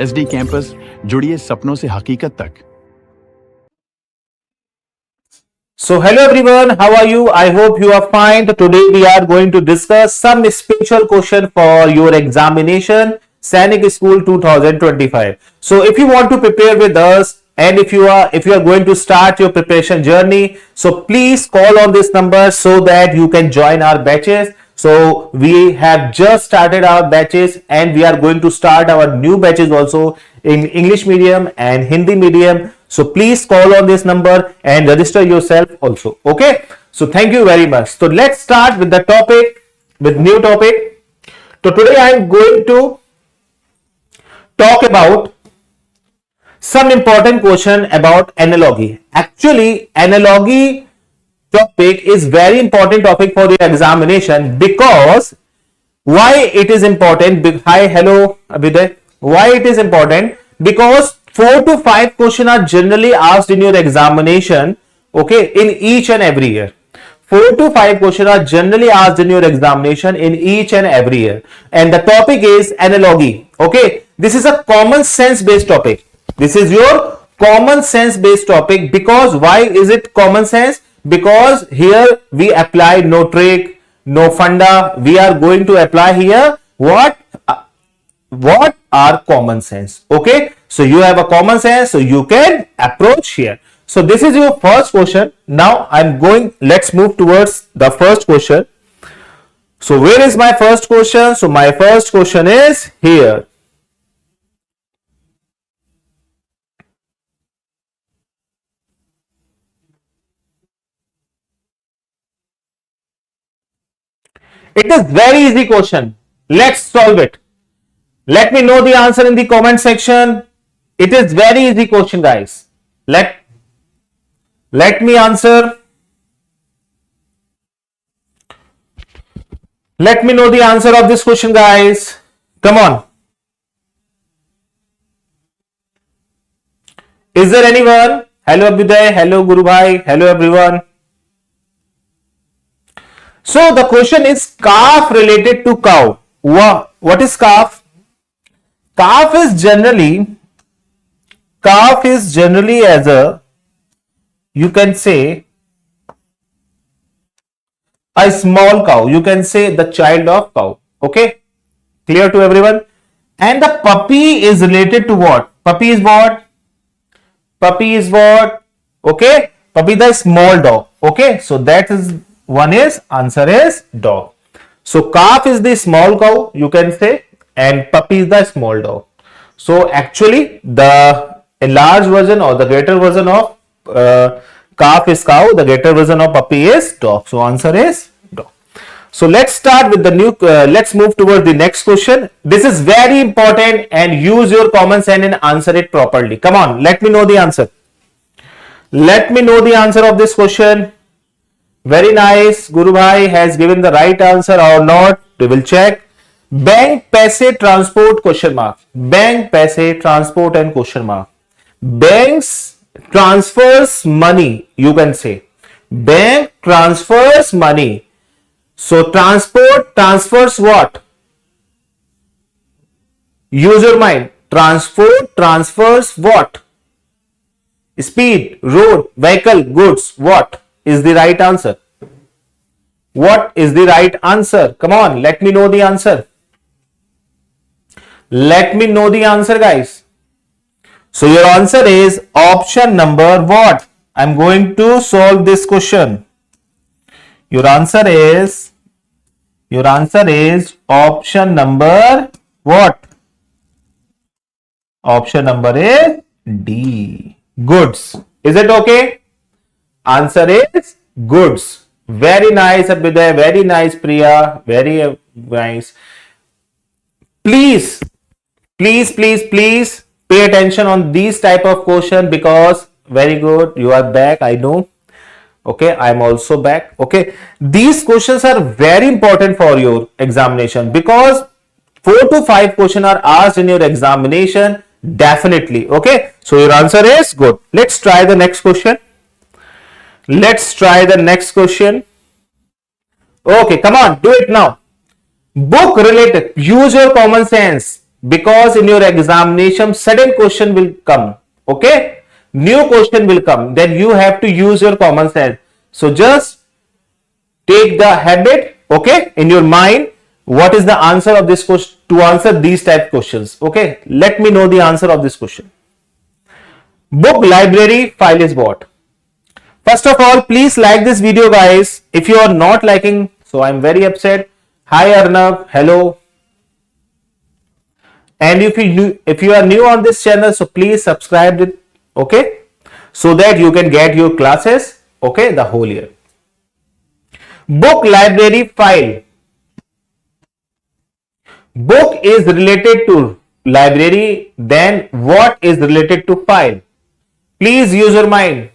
SD campus, जुड़िए सपनों से हकीकत तक। So hello everyone, how are you? I hope you are fine. Today we are going to discuss some special question for your examination Sainik School 2025. So if you want to prepare with us and if you are going to start your preparation journey, so please call on this number so that you can join our batches. So we have just started our batches and we are going to start our new batches also in English medium and Hindi medium. So please call on this number and register yourself also. Okay. So thank you very much. So let's start with the topic, with new topic. So today I am going to talk about some important question about analogy. Actually, analogy topic is very important topic for the examination because why it is important? Hi, hello, Abhiday. Why it is important? Because 4 to 5 questions are generally asked in your examination, okay, in each and every year. 4 to 5 questions are generally asked in your examination in each and every year. And the topic is analogy, okay. This is a common sense based topic. This is your common sense based topic. Because why is it common sense? Because here we apply no trick, no funda. We are going to apply here what are common sense, okay. So you have a common sense, so you can approach here. So this is your first question. Now let's move towards the first question. So where is my first question? So my first question is here. It is very easy question. Let's solve it. Let me know the answer in the comment section. It is very easy question, guys. Let me answer. Let me know the answer of this question, guys. Come on. Is there anyone? Hello Abhyuday, hello Guru Bhai, hello everyone. So the question is calf related to cow. What is calf? Calf is generally as a, you can say, a small cow. You can say the child of cow. Okay, clear to everyone? And the puppy is related to what? Puppy is what? Puppy is what? Okay, puppy the small dog. Okay, so that is one is answer is dog. So calf is the small cow, you can say, and puppy is the small dog. So actually the enlarged version or the greater version of calf is cow, the greater version of puppy is dog. So answer is dog. So let's start with the new, let's move towards the next question. This is very important and use your common sense and answer it properly. Come on, let me know the answer. Let me know the answer of this question. Very nice. Guru Bhai has given the right answer or not. We will check. Bank paise transport question mark. Bank paise transport and question mark. Banks transfers money. You can say bank transfers money. So transport transfers what? Use your mind. Transport transfers what? Speed, road, vehicle, goods. What is the right answer? What is the right answer? Come on, let me know the answer. Let me know the answer, guys. So your answer is option number what? I'm going to solve this question. Your answer is option number what? Option number is D. Goods. Is it okay? Answer is goods. Very nice, Abhyuday. Very nice, Priya. Very nice. Please pay attention on these type of question because very good. You are back. I know. Okay, I am also back. Okay, these questions are very important for your examination because 4 to 5 questions are asked in your examination. Definitely. Okay, so your answer is good. Let's try the next question. Let's try the next question. Okay, come on, do it now. Book related. Use your common sense. because in your examination sudden question will come. Okay, new question will come, then you have to use your common sense. So just take the habit, okay, in your mind, what is the answer of this question to answer these type questions. Okay, let me know the answer of this question. Book, library, file is what? First of all, please like this video, guys. If you are not liking, so I'm very upset. Hi Arnav, hello. And if you are new on this channel, so please subscribe it, okay, so that you can get your classes, okay, the whole year. Book, library, file. Book is related to library, then what is related to file? Please use your mind.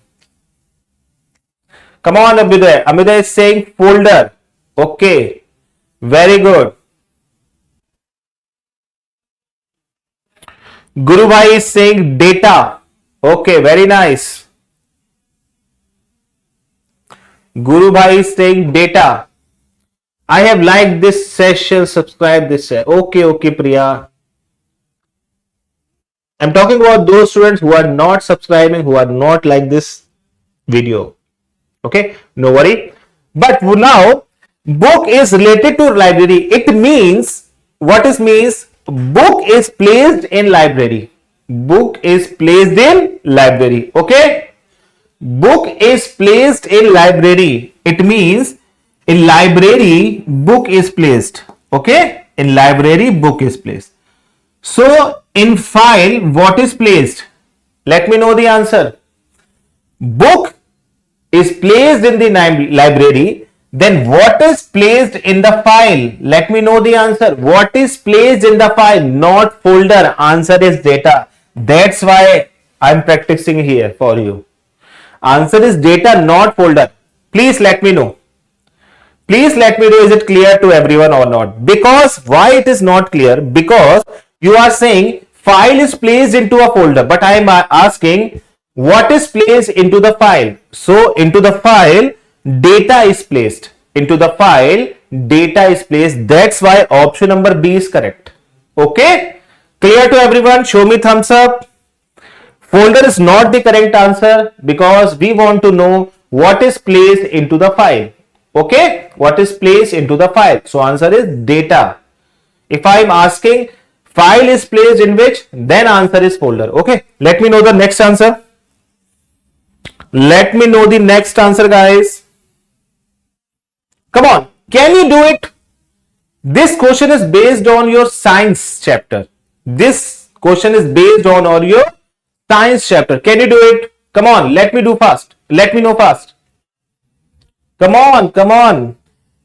Come on, Abhyuday. Abhyuday is saying folder. Okay, very good. Guru Bhai is saying data. Okay, very nice. Guru Bhai is saying data. I have liked this session, subscribe this session. Okay, Priya. I'm talking about those students who are not subscribing, who are not like this video. Okay, no worry. But now, book is related to library. It means, what it means? Book is placed in library. Book is placed in library. Okay, book is placed in library. It means in library book is placed. Okay, in library book is placed. So in file what is placed? Let me know the answer. Book is placed in the library, then what is placed in the file? Let me know the answer. What is placed in the file? Not folder. Answer is data. That's why I'm practicing here for you. Answer is data, not folder. Please let me know. Please let me know, is it clear to everyone or not? Because why it is not clear? Because you are saying file is placed into a folder, but I am asking what is placed into the file. So into the file data is placed. Into the file data is placed. That's why option number B is correct. Okay, clear to everyone? Show me thumbs up. Folder is not the correct answer because we want to know what is placed into the file. Okay, what is placed into the file? So answer is data. If I am asking file is placed in which, then answer is folder. Okay, let me know the next answer. Let me know the next answer, guys. Come on, can you do it? This question is based on your science chapter. This question is based on your science chapter. Can you do it? Come on, let me do fast. Let me know fast. Come on, come on.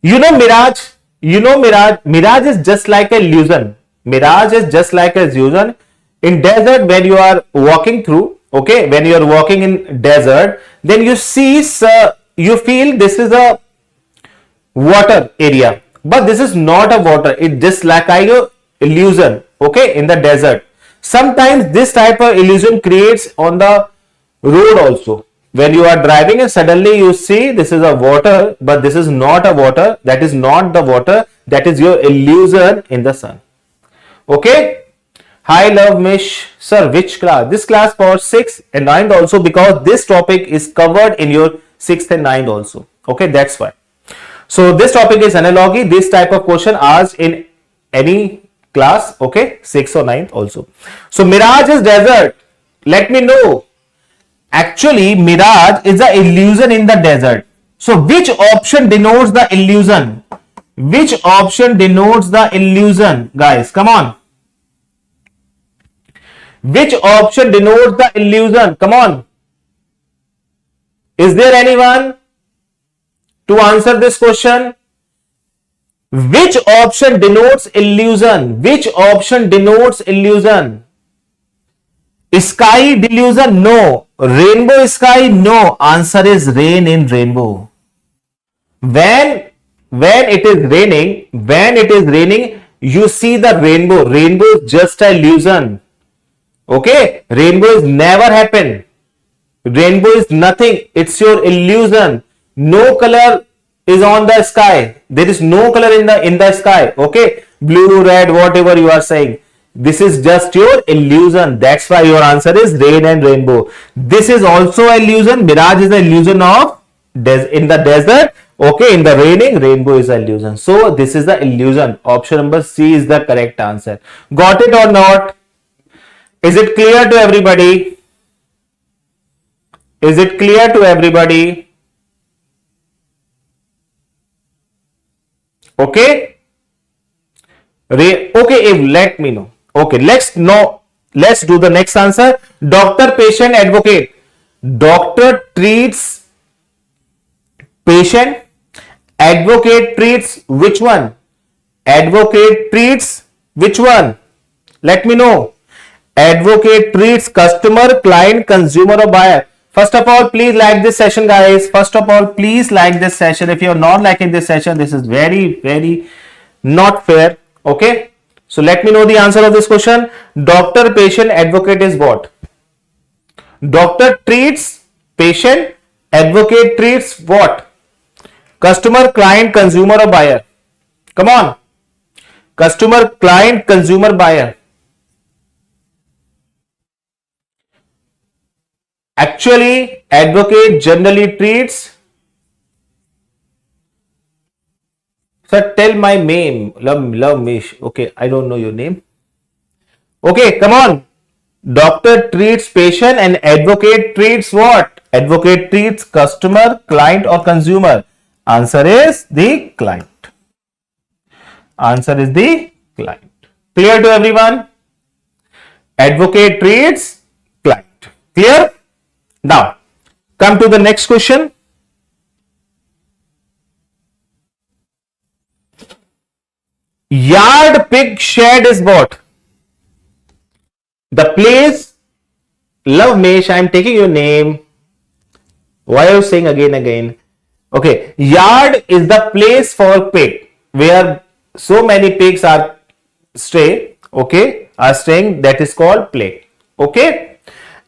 You know Mirage? You know Mirage? Mirage is just like an illusion. Mirage is just like an illusion. In desert, when you are walking through, okay, when you are walking in desert, then you see, you feel this is a water area, but this is not a water. It just like a illusion, okay, in the desert. Sometimes this type of illusion creates on the road also. When you are driving and suddenly you see this is a water, but this is not a water. That is not the water. That is your illusion in the sun. Okay. Hi, Love Mish. Sir, which class? This class for 6th and 9th also, because this topic is covered in your 6th and 9th also. Okay, that's why. So this topic is analogy. This type of question asked in any class, okay, 6th or 9th also. So Mirage is desert. Let me know. Actually, mirage is the illusion in the desert. So which option denotes the illusion? Which option denotes the illusion? Guys, come on. Which option denotes the illusion? Come on. Is there anyone to answer this question? Which option denotes illusion? Which option denotes illusion? Sky delusion? No. Rainbow sky? No. Answer is rain in rainbow. When it is raining, you see the rainbow. Rainbow is just an illusion. Okay? Rainbow is never happened. Rainbow is nothing. It's your illusion. No color is on the sky. There is no color in the sky. Okay? Blue, red, whatever you are saying. This is just your illusion. That's why your answer is rain and rainbow. This is also illusion. Mirage is the illusion of in the desert. Okay, in the raining, rainbow is the illusion. So this is the illusion. Option number C is the correct answer. Got it or not? Is it clear to everybody? Is it clear to everybody? Okay. Okay, let me know. Okay, let's know. Let's do the next answer. Doctor, patient, advocate. Doctor treats patient. Advocate treats which one? Advocate treats which one? Let me know. Advocate treats customer, client, consumer or buyer. First of all, please like this session, guys. First of all, please like this session. If you're not liking this session, this is very not fair. Okay. So let me know the answer of this question. Doctor, patient, advocate is what? Doctor treats patient. Advocate treats what? Customer, client, consumer or buyer. Come on. Customer, client, consumer, buyer. Actually, advocate generally treats. Sir, tell my name. Love Mish. Okay, I don't know your name. Okay, come on. Doctor treats patient and advocate treats what? Advocate treats customer, client or consumer. Answer is the client. Answer is the client. Clear to everyone? Advocate treats client. Clear? Now, come to the next question. Yard, pig, shed is what? The place. Love Mesh, I am taking your name. Why are you saying again? Okay, yard is the place for pig where so many pigs are stay. Okay, are staying. That is called play. Okay,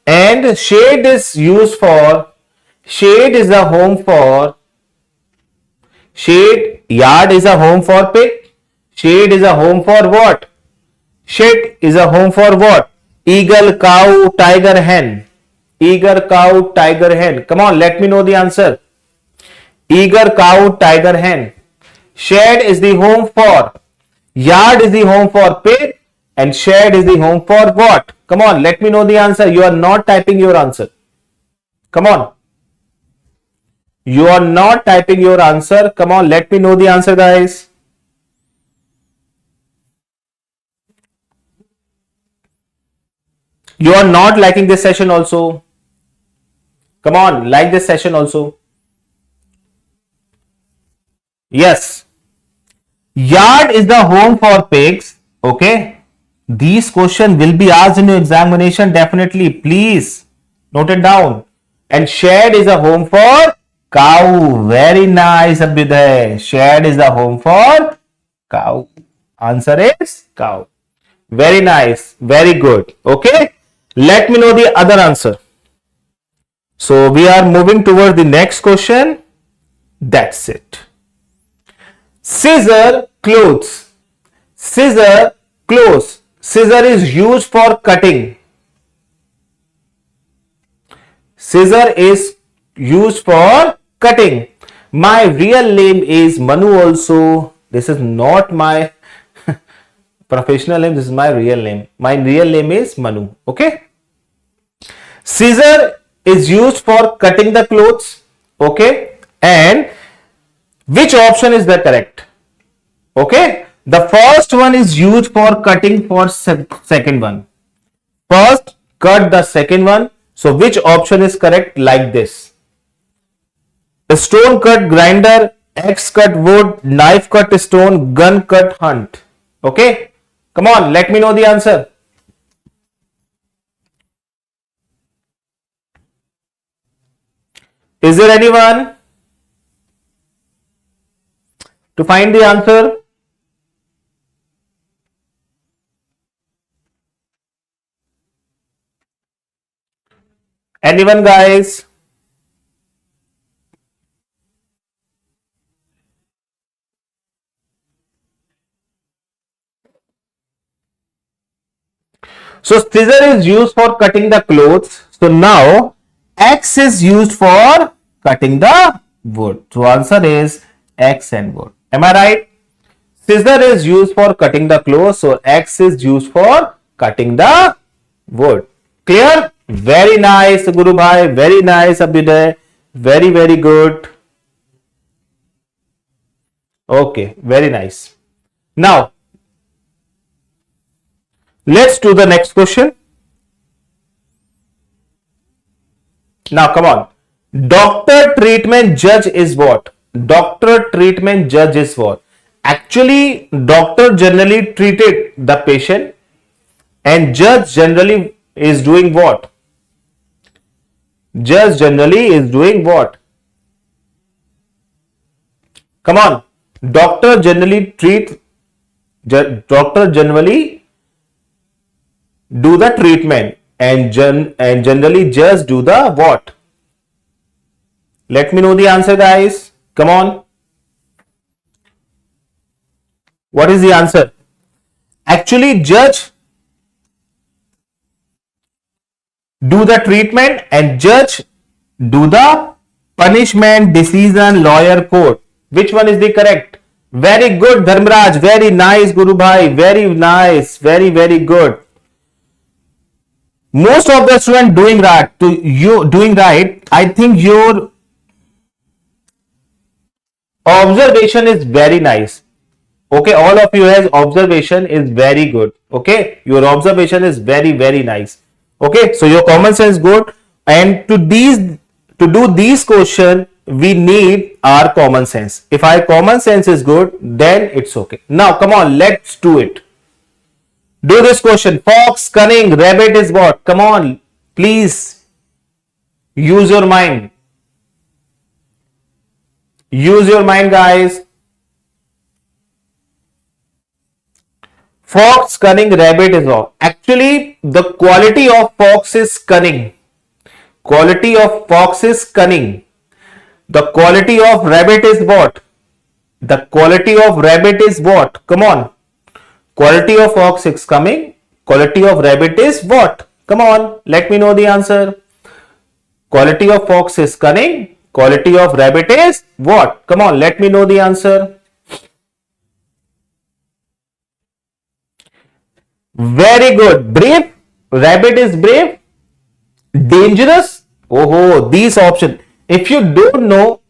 and shade is used for. Shade is a home for. Shade, yard is a home for pig. Shade is a home for what? Shed is a home for what? Eagle, cow, tiger, hen. Eager, cow, tiger, hen. Come on, let me know the answer. Eager, cow, tiger, hen. Shed is the home for. Yard is the home for pig. And shed is the home for what? Come on, let me know the answer. You are not typing your answer. Come on. You are not typing your answer. Come on, let me know the answer, guys. You are not liking this session also. Come on, like this session also. Yes. Yard is the home for pigs. Okay. These questions will be asked in your examination definitely. Please note it down. And shed is a home for cow. Very nice, Abhyuday. Shed is the home for cow. Answer is cow. Very nice. Very good. Okay. Let me know the other answer. So we are moving toward the next question. That's it. Scissor, clothes. Scissor, clothes. Scissor is used for cutting. Scissor is used for cutting. My real name is Manu also. This is not my professional name. This is my real name. My real name is Manu. Okay. Scissor is used for cutting the clothes. Okay. And which option is the correct? Okay. The first one is used for cutting for second one. First cut the second one. So which option is correct? Like this. The stone cut grinder, axe cut wood, knife cut stone, gun cut hunt. Okay. Come on, let me know the answer. Is there anyone to find the answer? Anyone, guys? So scissor is used for cutting the clothes. So now X is used for cutting the wood. So answer is X and wood. Am I right? Scissor is used for cutting the clothes. So X is used for cutting the wood. Clear? Very nice, Guru Bhai. Very nice, Abhiday. Very, very good. Okay, very nice. Now, let's do the next question. Now, come on. Doctor treatment judge is what? Doctor treatment judge is what? Actually, doctor generally treated the patient and judge generally is doing what? Judge generally is doing what? Come on. Doctor generally do the treatment and generally judge do the what? Let me know the answer, guys. Come on. What is the answer? Actually, judge do the treatment and judge do the punishment, decision, lawyer, court. Which one is the correct? Very good, Dharmraj. Very nice, Guru Bhai. Very nice. Very, very good. Most of the students doing right. I think your observation is very nice. Okay, all of you has observation is very good. Okay, your observation is very, very nice. Okay, so your common sense good, and to do these question we need our common sense. If our common sense is good, then it's okay. Now come on, let's do it. Do this question. Fox, cunning, rabbit is what? Come on, please use your mind. Use your mind, guys. Fox, cunning, rabbit is what? Actually, the quality of fox is cunning. Quality of fox is cunning. The quality of rabbit is what? The quality of rabbit is what? Come on. Quality of fox is coming. Quality of rabbit is what? Come on. Let me know the answer. Quality of fox is cunning. Quality of rabbit is what? Come on. Let me know the answer. Very good. Brave. Rabbit is brave. Dangerous. Oh, these options. If you don't know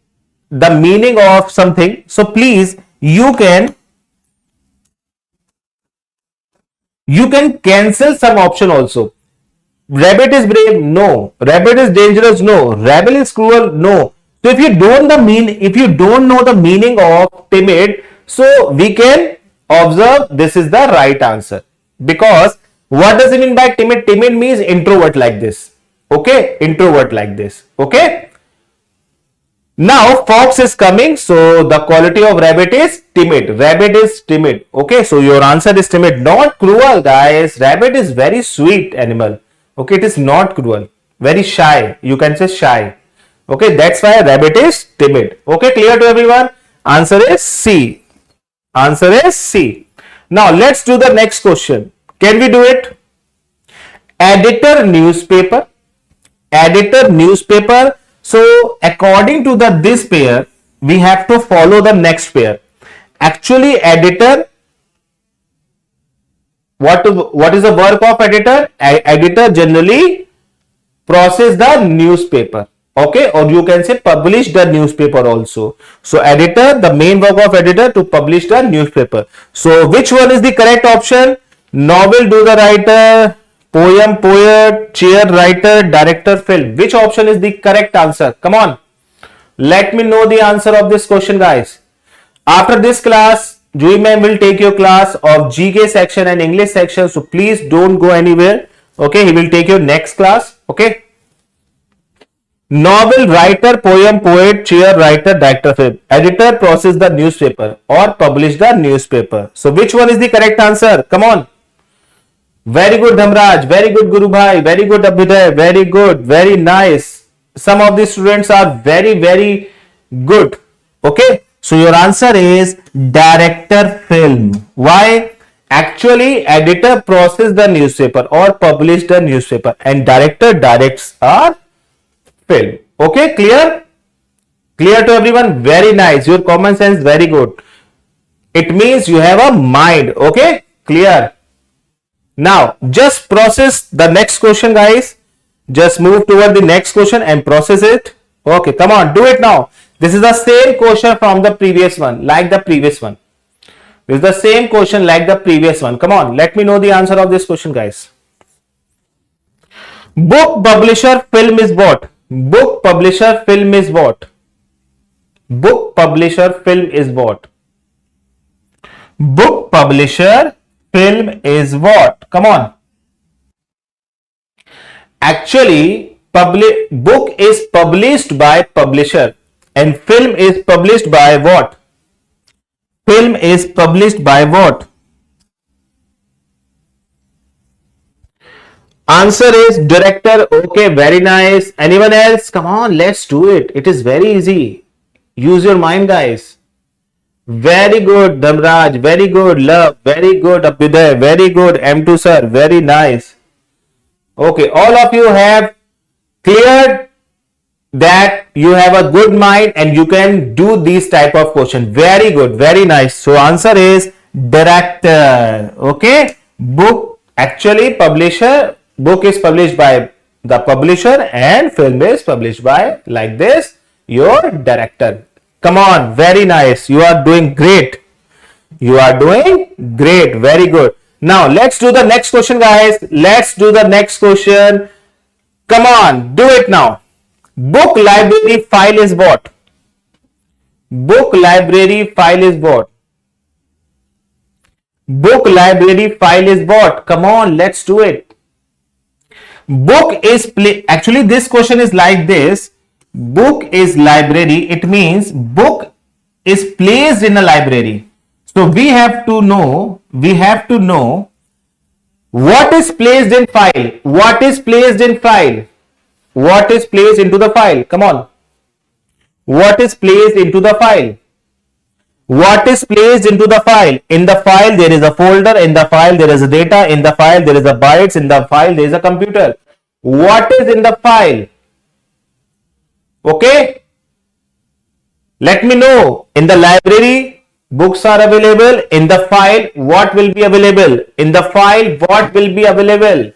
the meaning of something, so please you can cancel some option also. Rabbit is brave, no. Rabbit is dangerous, no. Rabbit is cruel, no. So if you don't know the meaning of timid, so we can observe this is the right answer. Because what does it mean by timid? Timid means introvert like this. Okay, introvert like this. Okay. Now fox is coming, so the quality of rabbit is timid. Rabbit is timid. Okay, so your answer is timid, not cruel, guys. Rabbit is very sweet animal. Okay, it is not cruel. Very shy. You can say shy. Okay, that's why rabbit is timid. Okay, clear to everyone? Answer is C. Answer is C. Now let's do the next question. Can we do it? Editor newspaper. Editor newspaper. So according to this pair, we have to follow the next pair. Actually, editor, what is the work of editor? Editor generally process the newspaper. Okay, or you can say publish the newspaper also. So editor, the main work of editor to publish the newspaper. So which one is the correct option? Novel do the writer, poem poet, chair writer, director film. Which option is the correct answer? Come on. Let me know the answer of this question, guys. After this class, Jui ma'am will take your class of GK section and English section. So please don't go anywhere. Okay, he will take your next class. Okay. Novel writer, poem poet, chair writer, director film. Editor process the newspaper or publish the newspaper. So which one is the correct answer? Come on. Very good, Dhamraj. Very good, Guru Bhai. Very good, Abhiday. Very good. Very nice. Some of the students are very, very good. Okay. So your answer is director film. Why? Actually, editor process the newspaper or publish the newspaper, and director directs our film. Okay, clear? Clear to everyone? Very nice. Your common sense very good. It means you have a mind. Okay, clear. Now, just process the next question, guys. Just move toward the next question and process it. Okay, come on, do it now. This is the same question from the previous one, like the previous one. This is the same question like the previous one. Come on, let me know the answer of this question, guys. Book publisher film is what? Book publisher film is what? Book publisher film is what? Book publisher film is what? Come on. Actually, book is published by publisher and film is published by what? Film is published by what? Answer is director. Okay, very nice. Anyone else? Come on, let's do it. It is very easy. Use your mind, guys. Very good, Dhamraj. Very good, Love. Very good, Abhyuday. Very good, M2 sir. Very nice. Okay, all of you have cleared that you have a good mind and you can do these type of question. Very good, very nice. So answer is director. Okay, book, actually publisher, book is published by the publisher and film is published by, like this, your director. Come on, very nice. You are doing great. You are doing great. Very good. Now let's do the next question, guys. Let's do the next question. Come on, do it now. Book library file is what? Book library file is what? Book library file is what? Come on, let's do it. Book is actually this question is like this. Book is library. It means book is placed in a library. So we have to know what is placed in file. What is placed in file? What is placed into the file? Come on. What is placed into the file? What is placed into the file? In the file there is a folder. In the file there is a data. In the file there is a bytes. In the file there is a computer. What is in the file? Okay. Let me know. In the library, books are available. In the file, what will be available? In the file, what will be available?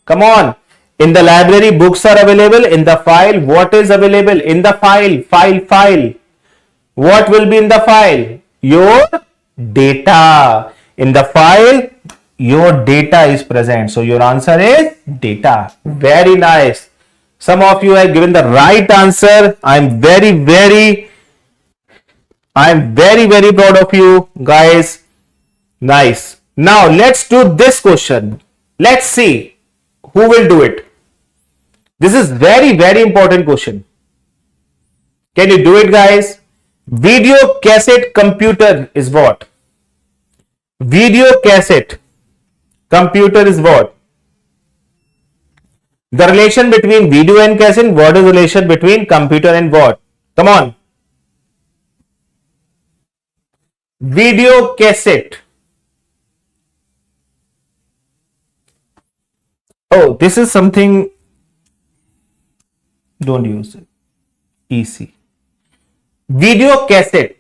Come on. In the library, books are available. In the file, what is available? In the file. What will be in the file? Your data. In the file, your data is present. So your answer is data. Very nice. Some of you have given the right answer. I'm very, very proud of you guys. Nice. Now let's do this question. Let's see who will do it. This is very, very important question. Can you do it, guys? Video cassette computer is what? Video cassette computer is what? The relation between video and cassette. What is the relation between computer and what? Come on. Video cassette. Oh, this is something. Don't use it. Easy. Video cassette.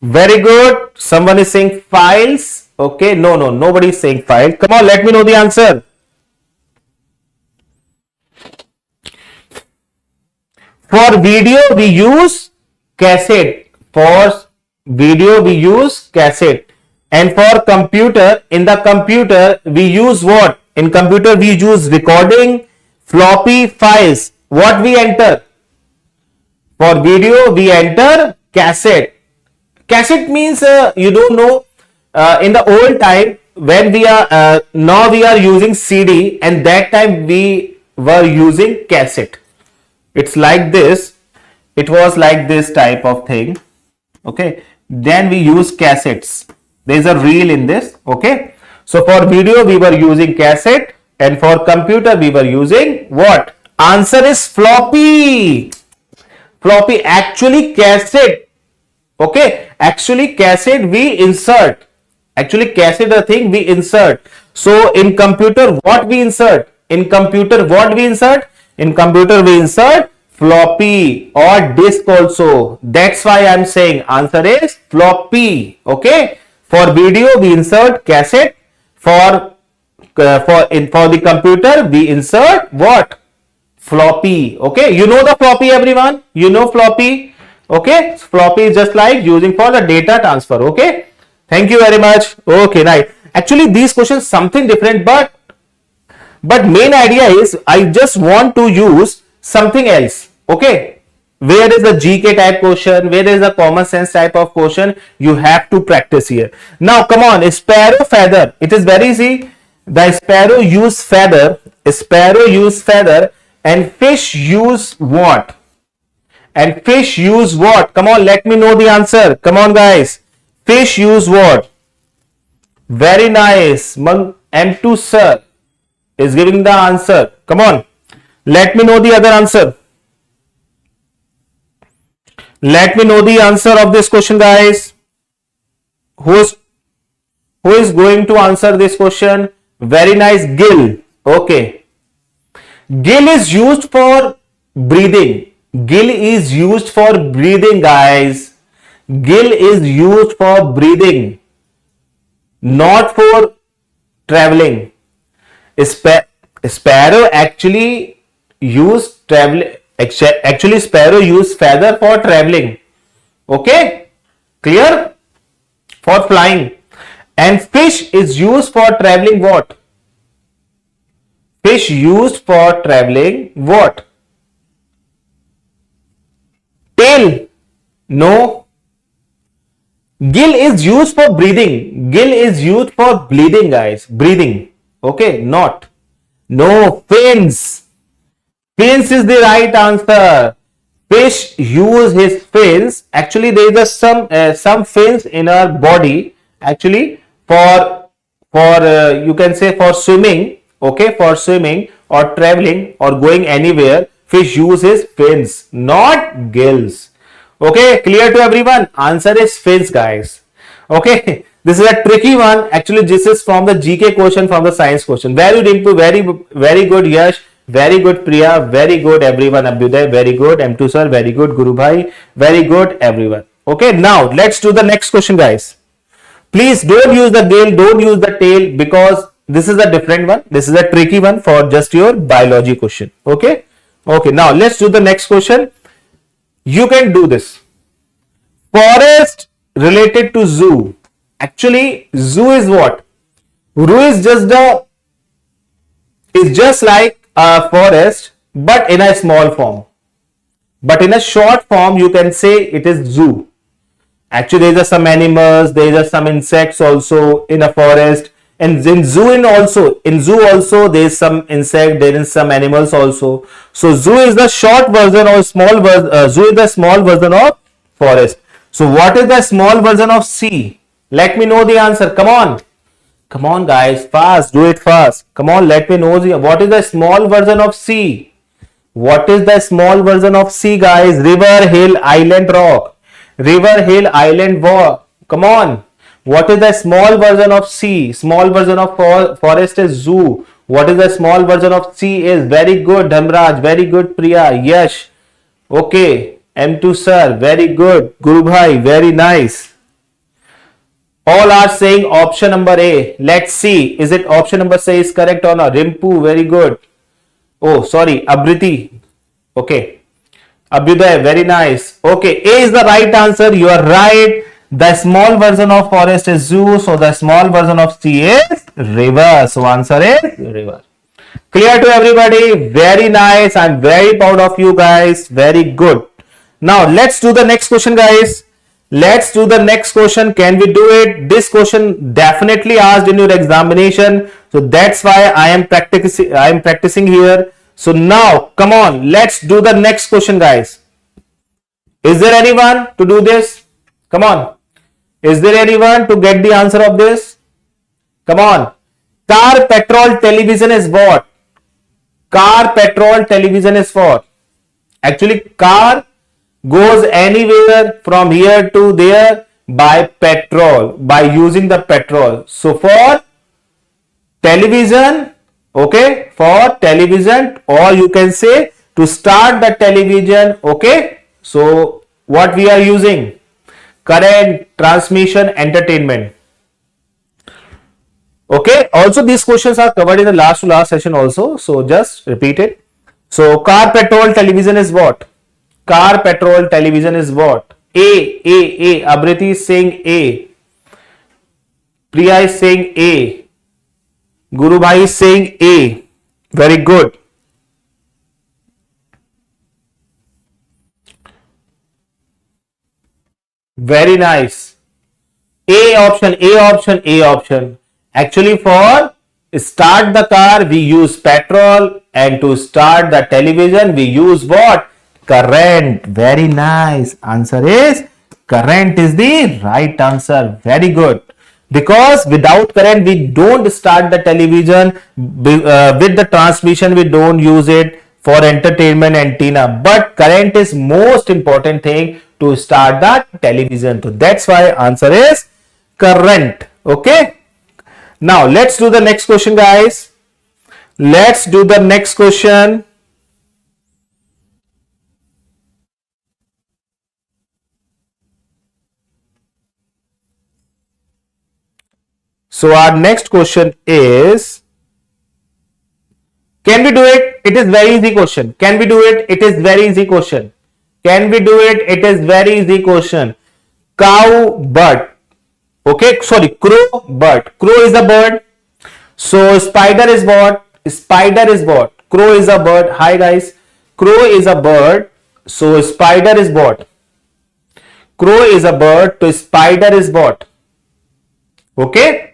Very good. Someone is saying files. Okay. No. Nobody is saying file. Come on. Let me know the answer. For video, we use cassette. For video, we use cassette. And for computer, in the computer, we use what? In computer, we use recording, floppy files. What we enter? For video, we enter cassette. Cassette means you don't know. In the old time, when we are now we are using CD, and that time we were using cassette. It's like this. It was like this type of thing. Okay. Then we use cassettes. There is a reel in this. Okay. So for video we were using cassette, and for computer we were using what? Answer is floppy. Floppy. Actually cassette. Okay. Actually cassette we insert. Actually, कैसे the thing we insert. So in computer, what we insert? In computer, what we insert? In computer, we insert floppy or disk also. That's why I'm saying answer is floppy. Okay. For video, we insert cassette. For the computer, we insert what? Floppy. Okay. You know the floppy, everyone. You know floppy. Okay. Floppy is just like using for the data transfer. Okay. Thank you very much. Okay, right. Actually, these questions something different, but main idea is I just want to use something else. Okay, where is the GK type question, where is the common sense type of question, you have to practice here. Now, come on, sparrow feather. It is very easy. The sparrow use feather, and fish use what? And fish use what? Come on, let me know the answer. Come on, guys. Fish use what? Very nice. M2 sir is giving the answer. Come on. Let me know the other answer. Let me know the answer of this question, guys. Who is going to answer this question? Very nice. Gill. Okay. Gill is used for breathing. Gill is used for breathing, guys. Gill is used for breathing, not for traveling. Sparrow actually use sparrow use feather for traveling. Okay, clear? For flying. And fish is used for traveling what? Fish used for traveling what? Tail. No. Gill is used for breathing. Gill is used for breathing, guys. Breathing. Okay, not. No, fins. Fins is the right answer. Fish use his fins. Actually, there is some fins in our body. Actually, for you can say for swimming. Okay, for swimming or traveling or going anywhere, fish uses fins, not gills. Okay, clear to everyone? Answer is fins, guys. Okay, this is a tricky one. Actually, this is from the GK question, from the science question. Very Rimpu, very good Yash, very good Priya, very good everyone. Abhyuday, very good. M2 sir, very good. Guru Bhai, very good everyone. Okay, now let's do the next question, guys. Please don't use the gill, don't use the tail, because this is a different one. This is a tricky one for just your biology question. Okay, okay. Now let's do the next question. You can do this. Forest related to zoo. Actually, zoo is what? Zoo is just like a forest, but in a small form. But in a short form, you can say it is zoo. Actually, there are some animals, there are some insects also in a forest. And in zoo also there is some insect, there is some animals also. So zoo is the short version or small version. Zoo is the small version of forest. So what is the small version of sea? Let me know the answer. Come on, guys, fast. Do it fast. Come on, let me know what is the small version of sea. What is the small version of sea, guys? River, hill, island, rock. River, hill, island, rock. Come on. What is the small version of sea? Small version of forest is zoo. What is the small version of sea is? Very good, Dhamraj. Very good, Priya. Yash. Okay. M2 sir. Very good. Guru Bhai. Very nice. All are saying option number A. Let's see. Is it option number C is correct or not? Rimpu. Very good. Oh, sorry. Abriti. Okay. Abhyuday. Very nice. Okay. A is the right answer. You are right. The small version of forest is zoo, so the small version of sea is river. So answer is river. Clear to everybody? Very nice. I'm very proud of you guys. Very good. Now let's do the next question, guys. Let's do the next question. Can we do it? This question definitely asked in your examination, so that's why I am practicing here. So now, come on, let's do the next question, guys. Is there anyone to do this? Come on. Is there anyone to get the answer of this? Come on. Car, petrol, television is what? Car, petrol, television is what? Actually, car goes anywhere from here to there. by petrol, by using the petrol. So for television, okay, for television, or you can say to start the television, okay, so what we are using? Current, transmission, entertainment. Okay, also these questions are covered in the last to last session also, so just repeat it. So car, petrol, television is what? Car, petrol, television is what? A. Abriti is saying A. Priya is saying A. Guru Bhai is saying A. Very good. Very nice. A option, A option, A option. Actually, for start the car, we use petrol, and to start the television, we use what? Current. Very nice. Answer is current is the right answer. Very good. Because without current, we don't start the television. With the transmission, we don't use it for entertainment antenna. But current is most important thing to start the television. So that's why answer is current. Okay. Now let's do the next question, guys. Let's do the next question. So our next question is, can we do it? It is very easy question. Can we do it? It is very easy question. Can we do it? It is very easy question. Cow, bird. Okay, sorry, crow, bird. Crow is a bird. So spider is what? Spider is what? Crow is a bird. Hi guys. Crow is a bird. So spider is what? Crow is a bird. So spider is what? Okay.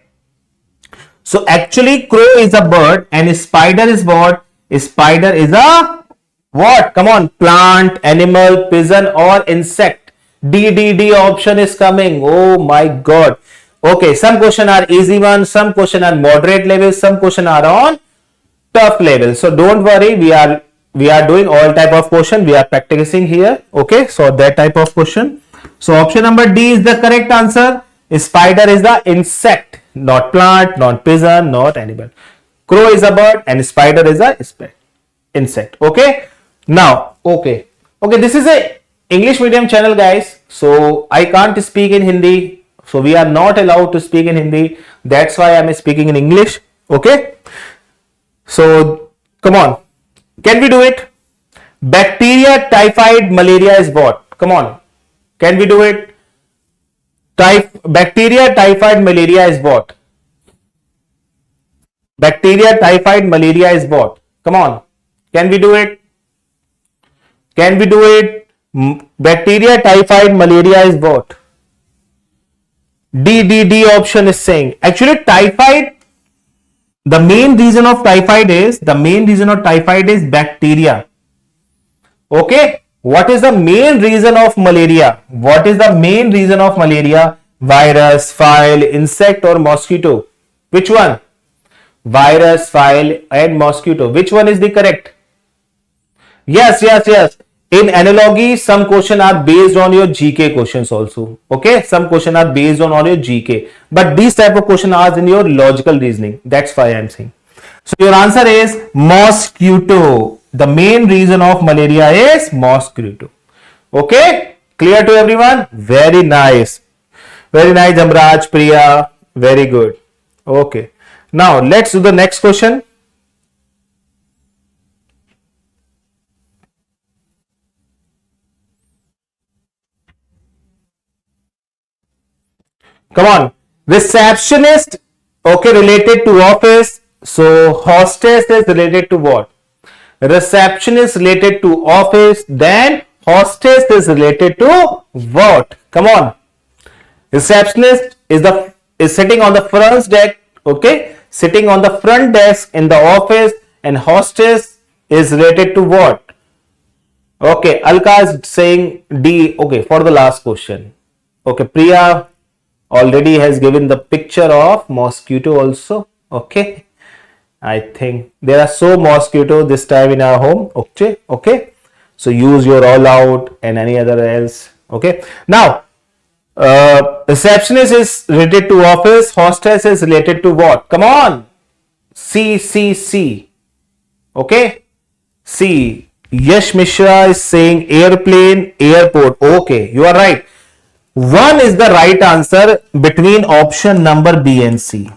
So actually crow is a bird and spider is what? Spider is a what? Come on. Plant, animal, pigeon or insect. D option is coming. Oh my god. Okay, some question are easy one, some question are moderate level, some question are on tough level. So don't worry, we are doing all type of question. We are practicing here. Okay, so that type of question. So option number D is the correct answer. Spider is the insect, not plant, not pigeon, not animal. Crow is a bird and spider is a insect. Okay. Now, okay, this is a English medium channel, guys. So I can't speak in Hindi. So we are not allowed to speak in Hindi. That's why I am speaking in English. Okay. So come on. Can we do it? Bacteria, typhoid, malaria is what? Come on. Can we do it? Bacteria, typhoid, malaria is what? Bacteria, typhoid, malaria is what? Come on. Can we do it? Can we do it? Bacteria, typhoid, malaria is what? D option is saying. Actually, typhoid, the main reason of typhoid is bacteria. Okay. What is the main reason of malaria? What is the main reason of malaria? Virus, file, insect or mosquito? Which one? Virus, file and mosquito. Which one is the correct? Yes. In analogy, some questions are based on your GK questions also. Okay, some questions are based on your GK. But these type of questions are in your logical reasoning. That's why I am saying. So your answer is mosquito. The main reason of malaria is mosquito. Okay, clear to everyone? Very nice. Very nice, Amraj, Priya. Very good. Okay. Now let's do the next question. Come on. Receptionist, okay, related to office. So hostess is related to what? Receptionist related to office. Then hostess is related to what? Come on. Receptionist is sitting on the front desk. Okay, sitting on the front desk in the office, and hostess is related to what? Okay, Alka is saying D. Okay, for the last question. Okay, Priya already has given the picture of mosquito also. Okay, I think there are so mosquito this time in our home. Okay, so use your all out and any other else. Okay, now Receptionist is related to office. Hostess is related to what? Come on. C. Okay. C. Yash Mishra is saying airplane, airport. Okay, you are right. 1 is the right answer between option number B and C.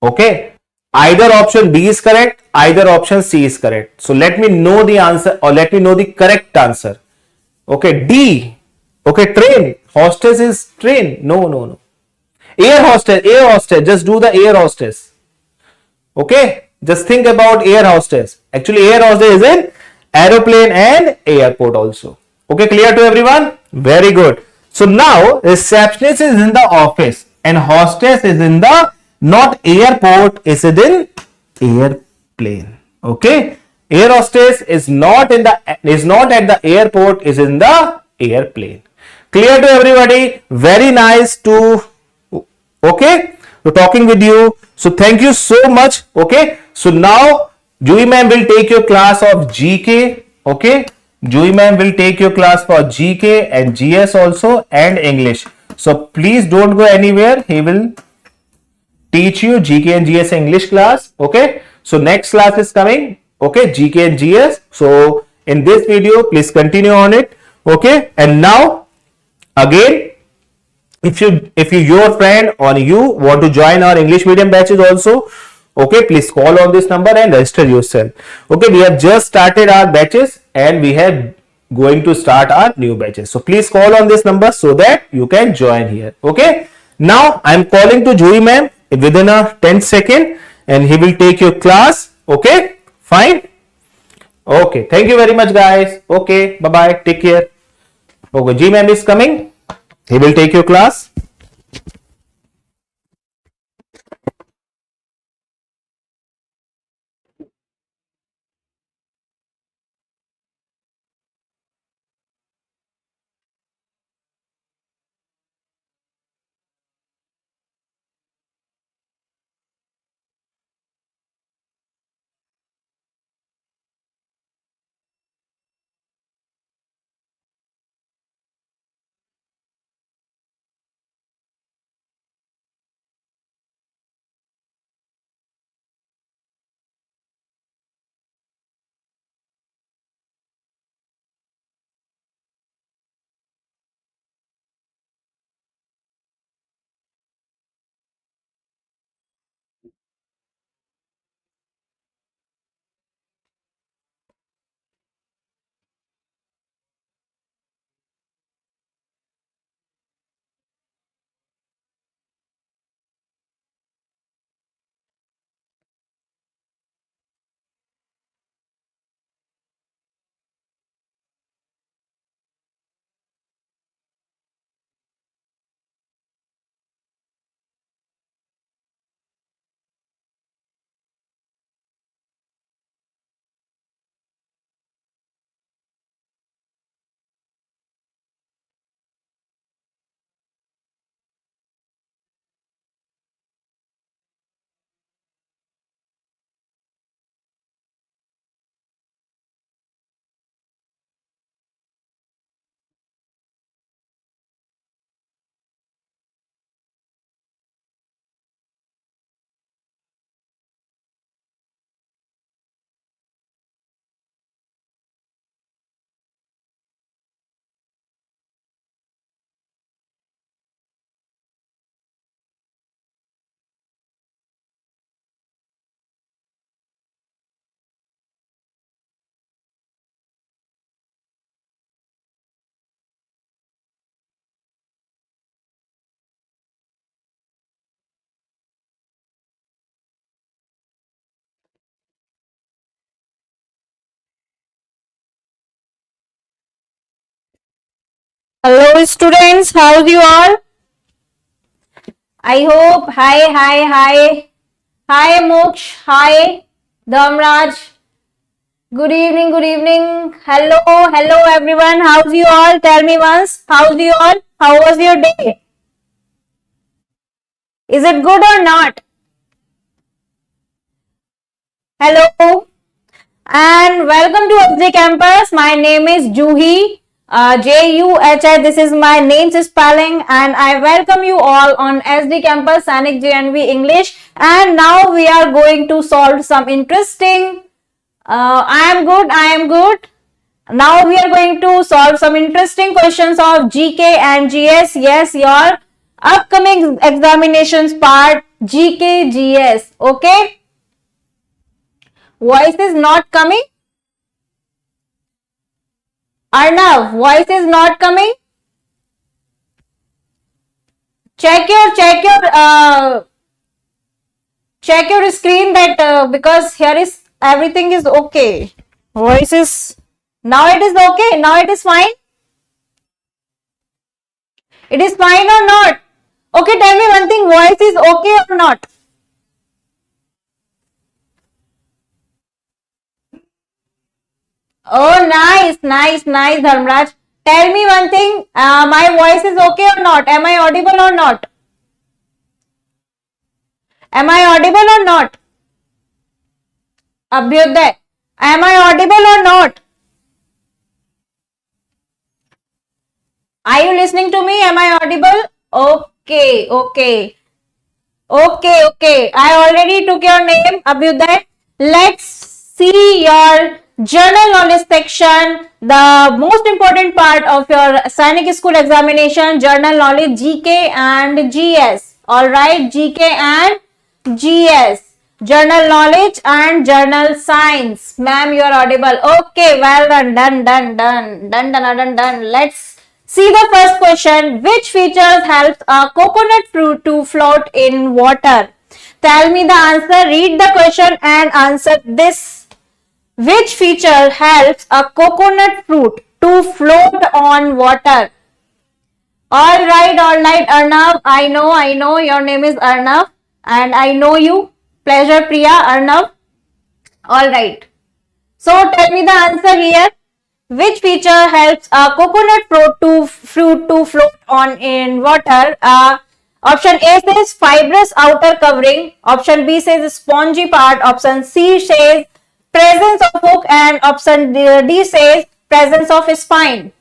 Okay. Either option B is correct, either option C is correct. So let me know the answer, or let me know the correct answer. Okay, D. Okay, train. Hostess is train. No. Air hostess, just do the air hostess. Okay, just think about air hostess. Actually, air hostess is in aeroplane and airport also. Okay, clear to everyone? Very good. So now receptionist is in the office and hostess is in the not airport, is it in airplane. Okay, air hostess is not in the is not at the airport, is in the airplane. Clear to everybody? Very nice to okay to talking with you. So thank you so much. Okay, so now Jui ma'am will take your class of GK. Okay, Jui ma'am will take your class for GK and GS also and English. So please don't go anywhere. He will teach you GK and GS English class. Okay, so next class is coming. Okay, GK and GS. So in this video, please continue on it. Okay, and now again, if your friend or you want to join our English medium batches also, okay, please call on this number and register yourself. Okay, we have just started our batches and we have going to start our new batches. So please call on this number so that you can join here. Okay, now I am calling to Jui ma'am within a 10 second and he will take your class. Okay, fine. Okay, thank you very much guys. Okay, bye bye, take care. Okay, G ma'am is coming. He will take your class. Hello students, how's you all? I hope, hi Moksh, hi Dhamraj, good evening, hello everyone, how's you all? Tell me once, how's you all? How was your day? Is it good or not? Hello and welcome to AISSEE campus. My name is Juhi. JUHI. This is my name's spelling, and I welcome you all on SD Campus Sainik JNV English. And now we are going to solve some interesting. I am good. I am good. Now we are going to solve some interesting questions of GK and GS. Yes, your upcoming examinations part GK GS. Okay. Voice is not coming. Arnav, voice is not coming. Check your screen that because here is everything is okay. Voice is now it is okay. Now it is fine. It is fine or not? Okay, tell me one thing. Voice is okay or not? Oh, nice, Dharmraj. Tell me one thing. My voice is okay or not? Am I audible or not? Am I audible or not? Abhyuday, am I audible or not? Are you listening to me? Am I audible? Okay. I already took your name, Abhyuday. Let's see your general knowledge section, the most important part of your Sainik School examination, general knowledge GK and GS. Alright, GK and GS. General knowledge and general science. Ma'am, you are audible. Okay, well done. Done. Let's see the first question. Which features helps a coconut fruit to float in water? Tell me the answer. Read the question and answer this. Which feature helps a coconut fruit to float on water? Alright, Arnav. I know your name is Arnav and I know you. Pleasure, Priya, Arnav. Alright. So tell me the answer here. Which feature helps a coconut fruit to float on in water? Option A says fibrous outer covering. Option B says spongy part. Option C says presence of hook, and option D says presence of spine.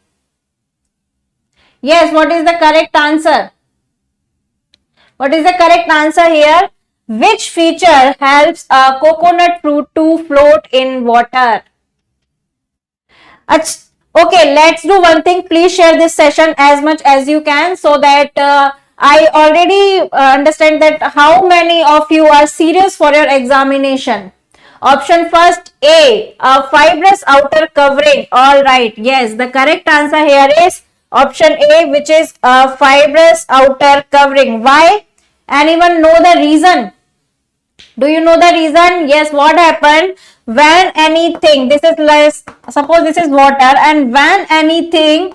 Yes, what is the correct answer? What is the correct answer here? Which feature helps a coconut fruit to float in water? Okay, let's do one thing. Please share this session as much as you can so that I already understand that how many of you are serious for your examination. Option first A, a fibrous outer covering. Alright, yes, the correct answer here is option A, which is a fibrous outer covering. Why? Anyone know the reason? Do you know the reason? Yes, what happened when anything, this is less, suppose this is water, and when anything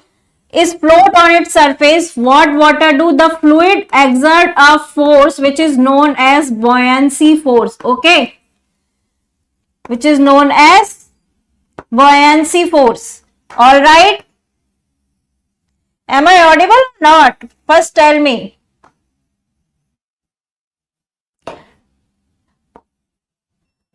is float on its surface, what water do? The fluid exert a force which is known as buoyancy force. Okay, which is known as buoyancy force. All right. Am I audible or not? First tell me.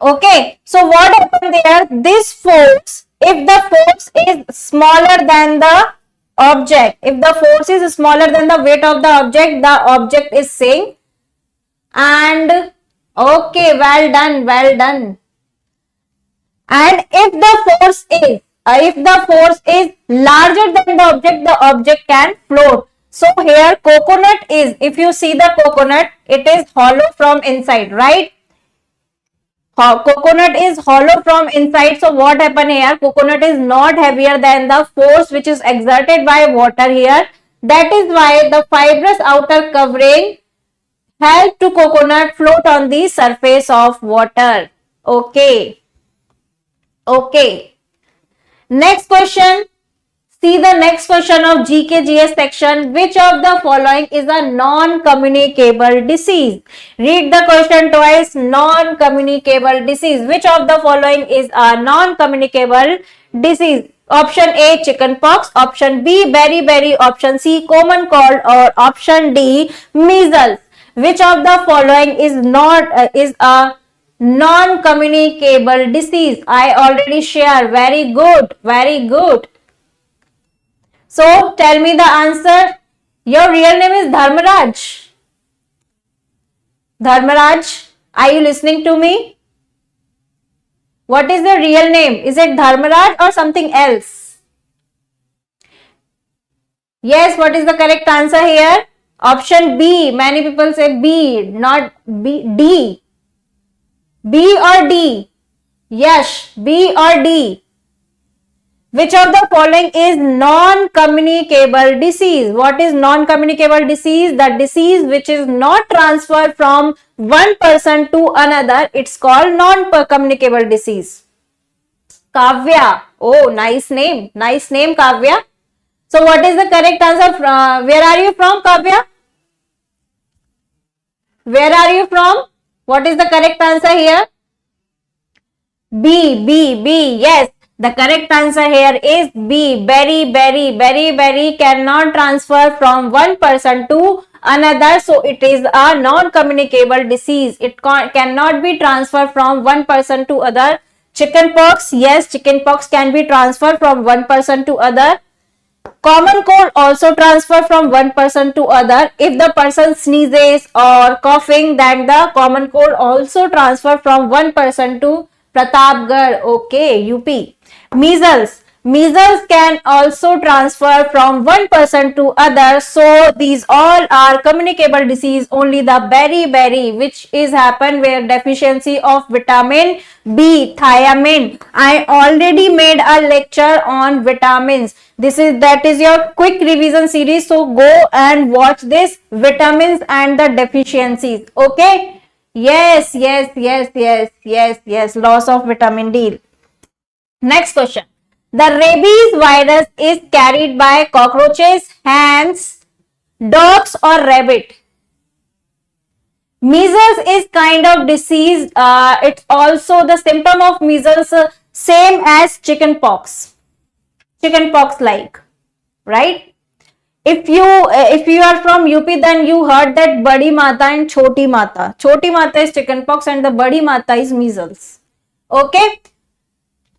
Okay. So what happened there? This force, if the force is smaller than the object, if the force is smaller than the weight of the object is sink. And okay, well done. And if the force is larger than the object can float. So here coconut is, if you see the coconut, it is hollow from inside, right? Coconut is hollow from inside. So what happened here? Coconut is not heavier than the force which is exerted by water here. That is why the fibrous outer covering help to coconut float on the surface of water. Okay. Next question. See the next question of GKGS section. Which of the following is a non-communicable disease? Read the question twice. Non-communicable disease. Which of the following is a non-communicable disease? Option A, chickenpox. Option B, beriberi. Option C, common cold. Or option D, measles. Which of the following is a non-communicable disease? I already share. Very good. So tell me the answer. Your real name is Dharmaraj. Dharmaraj, are you listening to me? What is your real name? Is it Dharmaraj or something else? Yes, what is the correct answer here? Option B. Many people say B, not B. D. B or D? Yes, B or D. Which of the following is non-communicable disease? What is non-communicable disease? The disease which is not transferred from one person to another. It's called non-communicable disease. Kavya. Oh, nice name. Nice name, Kavya. So what is the correct answer? Where are you from, Kavya? Where are you from? What is the correct answer here? B, B, B. Yes, the correct answer here is B. Berry cannot transfer from one person to another. So it is a non-communicable disease. It cannot be transferred from one person to other. Chickenpox. Yes, chickenpox can be transferred from one person to other. Common cold also transfer from one person to other. If the person sneezes or coughing, then the common cold also transfer from one person to Pratapgarh. Okay, UP. Measles. Measles can also transfer from one person to other. So these all are communicable disease. Only the berry which is happen where deficiency of vitamin B, thiamine. I already made a lecture on vitamins. That is your quick revision series. So go and watch this vitamins and the deficiencies. Okay. Yes. Loss of vitamin D. Next question. The rabies virus is carried by cockroaches, ants, dogs or rabbit. Measles is kind of disease. It's also the symptom of measles same as chickenpox. Chickenpox like, right? If you are from UP, then you heard that Badi Mata and Choti Mata. Choti Mata is chickenpox and the Badi Mata is measles. Okay.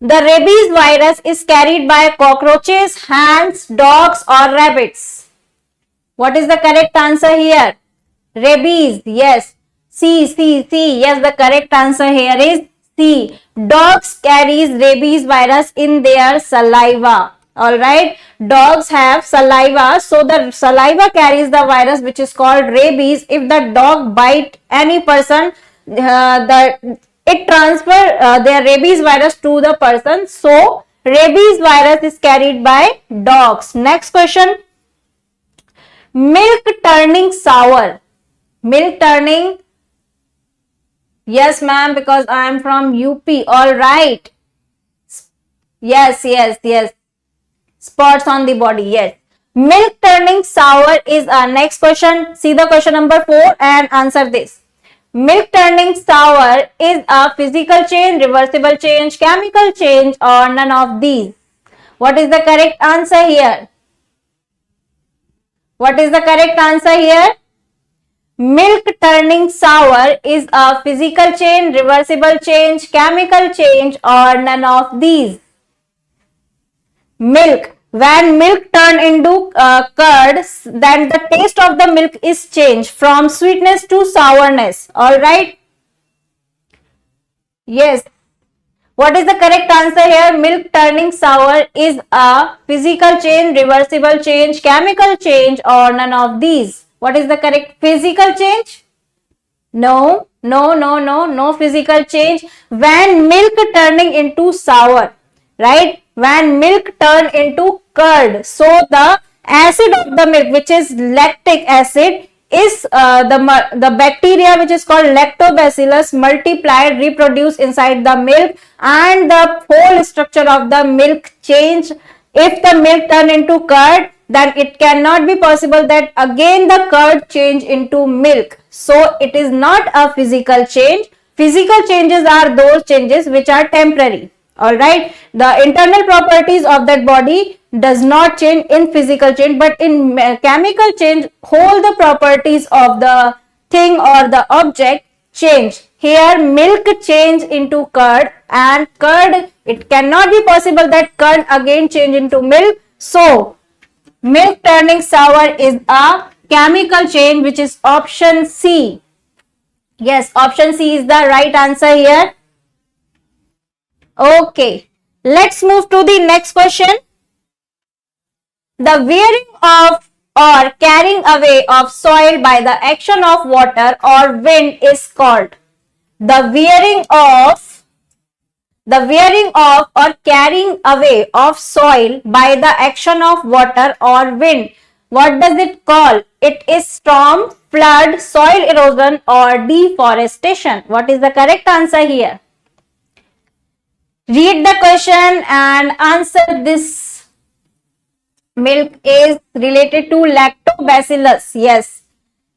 The rabies virus is carried by cockroaches, ants, dogs or rabbits. What is the correct answer here? Rabies. Yes. C. Yes, the correct answer here is C. Dogs carries rabies virus in their saliva. Alright. Dogs have saliva. So the saliva carries the virus which is called rabies. If the dog bite any person, it transfer their rabies virus to the person. So rabies virus is carried by dogs. Next question. Milk turning sour. Milk turning. Yes, ma'am, because I am from UP. All right. Yes. Spots on the body. Yes. Milk turning sour is our next question. See the question number 4 and answer this. Milk turning sour is a physical change, reversible change, chemical change or none of these. What is the correct answer here? What is the correct answer here? Milk turning sour is a physical change, reversible change, chemical change or none of these. Milk. When milk turn into curd, then the taste of the milk is changed from sweetness to sourness. Alright. Yes. What is the correct answer here? Milk turning sour is a physical change, reversible change, chemical change or none of these. What is the correct physical change? No physical change. When milk turning into sour, right? When milk turn into curd, so the acid of the milk, which is lactic acid, is the bacteria which is called lactobacillus multiplied, reproduce inside the milk, and the whole structure of the milk change. If the milk turn into curd, then it cannot be possible that again the curd change into milk. So it is not a physical change. Physical changes are those changes which are temporary. Alright, the internal properties of that body does not change in physical change, but in chemical change, whole the properties of the thing or the object change. Here milk change into curd, and curd, it cannot be possible that curd again change into milk. So Milk turning sour is a chemical change, which is option C. Yes, option C is the right answer here. Okay, let's move to the next question. The wearing of or carrying away of soil by the action of water or wind is called. The wearing of or carrying away of soil by the action of water or wind. What does it call? It is storm, flood, soil erosion, or deforestation. What is the correct answer here? Read the question and answer this. Milk is related to lactobacillus. Yes,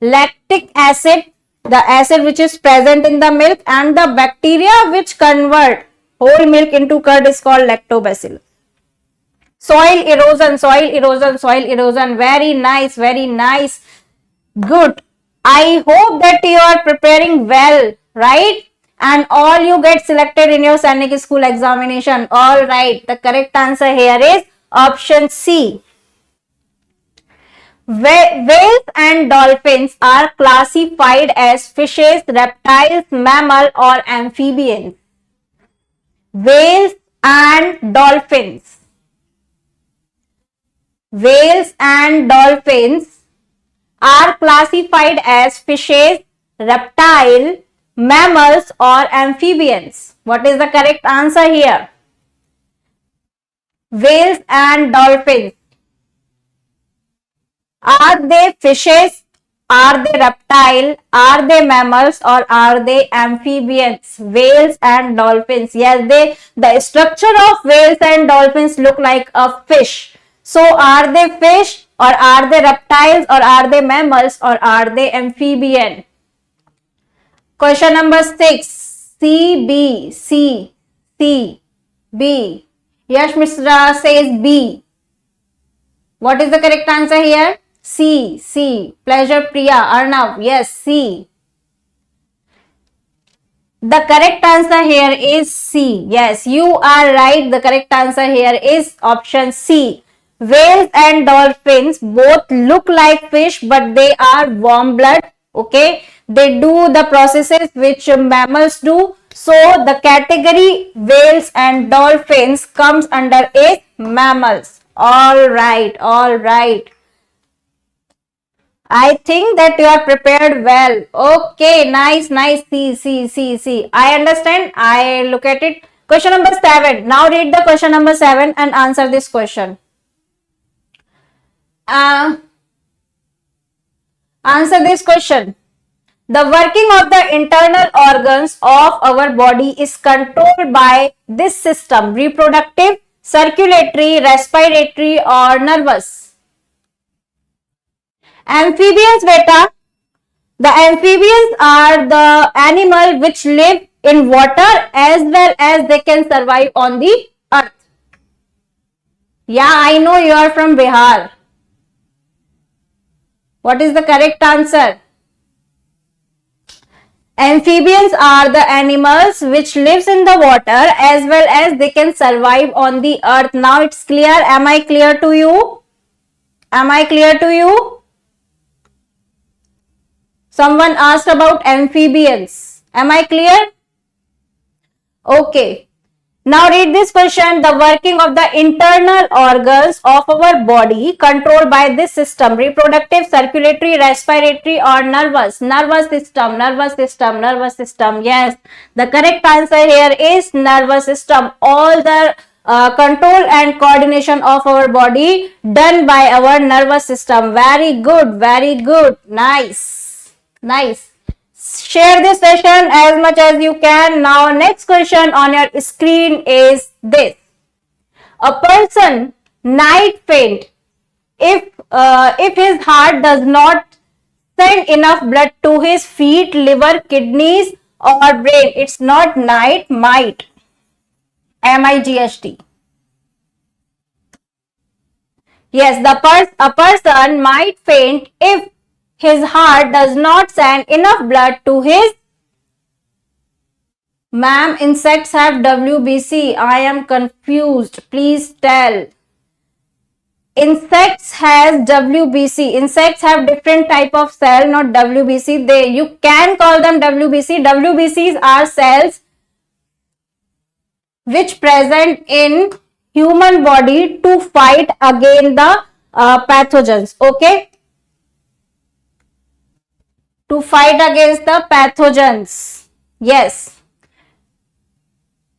lactic acid, the acid which is present in the milk, and the bacteria which convert whole milk into curd is called lactobacillus. Soil erosion, soil erosion, soil erosion. Very nice, very nice. Good. I hope that you are preparing well, right? And all you get selected in your Sainik School examination. All right. The correct answer here is option C. Whales and dolphins are classified as fishes, reptiles, mammal, or amphibians. Whales and dolphins. Whales and dolphins are classified as fishes, reptile, mammals, or amphibians. What is the correct answer here? Whales and dolphins. Are they fishes? Are they reptile? Are they mammals? Or are they amphibians? Whales and dolphins. Yes, the structure of whales and dolphins look like a fish. So are they fish, or are they reptiles, or are they mammals, or are they amphibian? Question number 6. C, B, C, C, B. Yash Mishra says B. What is the correct answer here? C, C. Pleasure Priya, Arnav. Yes, C. The correct answer here is C. Yes, you are right. The correct answer here is option C. Whales and dolphins both look like fish, but they are warm blood. Okay, they do the processes which mammals do. So the category whales and dolphins comes under a mammals. All right, all right. I think that you are prepared well. Okay, nice, nice. See. I understand. I look at it. Question number 7. Now read the question number 7 and answer this question. Answer this question. The working of the internal organs of our body is controlled by this system: reproductive, circulatory, respiratory, or nervous. Amphibians, beta. The amphibians are the animal which live in water as well as they can survive on the earth. Yeah, I know you are from Bihar. What is the correct answer? Amphibians are the animals which lives in the water as well as they can survive on the earth. Now it's clear. Am I clear to you? Am I clear to you? Someone asked about amphibians. Am I clear? Okay. Now read this question. The working of the internal organs of our body controlled by this system: reproductive, circulatory, respiratory, or nervous. Nervous system, nervous system, nervous system. Yes, the correct answer here is nervous system. All the control and coordination of our body done by our nervous system. Very good, very good. Nice, nice. Share this session as much as you can. Now next question on your screen is this: a person night faint if his heart does not send enough blood to his feet, liver, kidneys, or brain. It's not night, might. MIGHT. Yes, a person might faint if his heart does not send enough blood to his... Ma'am, insects have WBC. I am confused. Please tell. Insects has WBC. Insects have different type of cell, not WBC. You can call them WBC. WBCs are cells which present in human body to fight against the pathogens. Okay, to fight against the pathogens. Yes.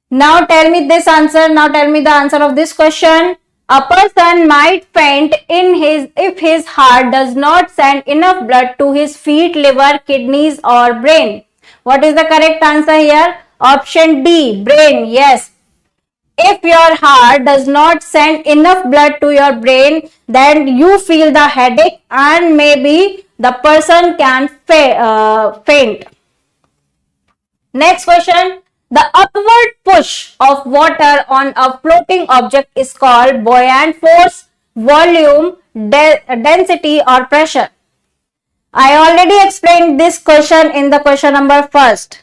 Now tell me this answer. Now tell me the answer of this question. A person might faint if his heart does not send enough blood to his feet, liver, kidneys or brain. What is the correct answer here? Option D, brain. Yes. If your heart does not send enough blood to your brain, then you feel the headache and maybe the person can faint. Next question. The upward push of water on a floating object is called buoyant force, volume, density or pressure. I already explained this question in the question number first.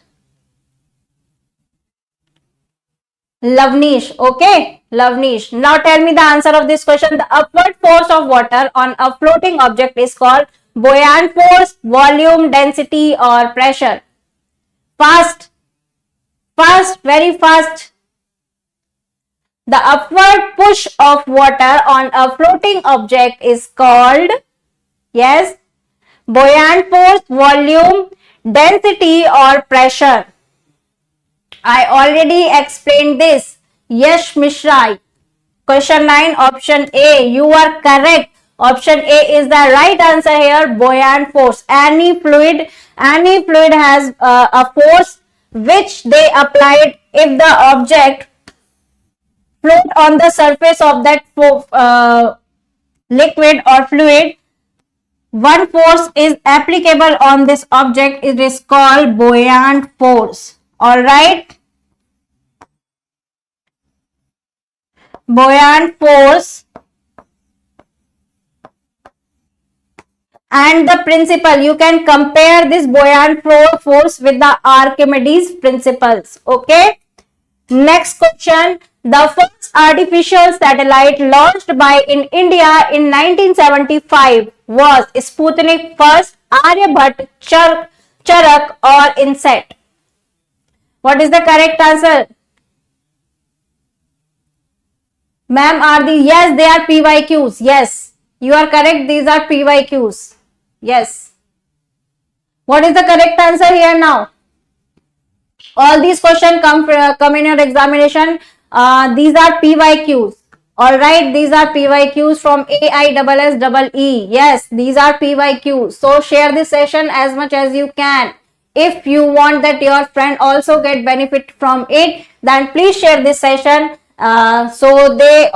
Lavnish, okay? Lavnish. Now tell me the answer of this question. The upward force of water on a floating object is called buoyant force, volume, density or pressure. Fast. Fast, very fast. The upward push of water on a floating object is called, yes, buoyant force, volume, density or pressure. I already explained this. Yash Mishra. Question 9, option A. You are correct. Option A is the right answer here. Buoyant force. Any fluid has a force which they applied if the object float on the surface of that liquid or fluid. One force is applicable on this object. It is called buoyant force. All right. Buoyant force. And the principle, you can compare this buoyant force with the Archimedes principles. Okay. Next question. The first artificial satellite launched in India in 1975 was Sputnik first, Aryabhat, Charak or Inset. What is the correct answer? Ma'am, yes, they are PYQs. Yes, you are correct. These are PYQs. Yes. What is the correct answer here now? All these questions come in your examination. These are PYQs. All right, these are PYQs from AISSEE. Yes, these are PYQs. So share this session as much as you can. If you want that your friend also get benefit from it, then please share this session. So they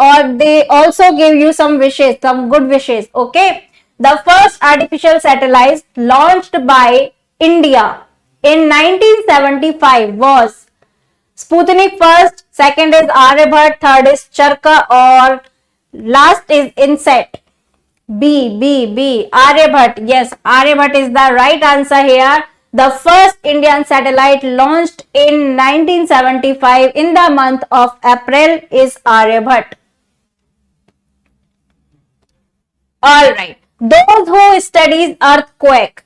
also give you some wishes, some good wishes. Okay. The first artificial satellite launched by India in 1975 was Sputnik first, second is Aryabhat, third is Charka or last is Inset. B. Aryabhat. Yes, Aryabhat is the right answer here. The first Indian satellite launched in 1975 in the month of April is Aryabhat. All right. Those who studies earthquake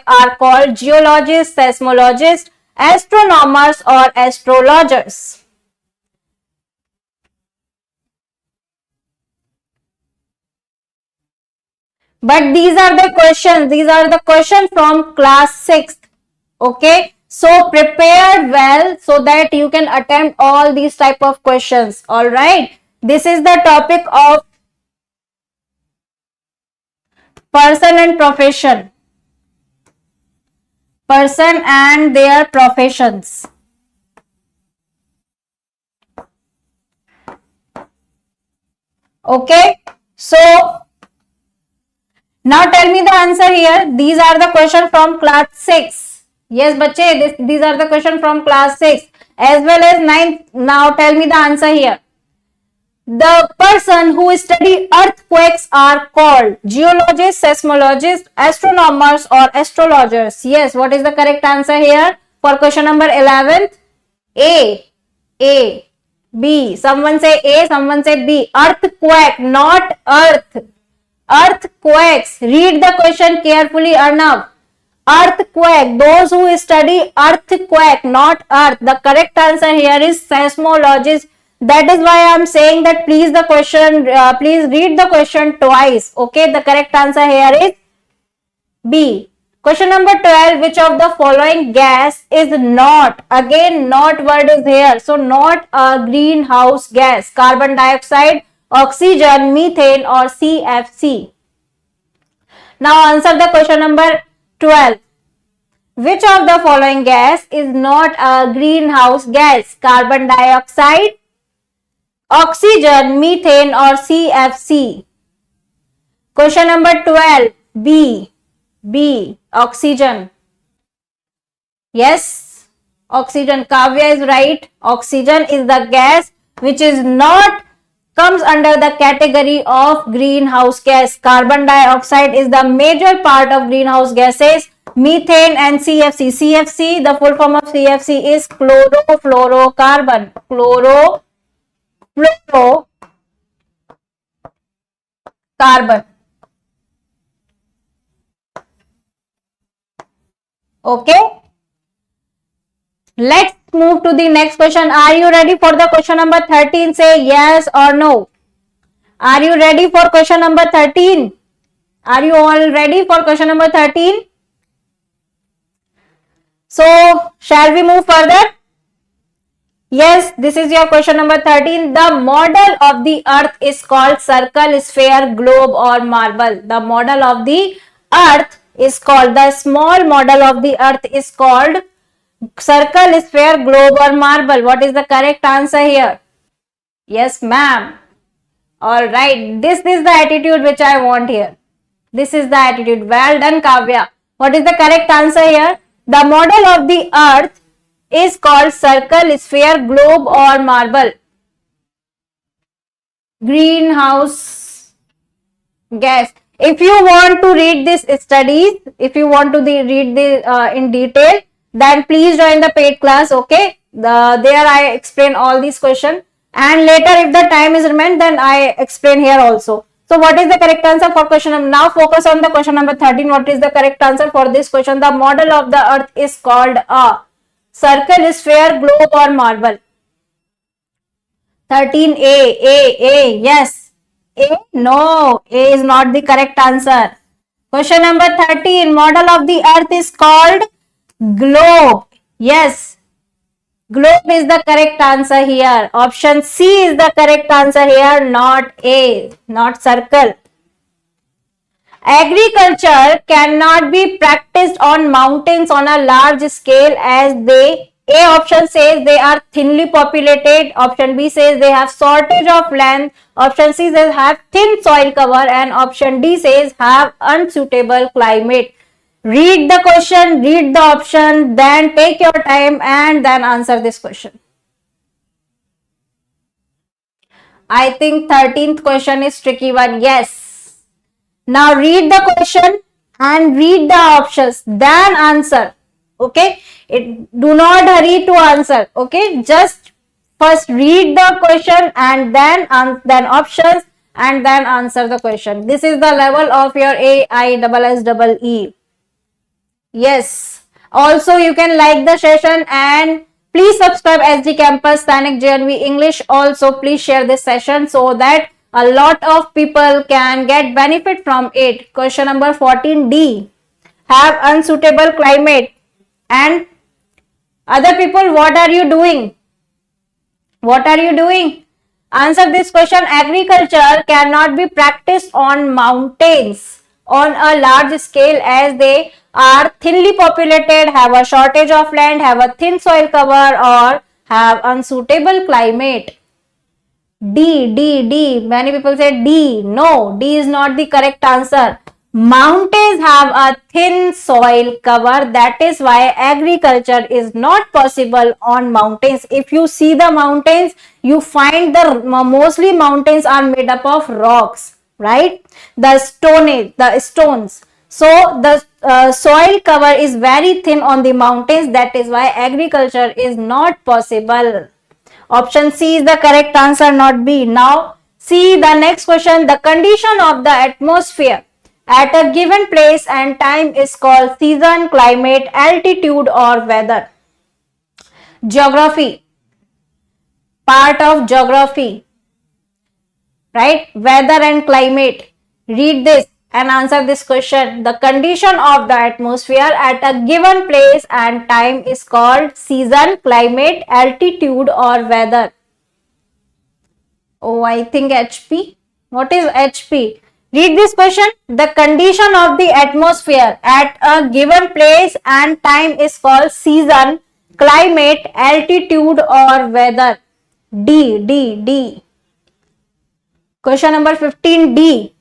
are called geologists, seismologists, astronomers or astrologers. But these are the questions from class 6th. Okay. So prepare well so that you can attempt all these type of questions. All right. This is the topic of person and profession. Person and their professions. Okay. So now tell me the answer here. These are the questions from class 6. Yes, bache, these are the questions from class 6 as well as 9th. Now tell me the answer here. The person who study earthquakes are called geologists, seismologists, astronomers or astrologers. Yes, what is the correct answer here for question number 11? A. B. Someone say A, someone say B. Earthquake, not earth. Earthquakes. Read the question carefully, Arnav. Earthquake. Those who study earthquake, not earth. The correct answer here is seismologist. That is why I am saying that please please read the question twice. Okay, the correct answer here is B. Question number 12. Which of the following gas is not, again not word is here, so not a greenhouse gas? Carbon dioxide, oxygen, methane or CFC? Now answer the question number 12. Which of the following gas is not a greenhouse gas? Carbon dioxide, oxygen, methane or CFC? Question number 12. B. Oxygen. Yes, oxygen. Kavya is right. Oxygen is the gas which is not comes under the category of greenhouse gas. Carbon dioxide is the major part of greenhouse gases. Methane and CFC. CFC, the full form of CFC is chlorofluorocarbon. Chlorofluorocarbon. Okay. Let's move to the next question. Are you ready for the question number 13? Say yes or no. Are you ready for question number 13? Are you all ready for question number 13? So, shall we move further? Yes, this is your question number 13. The model of the earth is called circle, sphere, globe or marble. The model of the earth is called, the small model of the earth is called circle, sphere, globe or marble. What is the correct answer here? Yes, ma'am. All right. This is the attitude which I want here. This is the attitude. Well done, Kavya. What is the correct answer here? The model of the earth is called circle, sphere, globe or marble. Greenhouse gas. If you want to read this studies, if you want to read the in detail, then please join the paid class. Okay, there I explain all these questions, and later if the time is remained, then I explain here also. So what is the correct answer for question number? Now focus on the question number 13. What is the correct answer for this question? The model of the earth is called a circle, sphere, globe or marble. 13 A. Yes. A? No, A is not the correct answer. Question number 13. Model of the earth is called globe. Yes, globe is the correct answer here. Option C is the correct answer here, not A, not circle. Agriculture cannot be practiced on mountains on a large scale as they, A option says they are thinly populated, option B says they have shortage of land, option C says have thin soil cover and option D says have unsuitable climate. Read the question, read the option, then take your time and then answer this question. I think 13th question is tricky one. Yes. Now read the question and read the options, then answer. Okay. Do not hurry to answer. Okay. Just first read the question and then options and then answer the question. This is the level of your AISSEE. Yes. Also, you can like the session and please subscribe SD Campus Sainik JNV English. Also, please share this session so that a lot of people can get benefit from it. Question number 14D. Have unsuitable climate. And other people, what are you doing? What are you doing? Answer this question. Agriculture cannot be practiced on mountains on a large scale as they are thinly populated, have a shortage of land, have a thin soil cover or have unsuitable climate. D. Many people say D. No, D is not the correct answer. Mountains have a thin soil cover. That is why agriculture is not possible on mountains. If you see the mountains, you find the mostly mountains are made up of rocks, right? The stones. So the soil cover is very thin on the mountains. That is why agriculture is not possible. Option C is the correct answer, not B. Now, see the next question. The condition of the atmosphere at a given place and time is called season, climate, altitude, or weather. Geography. Part of geography. Right? Weather and climate. Read this and answer this question. The condition of the atmosphere at a given place and time is called season, climate, altitude, or weather. Oh, I think HP. What is HP? Read this question. The condition of the atmosphere at a given place and time is called season, climate, altitude, or weather. D. Question number 15, D.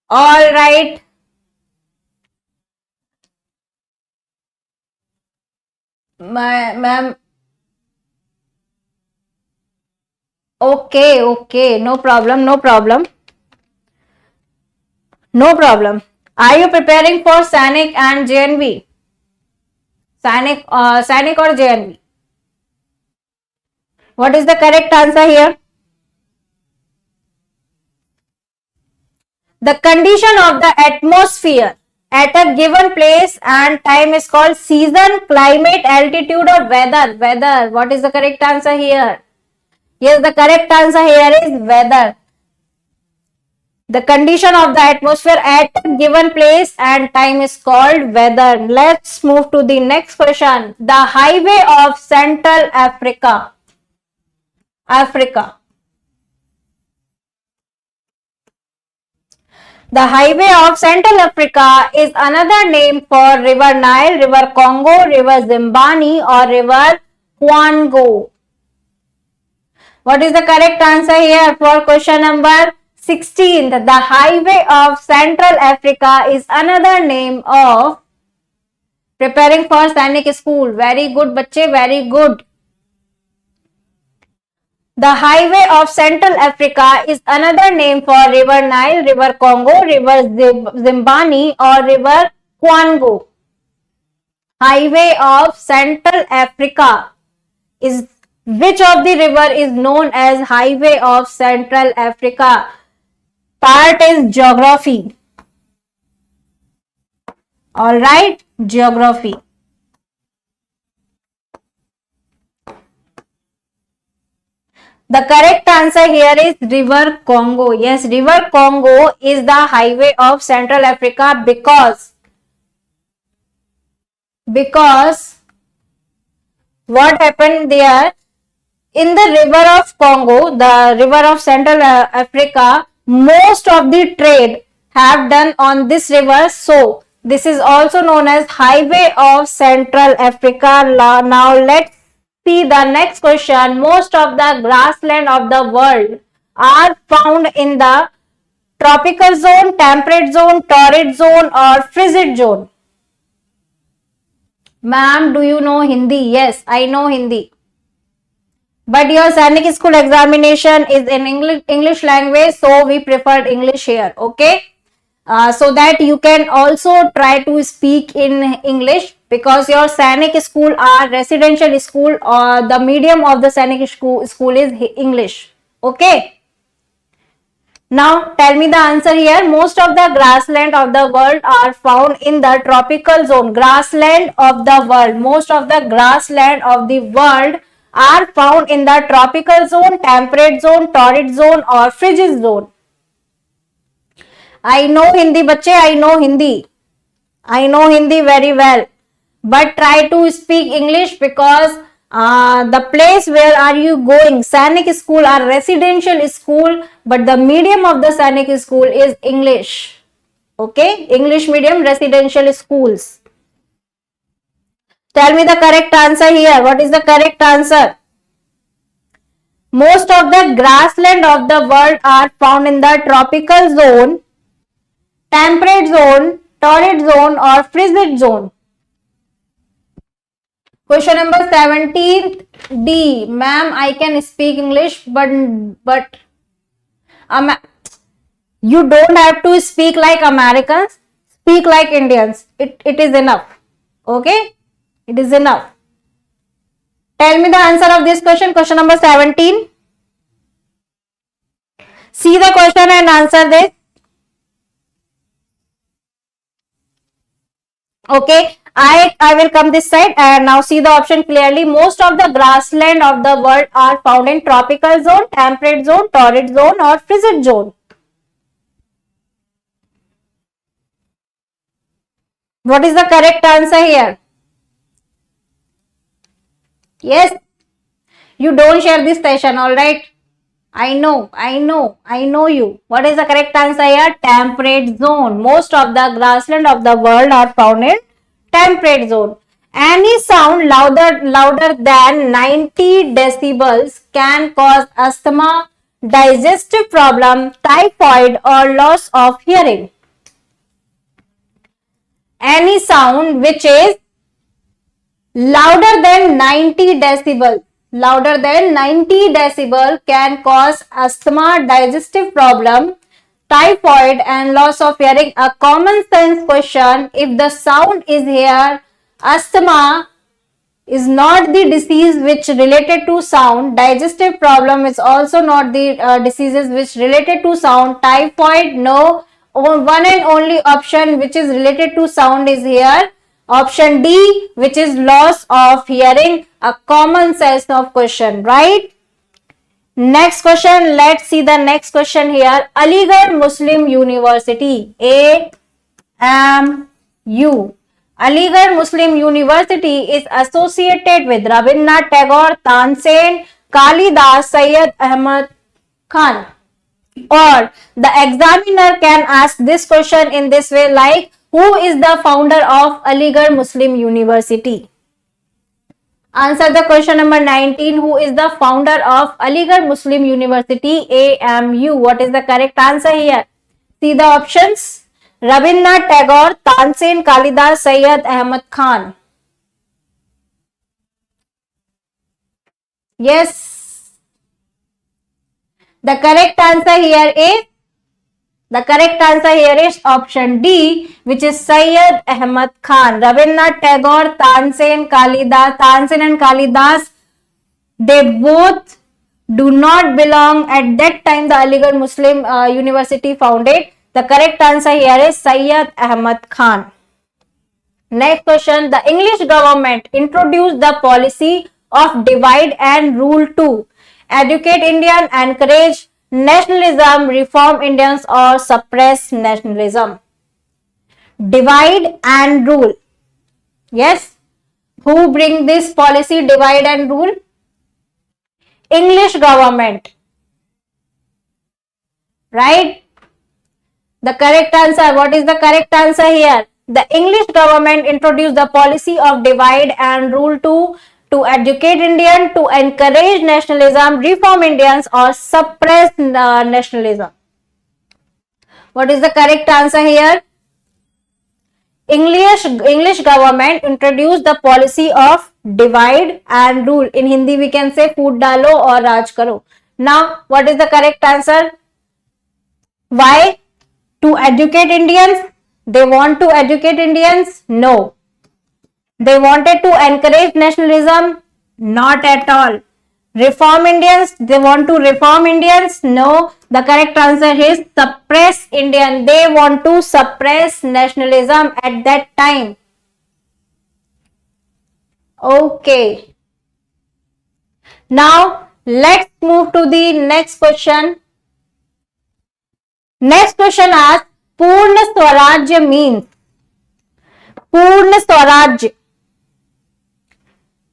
All right. Ma'am. Okay. No problem. Are you preparing for Sainik and JNV? Sainik or JNV? What is the correct answer here? The condition of the atmosphere at a given place and time is called season, climate, altitude, or weather. Weather. What is the correct answer here? Yes, the correct answer here is weather. The condition of the atmosphere at a given place and time is called weather. Let's move to the next question. The highway of Central Africa. The highway of Central Africa is another name for River Nile, River Congo, River Zimbabwe, or River Huango. What is the correct answer here for question number 16? The highway of Central Africa is another name of preparing for Sainik School. Very good, bache, very good. The highway of Central Africa is another name for River Nile, River Congo, River Zimbabwe, or River Huango. Highway of Central Africa is which of the river is known as Highway of Central Africa? Part is geography. All right, geography. The correct answer here is River Congo. Yes, River Congo is the highway of Central Africa because what happened there? In the river of Congo, the river of Central Africa, most of the trade have done on this river. So, this is also known as Highway of Central Africa. Now, let's see the next question. Most of the grassland of the world are found in the tropical zone, temperate zone, torrid zone, or frigid zone. Ma'am, do you know Hindi? Yes, I know Hindi. But your Sainik School examination is in English language, so we preferred English here, okay? So that you can also try to speak in English, because your Sainik School are residential school, or the medium of the Sainik school is English, okay? Now, tell me the answer here. Most of the grassland of the world are found in the tropical zone. Grassland of the world. Most of the grassland of the world are found in the tropical zone, temperate zone, torrid zone, or frigid zone. I know Hindi, bache. I know Hindi very well. But try to speak English, because the place where are you going? Sainik School are residential school, but the medium of the Sainik School is English. Okay, English medium residential schools. Tell me the correct answer here. What is the correct answer? Most of the grassland of the world are found in the tropical zone, temperate zone, torrid zone, or frigid zone. Question number 17, D. Ma'am, I can speak English, but you don't have to speak like Americans. Speak like Indians. It is enough. Okay? It is enough. Tell me the answer of this question. Question number 17. See the question and answer this. Okay, I will come this side and now see the option clearly. Most of the grassland of the world are found in tropical zone, temperate zone, torrid zone or frigid zone. What is the correct answer here? Yes, you don't share this session, all right? I know you. What is the correct answer here? Temperate zone. Most of the grassland of the world are found in temperate zone. Any sound louder than 90 decibels can cause asthma, digestive problem, typhoid or loss of hearing. Any sound which is louder than 90 decibel can cause asthma, digestive problem, typhoid and loss of hearing. A common sense question: if the sound is here, asthma is not the disease which related to sound, digestive problem is also not the diseases which related to sound, typhoid no. One and only option which is related to sound is here, option D, which is loss of hearing. A common sense of question, right? Next question, let's see the next question here. Aligarh Muslim University, AMU. Aligarh Muslim University is associated with Rabindranath Tagore, Tansen, Kalidas, Syed Ahmad Khan. Or the examiner can ask this question in this way, like, who is the founder of Aligarh Muslim University? Answer the question number 19. Who is the founder of Aligarh Muslim University, AMU? What is the correct answer here? See the options. Rabindranath Tagore, Tansen, Kalidas, Syed Ahmad Khan. Yes. The correct answer here is option D, which is Syed Ahmad Khan. Rabindranath Tagore, Tansen and Kalidas, they both do not belong at that time the Aligarh Muslim University founded. The correct answer here is Syed Ahmad Khan. Next question. The English government introduced the policy of divide and rule to educate Indian, encourage nationalism, reform Indians or suppress nationalism. Divide and rule. Yes. Who bring this policy divide and rule? English government. Right? The correct answer. What is the correct answer here? The English government introduced the policy of divide and rule to educate Indian, to encourage nationalism, reform Indians or suppress nationalism. What is the correct answer here? English government introduced the policy of divide and rule. In Hindi we can say फूट डालो और राज करो. Now what is the correct answer? Why? To educate Indians? They want to educate Indians? No. They wanted to encourage nationalism? Not at all. Reform Indians? They want to reform Indians? No. The correct answer is suppress Indian. They want to suppress nationalism at that time. Okay. Now let's move to the next question. Next question asks, Purna Swarajya means. Purna Swarajya.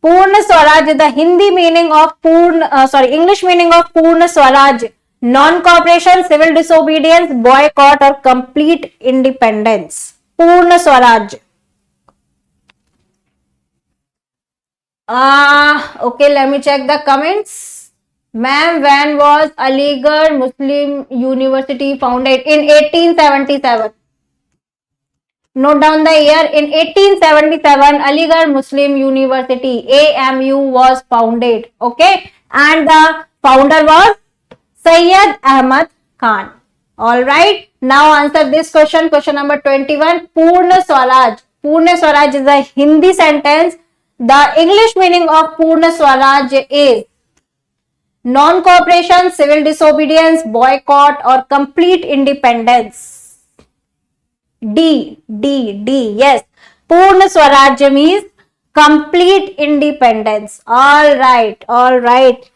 Purna Swaraj, the Hindi meaning of English meaning of Purna Swaraj: non-cooperation, civil disobedience, boycott or complete independence. Purna Swaraj. Okay, let me check the comments. Ma'am, when was Aligarh Muslim University founded? In 1877. Note down the year. In 1877, Aligarh Muslim University, AMU, was founded. Okay. And the founder was Syed Ahmad Khan. Alright. Now answer this question. Question number 21. Purna Swaraj. Purna Swaraj is a Hindi sentence. The English meaning of Purna Swaraj is non-cooperation, civil disobedience, boycott, or complete independence. D. Yes. Purna Swaraj means complete independence. All right.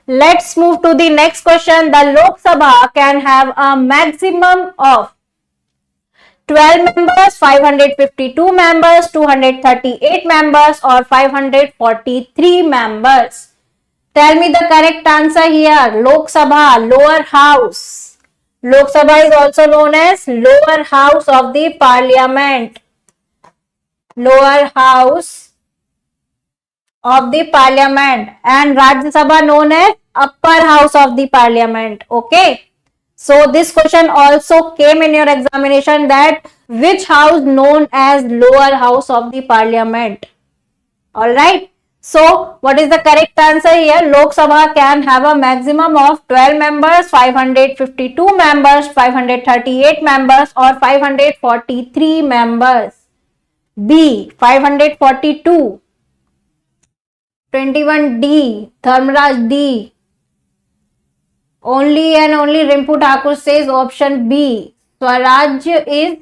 Let's move to the next question. The Lok Sabha can have a maximum of 12 members, 552 members, 238 members, or 543 members. Tell me the correct answer here. Lok Sabha, lower house. Lok Sabha is also known as lower house of the parliament. Lower house of the parliament, and Rajya Sabha known as upper house of the parliament. Okay. So this question also came in your examination, that which house known as lower house of the parliament. Alright. So what is the correct answer here? Lok Sabha can have a maximum of 12 members, 552 members, 538 members, or 543 members. B. 542. 21 D. Dharmaraj D. Only and only Rimpu Thakur says option B. Swaraj is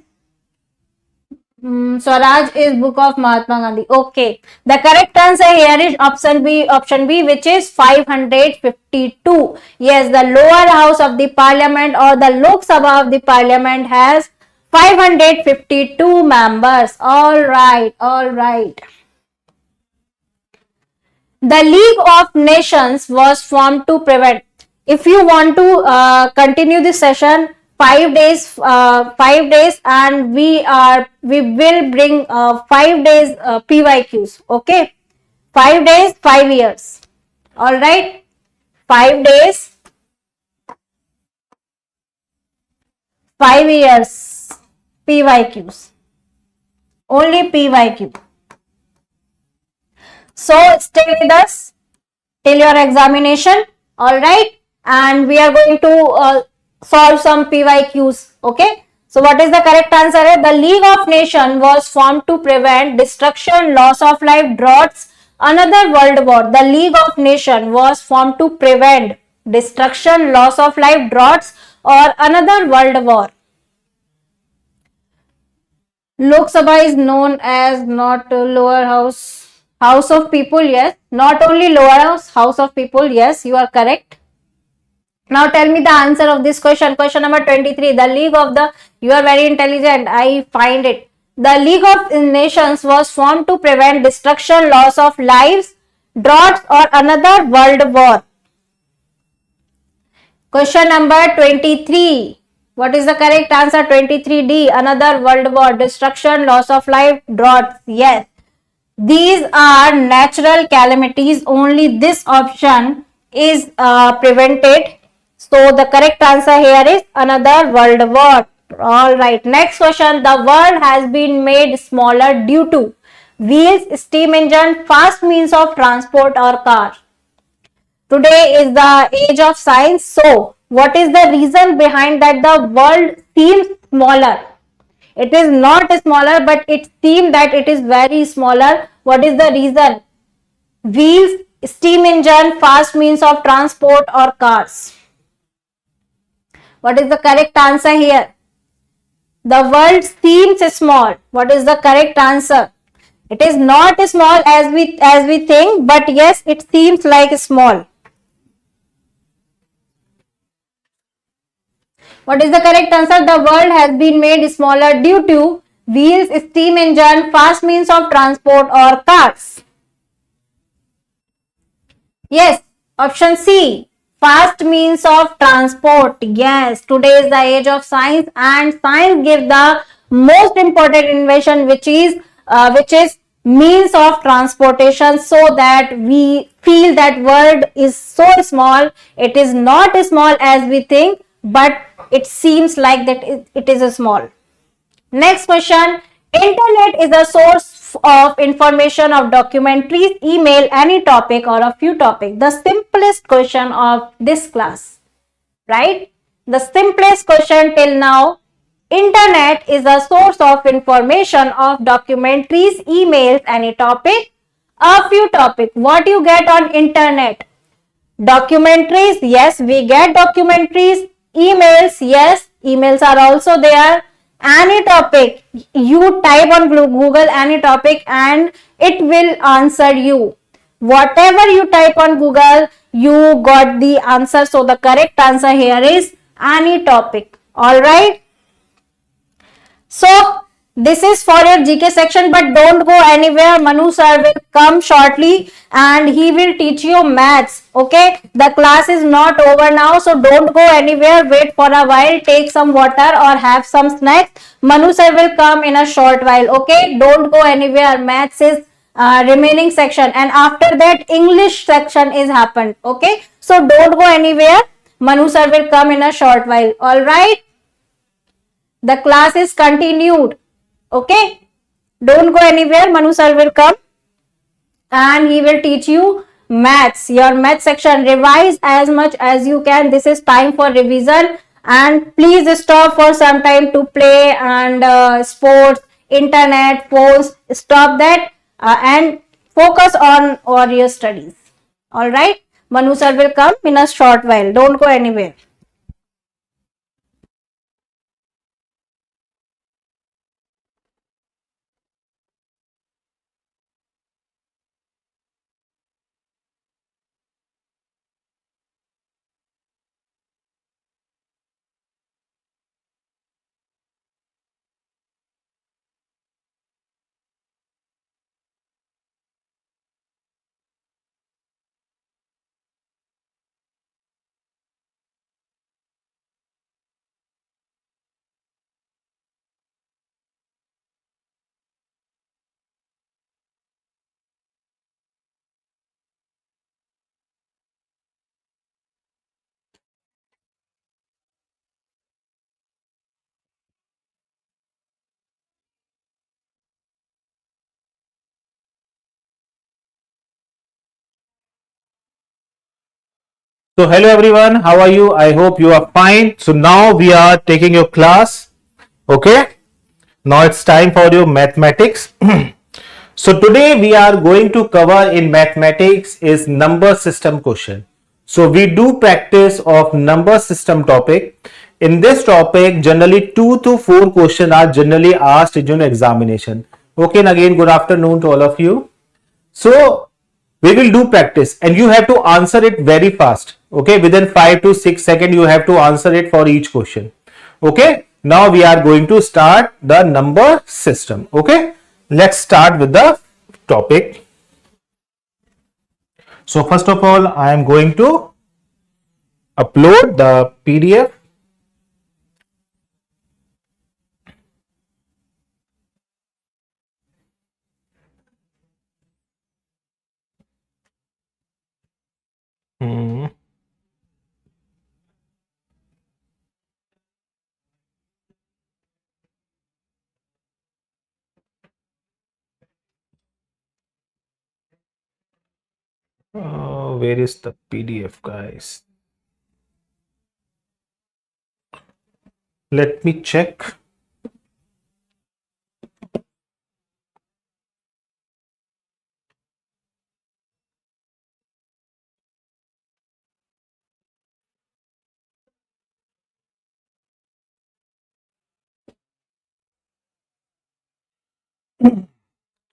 book of Mahatma Gandhi. Okay. The correct answer here is option B, which is 552. Yes, the lower house of the parliament, or the Lok Sabha of the parliament, has 552 members. All right. The League of Nations was formed to prevent. If you want to continue this session, 5 days, and we will bring 5 days PYQs. Okay, 5 days, 5 years. All right, 5 days, 5 years PYQs. Only PYQ. So stay with us till your examination. All right, and we are going to solve some PYQs. Okay, so what is the correct answer? The League of Nations was formed to prevent destruction, loss of life, droughts, another world war. The League of Nations was formed to prevent destruction, loss of life, droughts, or another world war. Lok Sabha is known as not lower house of people. Yes, not only lower house of people. Yes, you are correct. Now tell me the answer of this question. Question number 23. The League of the, you are very intelligent, I find it. The League of Nations was formed to prevent destruction, loss of lives, droughts, or another world war. Question number 23. What is the correct answer? 23D. Another world war, destruction, loss of life, droughts. Yes. These are natural calamities. Only this option is prevented. So the correct answer here is another world war. All right. Next question. The world has been made smaller due to wheels, steam engine, fast means of transport, or car. Today is the age of science. So what is the reason behind that the world seems smaller? It is not smaller, but it seems that it is very smaller. What is the reason? Wheels, steam engine, fast means of transport, or cars. What is the correct answer here? The world seems small. What is the correct answer? It is not small as we think, but yes, it seems like small. What is the correct answer? The world has been made smaller due to wheels, steam engine, fast means of transport, or cars. Yes, option C, fast means of transport. Yes, today is the age of science, and science gives the most important invention, which is means of transportation, so that we feel that world is so small. It is not small as we think, but it seems like that it is small. Next question. Internet is a source of information of documentaries, email, any topic, or a few topics. The simplest question of this class, right? The simplest question till now. Internet is a source of information of documentaries, emails, any topic, A few topic. What you get on internet? Documentaries, yes, we get documentaries. Emails, yes, emails are also there. Any topic, you type on Google any topic and it will answer you. Whatever you type on Google, you got the answer. So the correct answer here is any topic. All right. So this is for your GK section, but don't go anywhere. Manu sir will come shortly and he will teach you maths. Okay, the class is not over now, so don't go anywhere. Wait for a while, take some water or have some snacks. Manu sir will come in a short while. Okay, don't go anywhere. Maths is remaining section, and after that English section is happened. Okay, so don't go anywhere. Manu sir will come in a short while. All right. The class is continued. Okay. Don't go anywhere. Manu sir will come and he will teach you maths. Your math section. Revise as much as you can. This is time for revision. And please stop for some time to play and sports, internet, phones. Stop that and focus on your studies. All right. Manu sir will come in a short while. Don't go anywhere. So hello everyone, how are you? I hope you are fine. So now we are taking your class. Okay. Now it's time for your mathematics. So today we are going to cover in mathematics is number system question. So we do practice of number system topic. In this topic, generally 2 to 4 questions are generally asked in your examination. Okay, and again good afternoon to all of you. So we will do practice and you have to answer it very fast. Okay, within 5 to 6 seconds you have to answer it for each question. Okay, now we are going to start the number system. Okay, let's start with the topic. So first of all, I am going to upload the PDF. Where is the PDF, guys? Let me check.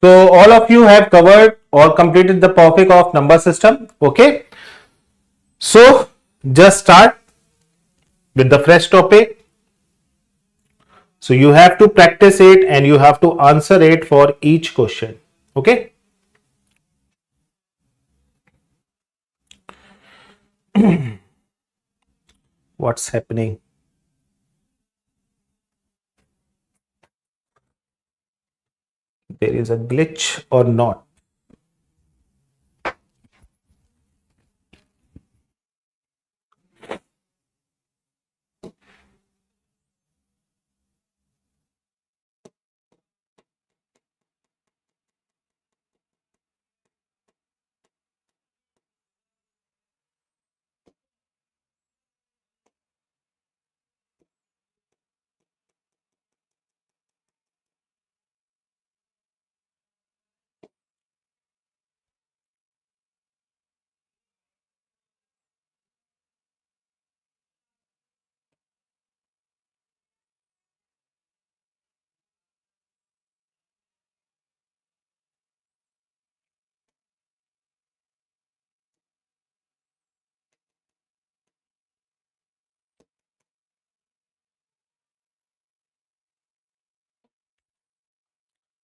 So all of you have covered or completed the topic of number system. Okay. So just start with the fresh topic. So you have to practice it and you have to answer it for each question. Okay. What's happening? There is a glitch or not?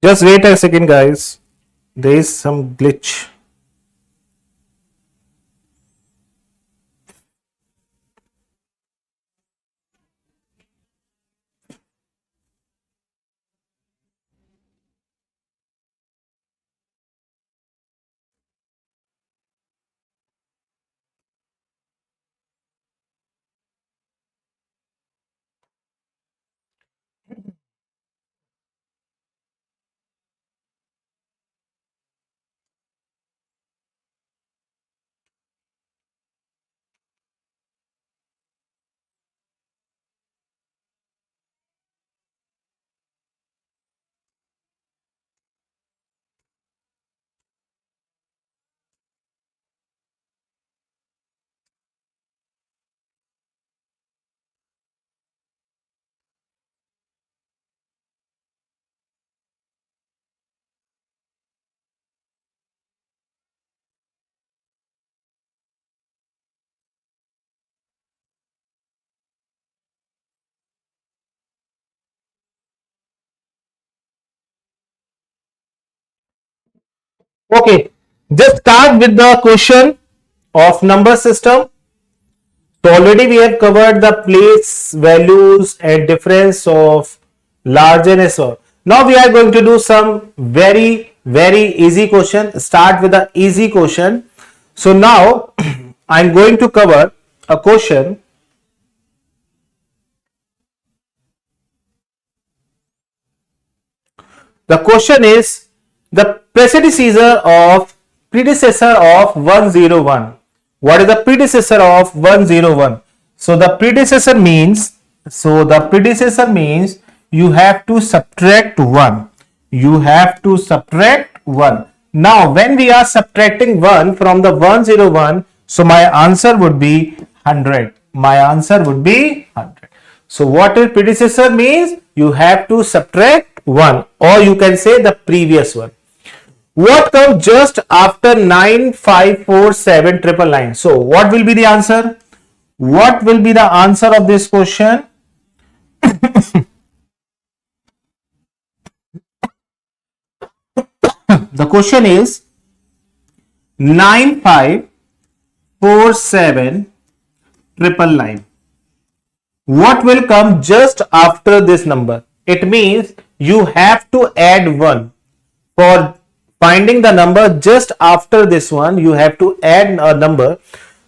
Just wait a second, guys. There is some glitch. Okay, just start with the question of number system. So already we have covered the place, values and difference of large and small. Now we are going to do some very easy question. Start with the easy question. So now I am going to cover a question. The question is the predecessor of 101. What is the predecessor of 101? So the predecessor means you have to subtract 1. You have to subtract 1. Now when we are subtracting 1 from the 101, so my answer would be 100. My answer would be 100. So what is predecessor means? You have to subtract 1, or you can say the previous one. What comes just after 9547999? So what will be the answer? What will be the answer of this question? The question is 9547999. What will come just after this number? It means you have to add 1. For finding the number just after this one, you have to add a number.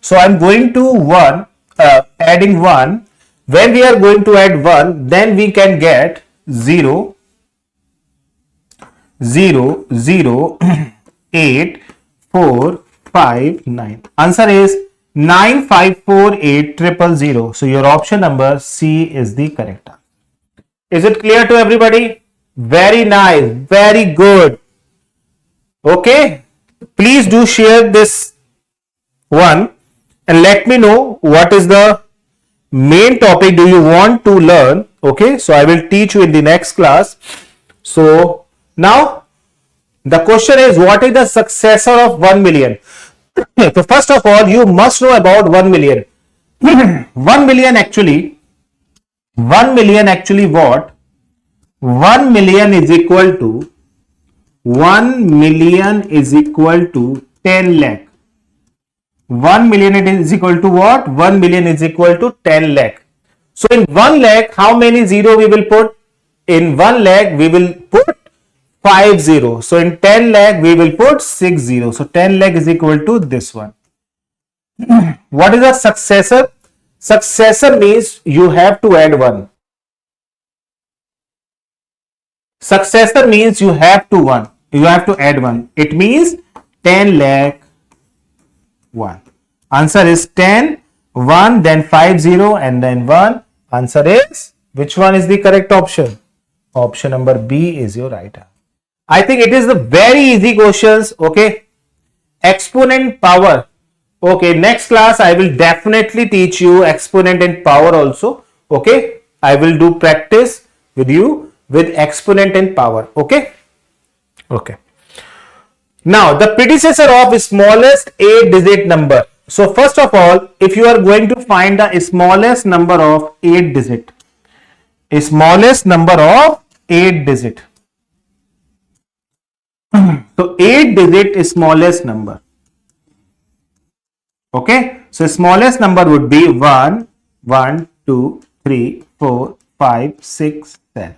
So I'm going to adding 1. When we are going to add 1, then we can get 0, 0, 0, 8, 4, 5, 9. Answer is 9548000. So your option number C is the correct answer. Is it clear to everybody? Very nice, very good. Okay, please do share this one and let me know what is the main topic do you want to learn. Okay, so I will teach you in the next class. So now the question is, what is the successor of 1 million? So first of all, you must know about 1 million. 1 million actually what? 1 million is equal to 10 lakh. 1 million is equal to what? 1 million is equal to 10 lakh. So in 1 lakh, how many zero we will put? In 1 lakh, we will put 5 zero. So in 10 lakh, we will put 6 zero. So 10 lakh is equal to this one. What is the successor? Successor means you have to add 1. Successor means you have to add 1. It means 10 lakh 1. Answer is 10, 1, then 5 0 and then 1. Answer is, which one is the correct option? Option number B is your right answer. I think it is the very easy questions. Okay, exponent power. Okay, next class I will definitely teach you exponent and power also. Okay, I will do practice with you with exponent and power. Okay. Now the predecessor of smallest 8-digit number. So first of all, if you are going to find the smallest number of 8-digit, smallest number of 8-digit. So 8 digit smallest number. Okay, so smallest number would be 1, 1, 2, 3, 4, 5, 6, 7.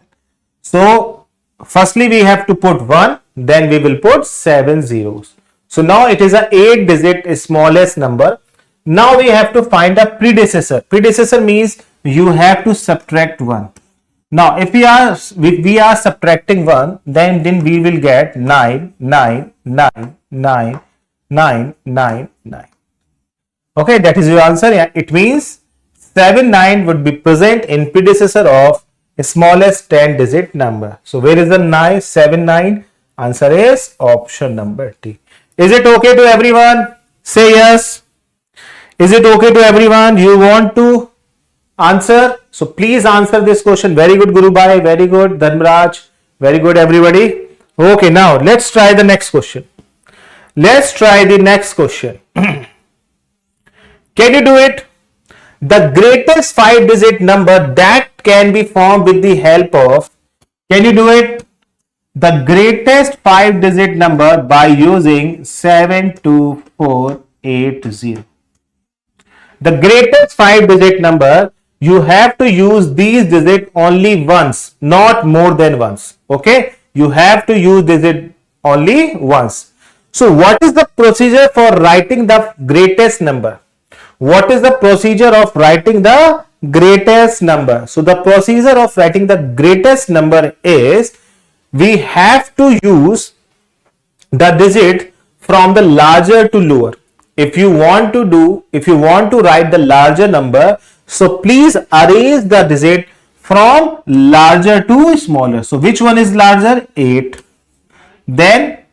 So firstly we have to put 1, then we will put 7 zeros. So now it is a 8 digit smallest number. Now we have to find a predecessor. Predecessor means you have to subtract 1. Now if we are subtracting 1, then we will get 9, 9, 9, 9, 9, 9, 9. Okay, that is your answer. Yeah, it means 7, 9 would be present in predecessor of smallest 10 digit number. So where is the 9, 7, 9? Answer is option number T. Is it okay to everyone? Say yes. Is it okay to everyone? You want to answer? So please answer this question. Very good, Guru Bhai. Very good, Dhanraj. Very good, everybody. Okay, now let's try the next question. Let's try the next question. Can you do it? The greatest 5 digit number that can be formed with the help of, can you do it? The greatest 5 digit number by using 72480. The greatest 5 digit number, you have to use these digits only once, not more than once. Okay, you have to use digit only once. So what is the procedure for writing the greatest number? What is the procedure of writing the greatest number? So the procedure of writing the greatest number is, we have to use the digit from the larger to lower. If you want to write the larger number, so please arrange the digit from larger to smaller. So which one is larger? 8. Then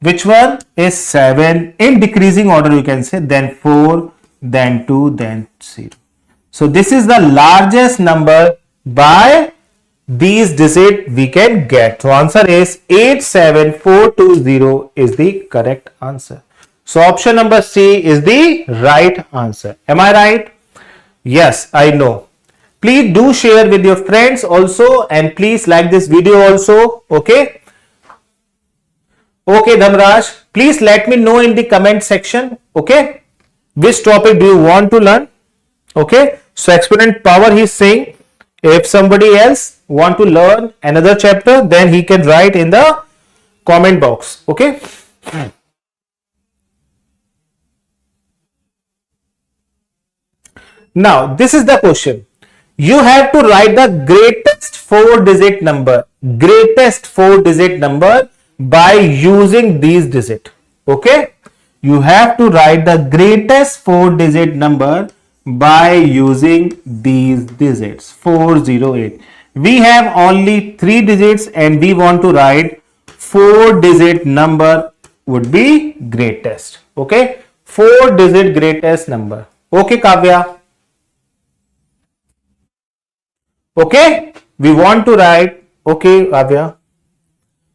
which one is 7? In decreasing order you can say. Then 4, then 2, then 0. So this is the largest number by these digits we can get. So answer is 87420 is the correct answer. So option number C is the right answer. Am I right? Yes, I know. Please do share with your friends also, and please like this video also. Okay. Okay, Dhamraj, please let me know in the comment section. Okay, which topic do you want to learn? Okay, so exponent power, he is saying if somebody else want to learn another chapter, then he can write in the comment box. Okay. Now this is the question. You have to write the greatest 4 digit number by using these digits. Okay, you have to write the greatest 4 digit number by using these digits. 408. We have only 3 digits and we want to write 4 digit number would be greatest. Okay, 4 digit greatest number. Okay, Kavya. Okay, we want to write, okay, Kavya,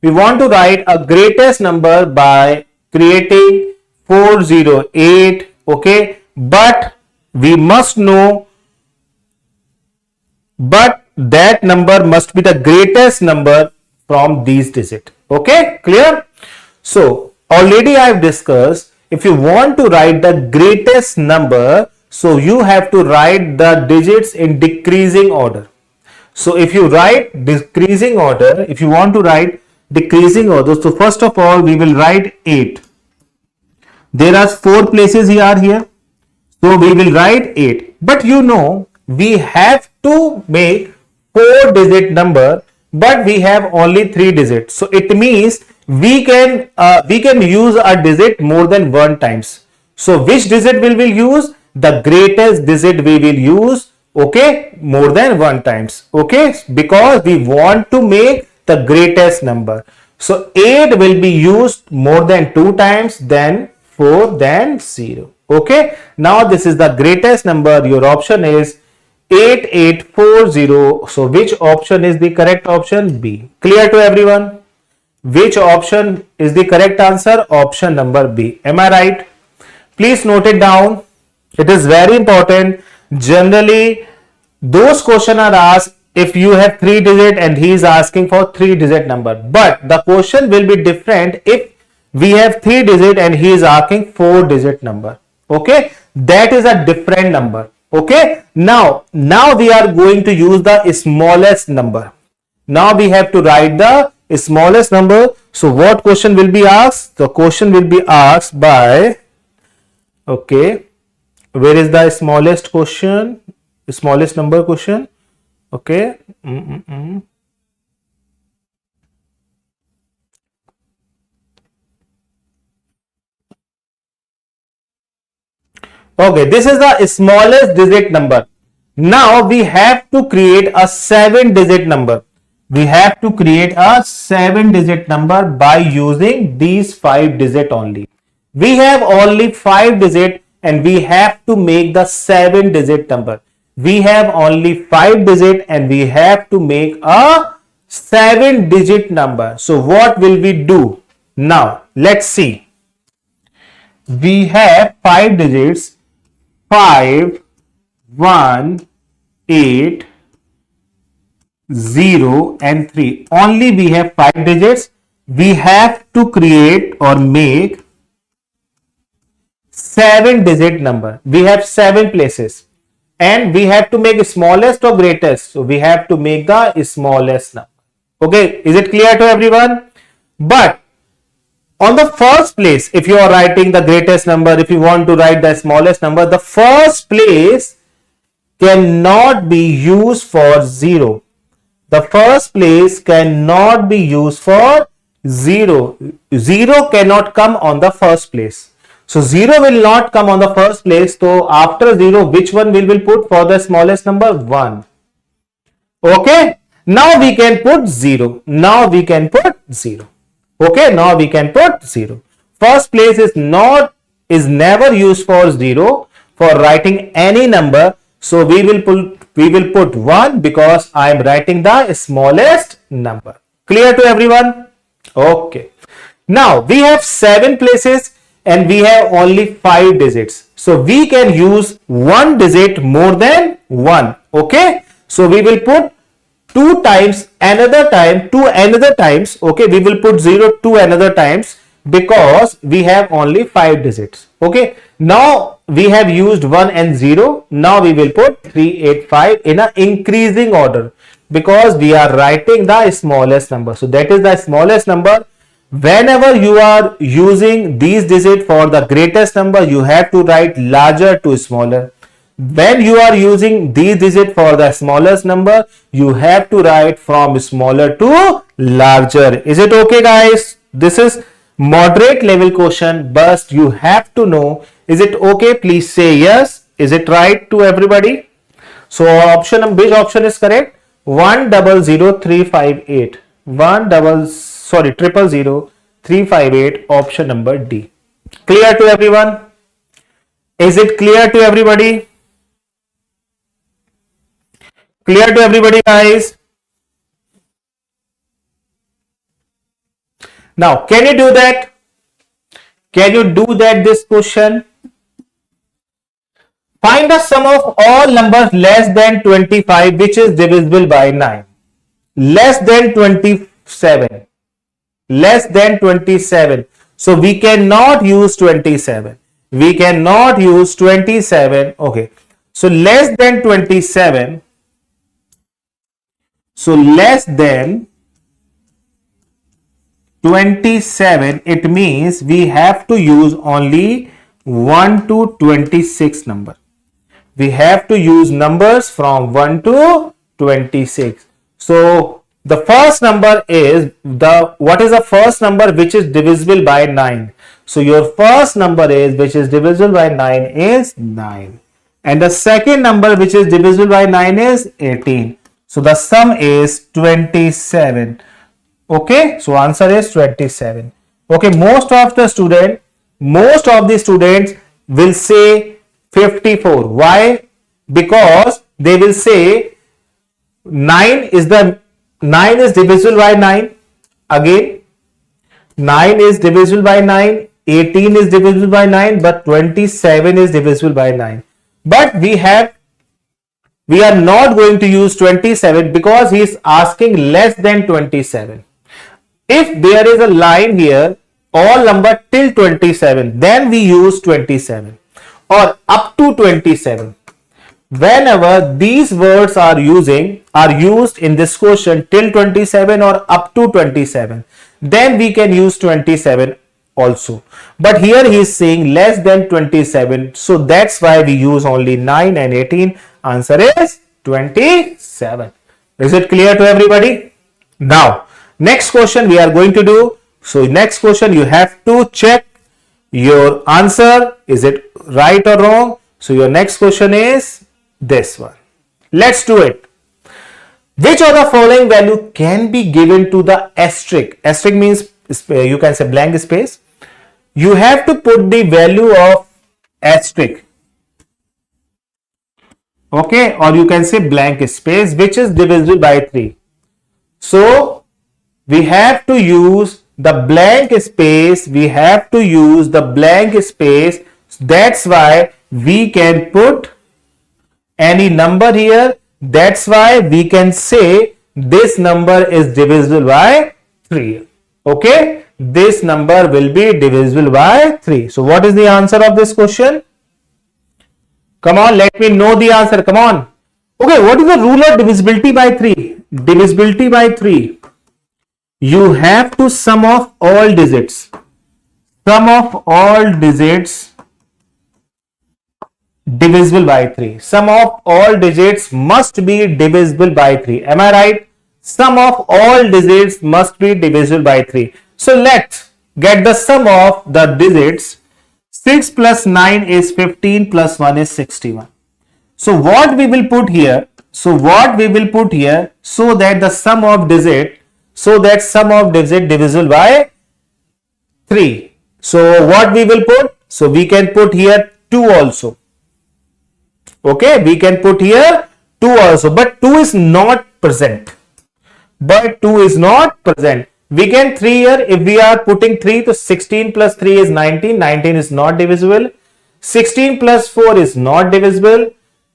we want to write a greatest number by creating 408. Okay, but we must know, but that number must be the greatest number from these digits. Okay, clear? So already I have discussed, if you want to write the greatest number, so you have to write the digits in decreasing order. So if you write decreasing order, if you want to write decreasing order, so first of all we will write 8. There are 4 places here. So we will write 8. But you know, we have to make 4 digit number, but we have only 3 digits. So it means we can use a digit more than 1 times. So which digit will we use? The greatest digit we will use. Okay, more than 1 times. Okay, because we want to make the greatest number. So 8 will be used more than 2 times, then 4, then 0. Okay, now this is the greatest number. Your option is 8840. So which option is the correct option? B. Clear to everyone? Which option is the correct answer? Option number B. Am I right? Please note it down. It is very important. Generally, those questions are asked if you have 3 digit and he is asking for 3 digit number, but the question will be different if we have 3 digit and he is asking 4 digit number. Okay, that is a different number. Okay, now we are going to use the smallest number. Now we have to write the smallest number. So what question will be asked? The question will be asked by, okay, where is the smallest question, smallest number question? Okay, okay, this is the smallest digit number. Now we have to create a 7 digit number. We have to create a 7 digit number by using these 5 digit only. We have only 5 digit and we have to make the 7 digit number. We have only 5 digit and we have to make a 7 digit number. So what will we do? Now let's see. We have 5 digits, 5, 1, 8, 0 and 3. Only we have 5 digits. We have to create or make 7 digit number. We have 7 places and we have to make smallest or greatest. So we have to make the smallest number. Okay, is it clear to everyone? But on the first place, if you are writing the greatest number, if you want to write the smallest number, the first place cannot be used for 0. The first place cannot be used for 0. 0 cannot come on the first place. So 0 will not come on the first place. So after 0, which one we will put for the smallest number? 1. Okay. Now we can put 0. Now we can put 0. Okay. Now we can put 0. First place is never used for 0 for writing any number. So we will put 1 because I am writing the smallest number. Clear to everyone? Okay. Now we have 7 places and we have only 5 digits. So we can use 1 digit more than 1. Okay. So we will put 2 times another time, 2 another times. Okay. We will put 0 2 another times because we have only 5 digits. Okay. Now we have used 1 and 0. Now we will put 3, 8, 5 in an increasing order because we are writing the smallest number. So that is the smallest number. Whenever you are using these digits for the greatest number, you have to write larger to smaller. When you are using these digits for the smallest number, you have to write from smaller to larger. Is it okay, guys? This is moderate level question, but you have to know. Is it okay? Please say yes. Is it right to everybody? So option, which option is correct? 100358. 00358. Option number D. Clear to everyone? Is it clear to everybody? Clear to everybody, guys? Now, can you do that? Can you do that, this question? Find the sum of all numbers less than 25 which is divisible by 9. Less than 27. Less than 27. So we cannot use 27. We cannot use 27. Okay. So less than 27. So less than 27, it means we have to use only 1 to 26 number. We have to use numbers from 1 to 26. So the first number is what is the first number which is divisible by 9? So your first number is which is divisible by 9 is 9. And the second number which is divisible by 9 is 18. So the sum is 27. Okay, so answer is 27. Okay, most of the students will say 54. Why? Because they will say 9 is divisible by 9. Again, 9 is divisible by 9, 18 is divisible by 9, but 27 is divisible by 9. But we have we are not going to use 27 because he is asking less than 27. If there is a line here, all number till 27, then we use 27 or up to 27. Whenever these words are used in this question till 27 or up to 27, then we can use 27 also. But here he is saying less than 27, so that's why we use only 9 and 18. Answer is 27. Is it clear to everybody? Now, next question we are going to do. So next question you have to check your answer. Is it right or wrong? So your next question is this one. Let's do it. Which of the following value can be given to the asterisk? Asterisk means you can say blank space. You have to put the value of asterisk. Okay, or you can say blank space, which is divisible by 3. So we have to use the blank space. We have to use the blank space. That's why we can put any number here. That's why we can say this number is divisible by 3. Okay, this number will be divisible by 3. So what is the answer of this question? Come on, let me know the answer. Come on. Okay, what is the rule of divisibility by 3? Divisibility by 3. You have to sum of all digits. Sum of all digits divisible by 3. Sum of all digits must be divisible by 3. Am I right? Sum of all digits must be divisible by 3. So let's get the sum of the digits. 6 plus 9 is 15 plus 1 is 61. So what we will put here? So what we will put here so that the sum of digit, divisible by 3. So what we will put? So we can put here 2 also. Okay, we can put here 2 also, but 2 is not present. We can 3 here. If we are putting 3, to 16 plus 3 is 19. 19 is not divisible. 16 plus 4 is not divisible.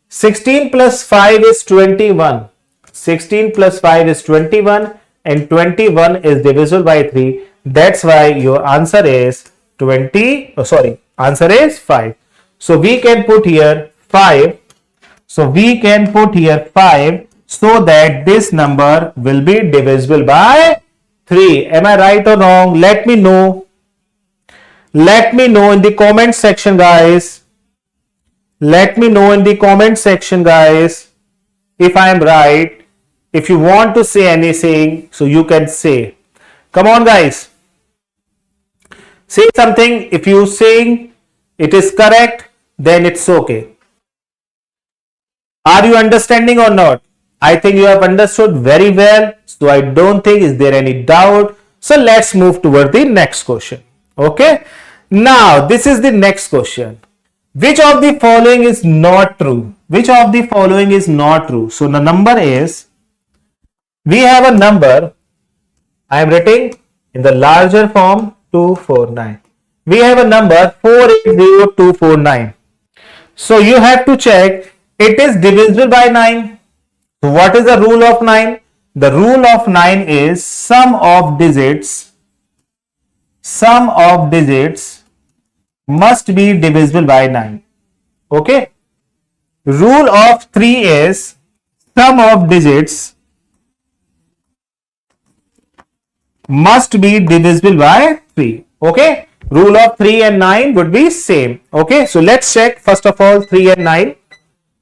16 plus 5 is 21. 16 plus 5 is 21 and 21 is divisible by 3. That's why your answer is answer is 5. So we can put here 5. So we can put here 5 so that this number will be divisible by 3. Am I right or wrong? Let me know. Let me know in the comment section, guys. Let me know in the comment section, guys, if I am right. If you want to say anything, so you can say. Come on, guys. Say something. If you saying it is correct, then it's okay. Are you understanding or not? I think you have understood very well. So I don't think is there any doubt. So let's move toward the next question. Okay. Now this is the next question. Which of the following is not true? Which of the following is not true? So the number is, we have a number. I am writing in the larger form 249. We have a number 480249. So you have to check it is divisible by 9. So what is the rule of 9? The rule of 9 is sum of digits must be divisible by 9. Okay. Rule of 3 is sum of digits must be divisible by 3. Okay. Rule of 3 and 9 would be same. Okay. So let's check first of all 3 and 9.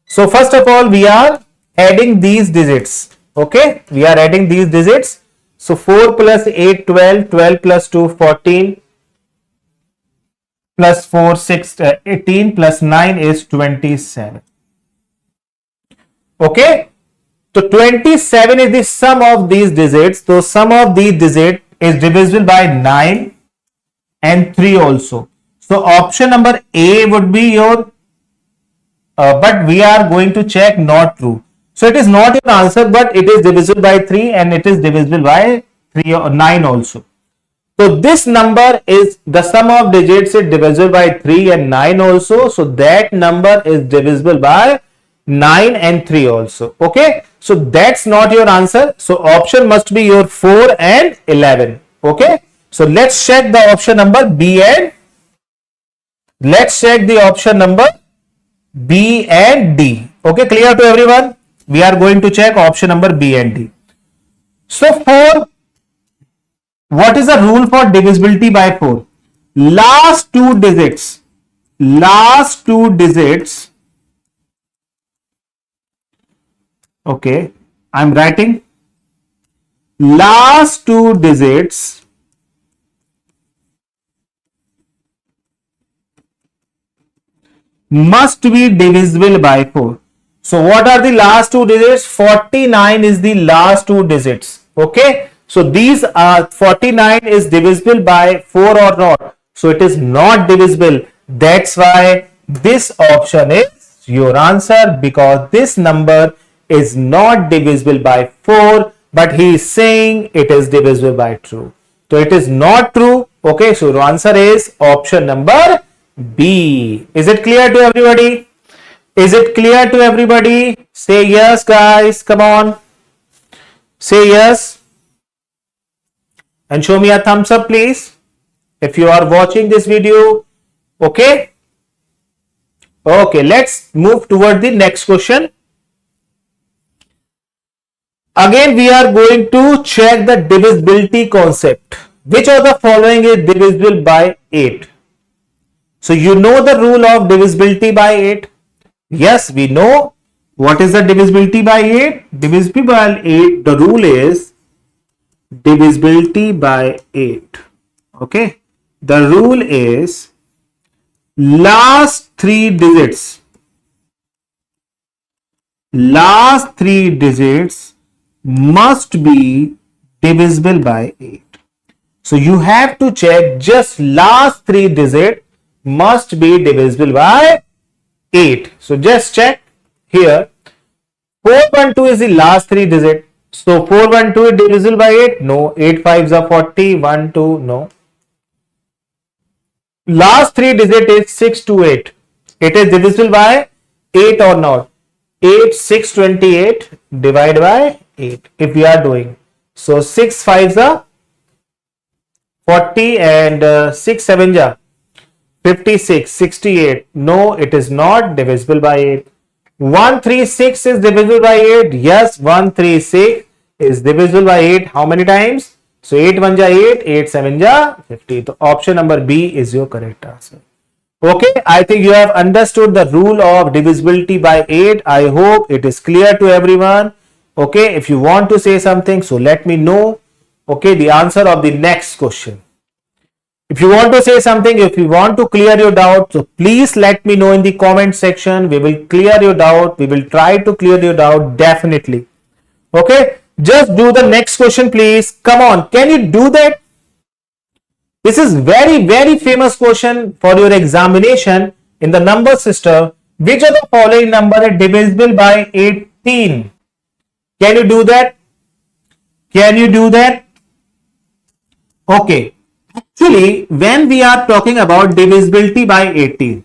So first of all we are adding these digits. Okay. We are adding these digits. So 4 plus 8 12, 12 plus 2 14, plus 4 6 18, plus 9 is 27. Okay. So 27 is the sum of these digits. So sum of these digits is divisible by 9 and 3 also. So option number A would be your but we are going to check not true. So it is not your answer, but it is divisible by 3 and it is divisible by 3 or 9 also. So this number is the sum of digits is divisible by 3 and 9 also. So that number is divisible by 9 and 3 also. Okay, so that's not your answer. So option must be your 4 and 11. Okay, so let's check the option number B and let's check the option number B and D. Okay, clear to everyone? We are going to check option number B and D. So what is the rule for divisibility by 4? Last two digits, okay, I'm writing last two digits must be divisible by 4. So what are the last two digits? 49 is the last two digits. Okay, so these are 49 is divisible by 4 or not? So it is not divisible. That's why this option is your answer, because this number is not divisible by 4, but he is saying it is divisible by 2. So it is not true. Okay, so the answer is option number B. Is it clear to everybody? Is it clear to everybody? Say yes, guys. Come on. Say yes. And show me a thumbs up, please, if you are watching this video. Okay. Okay, let's move toward the next question. Again, we are going to check the divisibility concept. Which of the following is divisible by 8? So you know the rule of divisibility by 8. Yes, we know what is the divisibility by 8. Divisibility by 8, the rule is divisibility by 8. Okay, the rule is last three digits must be divisible by 8. So you have to check just last three digits must be divisible by 8. So just check here. 412 is the last three digits. So 412 is divisible by 8? No. 8 5s are 40. 1 2. No. Last three digits is 628. It is divisible by 8 or not? 8 6 28 divided by 8 if we are doing. So 6 5s are 40 and 6 7s are 56, 68. No, it is not divisible by 8. 136 is divisible by 8. Yes, 136 is divisible by 8. How many times? So 8 1s are 8, 8 7s are 50. So option number B is your correct answer. Okay, I think you have understood the rule of divisibility by 8. I hope it is clear to everyone. Okay, if you want to say something, so let me know. Okay, the answer of the next question. If you want to say something, if you want to clear your doubt, so please let me know in the comment section. We will clear your doubt. We will try to clear your doubt definitely. Okay, just do the next question, please. Come on, can you do that? This is very famous question for your examination in the number system. Which of the following number is divisible by 18? Can you do that? Can you do that? Okay. Actually, when we are talking about divisibility by 18,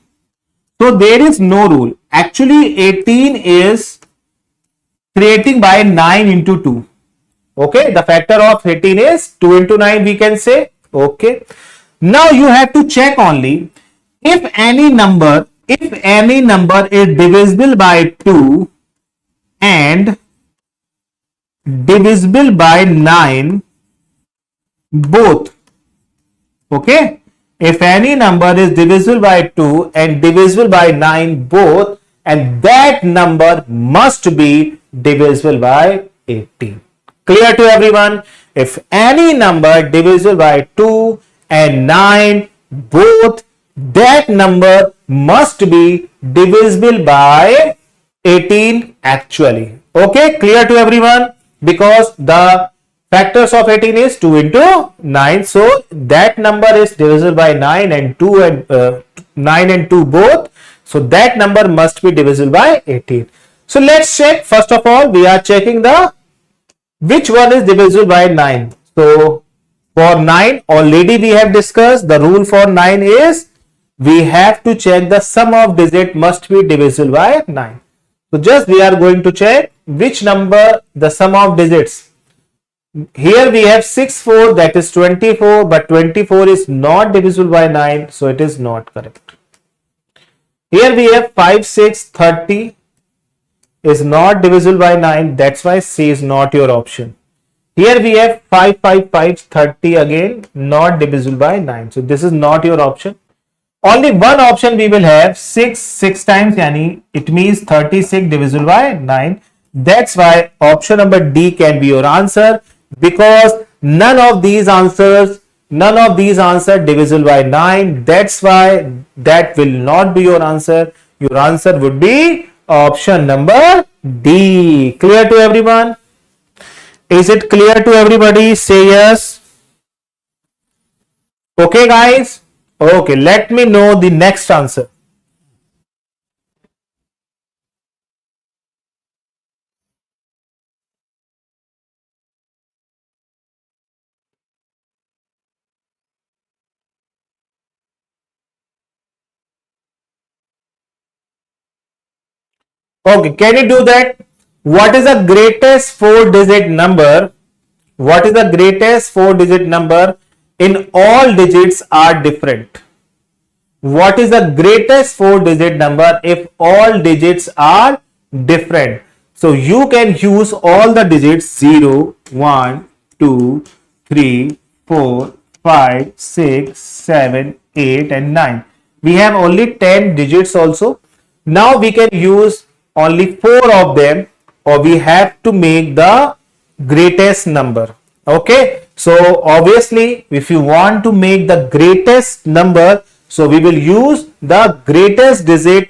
so there is no rule. Actually, 18 is creating by 9 into 2. Okay, the factor of 18 is 2 into 9, we can say. Okay, now you have to check only if any number is divisible by 2 and divisible by 9 both. Okay, if any number is divisible by 2 and divisible by 9 both, and that number must be divisible by 18. Clear to everyone? If any number divisible by 2 and 9 both, that number must be divisible by 18 actually. Okay, clear to everyone? Because the factors of 18 is 2 into 9. So that number is divisible by 9 and 2 and 9 and 2 both. So that number must be divisible by 18. So let's check. First of all, we are checking the which one is divisible by 9. So for 9 already we have discussed. The rule for 9 is we have to check the sum of digit must be divisible by 9. So just we are going to check which number the sum of digits. Here we have 6, 4, that is 24, but 24 is not divisible by 9, so it is not correct. Here we have 5, 6, 30 is not divisible by 9, that's why C is not your option. Here we have 5, 5, 5, 30 again, not divisible by 9, so this is not your option. Only one option we will have, 6 times, yani it means 36 divisible by 9. That's why option number D can be your answer, because none of these answers divisible by 9. That's why that will not be your answer. Your answer would be option number D. Clear to everyone? Is it clear to everybody? Say yes. Okay, guys. Okay, let me know the next answer. Okay, can you do that? What is the greatest 4-digit number? What is the greatest 4-digit number in all digits are different? What is the greatest 4-digit number if all digits are different? So you can use all the digits 0, 1, 2, 3, 4, 5, 6, 7, 8 and 9. We have only 10 digits also. Now we can use only 4 of them, or we have to make the greatest number. Okay, so obviously if you want to make the greatest number, so we will use the greatest digit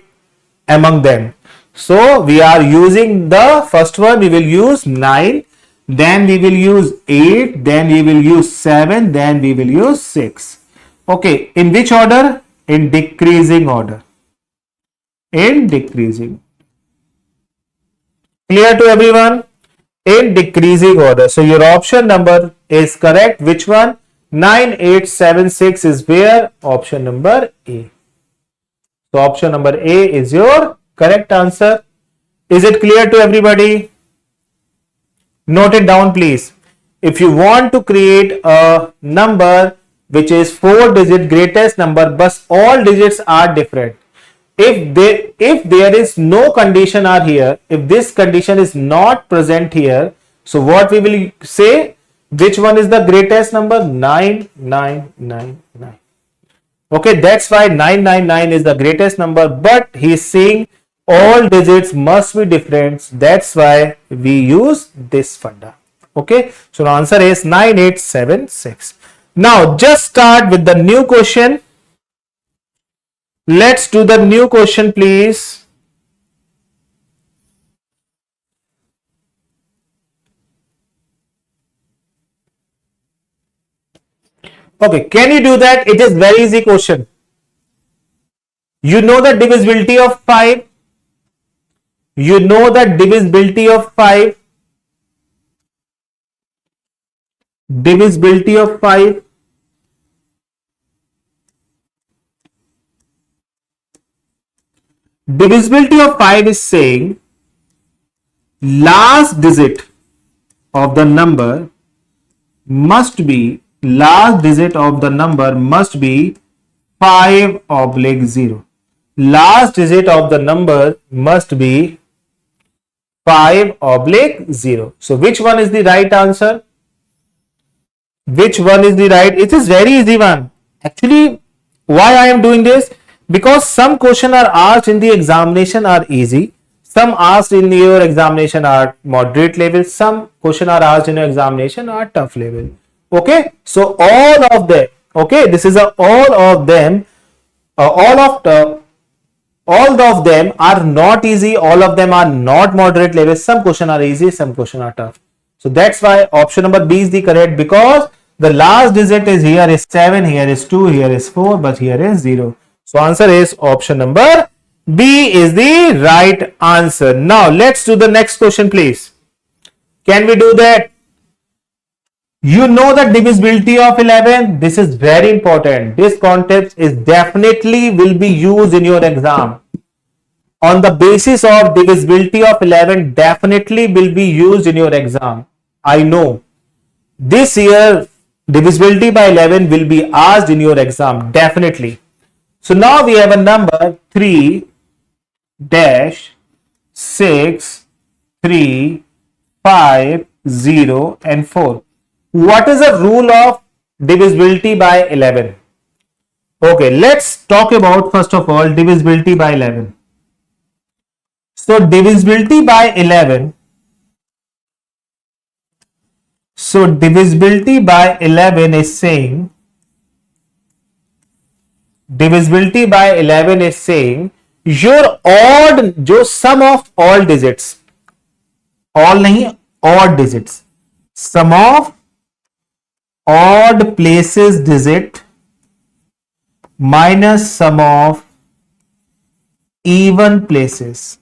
among them. So we are using the first one, we will use 9, then we will use 8, then we will use 7, then we will use 6. Okay, in which order? In decreasing order. In decreasing. Clear to everyone? In decreasing order. So your option number is correct. Which one? 9, 8, 7, 6 is where? Option number A. So option number A is your correct answer. Is it clear to everybody? Note it down, please. If you want to create a number which is 4-digit greatest number, but all digits are different. If there is no condition are here, if this condition is not present here, so what we will say? Which one is the greatest number? 9, 9, 9, 9. Okay, that's why 999 is the greatest number, but he is saying all digits must be different. That's why we use this funda. Okay, so the answer is 9876. Now just start with the new question. Let's do the new question, please. Okay, can you do that? It is very easy question. You know the divisibility of 5. You know the divisibility of 5. Divisibility of 5. Divisibility of 5 is saying last digit of the number must be 5/0. Last digit of the number must be 5/0. So which one is the right answer? Which one is the right? It is very easy one. Actually, why I am doing this? Because some questions are asked in the examination are easy. Some asked in your examination are moderate level. Some questions are asked in your examination are tough level. Okay, so all of them. Okay, this is all of them. All of them are not easy. All of them are not moderate level. Some questions are easy. Some questions are tough. So that's why option number B is the correct, because the last digit is here is 7, here is 2, here is 4, but here is 0. So answer is option number B is the right answer. Now let's do the next question, please. Can we do that? You know the divisibility of 11. This is very important. This concept is definitely will be used in your exam. on the basis of divisibility of 11 definitely will be used in your exam. I know this year divisibility by 11 will be asked in your exam definitely. So now we have a number 3 dash 6 3 5 0 and 4. What is the rule of divisibility by 11? Okay, let's talk about first of all divisibility by 11. So divisibility by 11. So divisibility by 11 is saying your odd, जो sum of all digits, all नहीं, odd digits, sum of odd places digit minus sum of even places.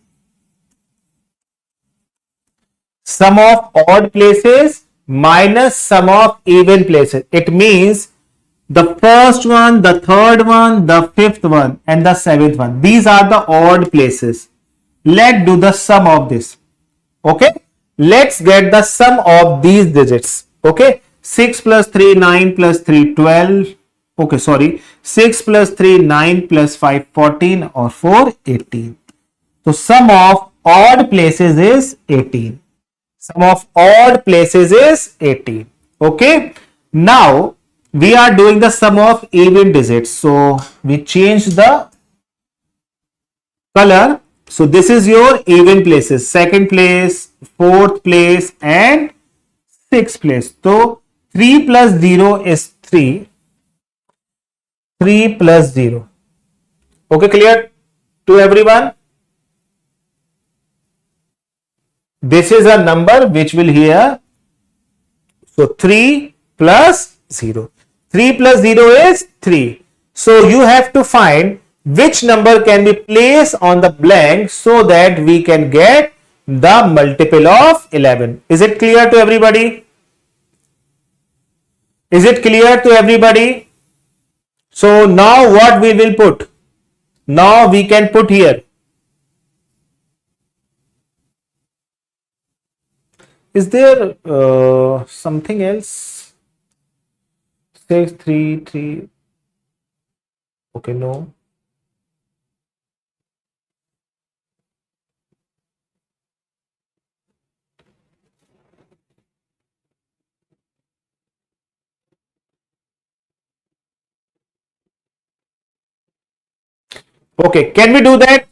Sum of odd places minus sum of even places. It means the first one, the third one, the fifth one, and the seventh one. These are the odd places. Let's do the sum of this. Okay. Let's get the sum of these digits. Okay. 6 plus 3, 9 plus 3, 12. Okay, sorry. 6 plus 3, 9 plus 5, 14 or 4, 18. So sum of odd places is 18. Sum of odd places is 18. Okay. Now we are doing the sum of even digits. So we change the color. So this is your even places. Second place, fourth place and sixth place. So 3 plus 0 is 3. 3 plus 0. Okay, clear to everyone? This is a number which will here. So 3 plus 0. 3 plus 0 is 3. So you have to find which number can be placed on the blank so that we can get the multiple of 11. Is it clear to everybody? Is it clear to everybody? So now what we will put? Now we can put here. Is there something else? 6, 3, 3. Okay, no. Okay, can we do that?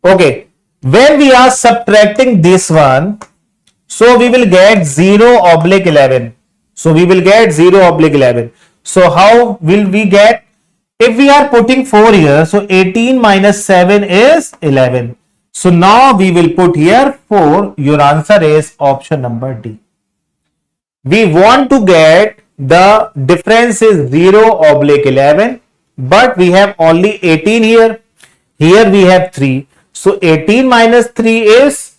Okay, when we are subtracting this one, so we will get 0 oblique 11. So we will get 0 oblique 11. So how will we get? If we are putting 4 here, so 18 minus 7 is 11. So now we will put here 4. Your answer is option number D. We want to get the difference is 0 oblique 11, but we have only 18 here. Here we have 3. So 18 minus 3 is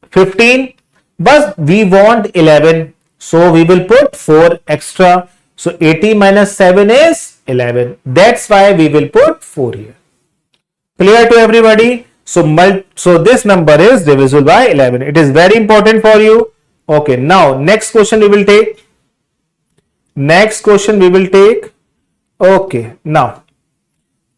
15, but we want 11. So we will put 4 extra. So 18 minus 7 is 11. That's why we will put 4 here. Clear to everybody? So this number is divisible by 11. It is very important for you. Okay, now next question we will take. Okay, now.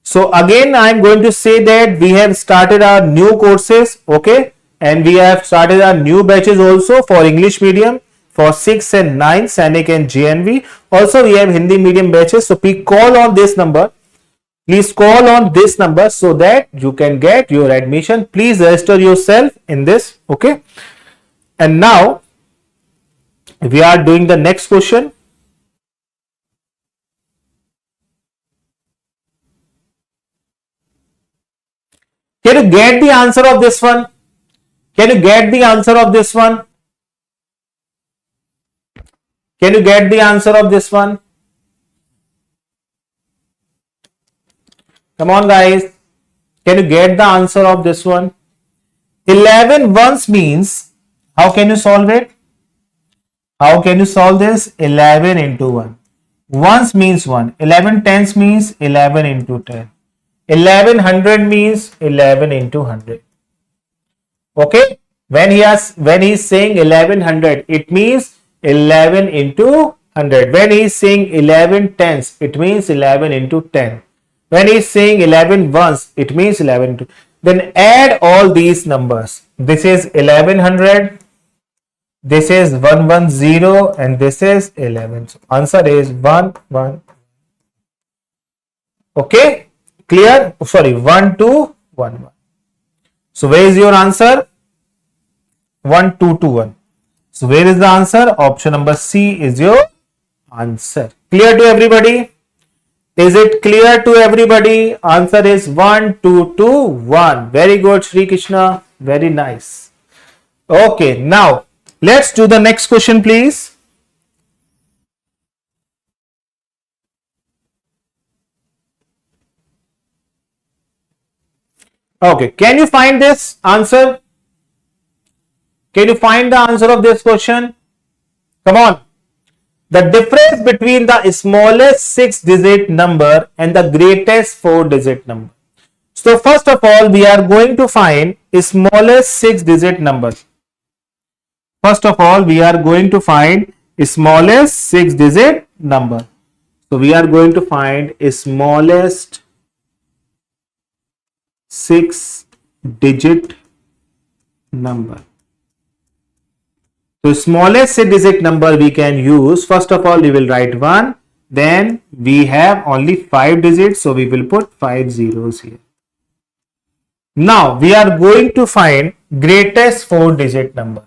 So again, I am going to say that we have started our new courses. Okay, and we have started our new batches also for English medium for 6 and 9, Sainik and JNV. Also, we have Hindi medium batches. So please call on this number. Please call on this number so that you can get your admission. Please register yourself in this. Okay. And now we are doing the next question. Can you get the answer of this one? Can you get the answer of this one? Can you get the answer of this one? Come on, guys. Can you get the answer of this one? 11 once means, how can you solve it? How can you solve this? 11 into 1. Once means 1. 11 tens means 11 into 10. 1100 means 11 into 100. Okay, when he's saying 1100, it means 11 into 100. When he is saying 11 tens, it means 11 into 10. When he is saying 11 ones, it means 11 into. Then add all these numbers. This is 1100, this is 110, and this is 11. So answer is 1 1. Okay, clear? Oh, sorry, 1 2 1 1. So where is your answer? 1 2 2 1. So where is the answer? Option number C is your answer. Clear to everybody? Is it clear to everybody? Answer is 1 2 2 1. Very good, Shri Krishna. Very nice. Okay, now let's do the next question, please. Okay, can you find this answer? Can you find the answer of this question? Come on. The difference between the smallest 6-digit number and the greatest 4-digit number. So first of all, we are going to find smallest 6-digit number. First of all, we are going to find smallest 6-digit number. So we are going to find smallest 6-digit number. So smallest 6-digit number we can use. First of all, we will write 1. Then we have only 5 digits. So we will put 5 zeros here. Now we are going to find greatest 4-digit number.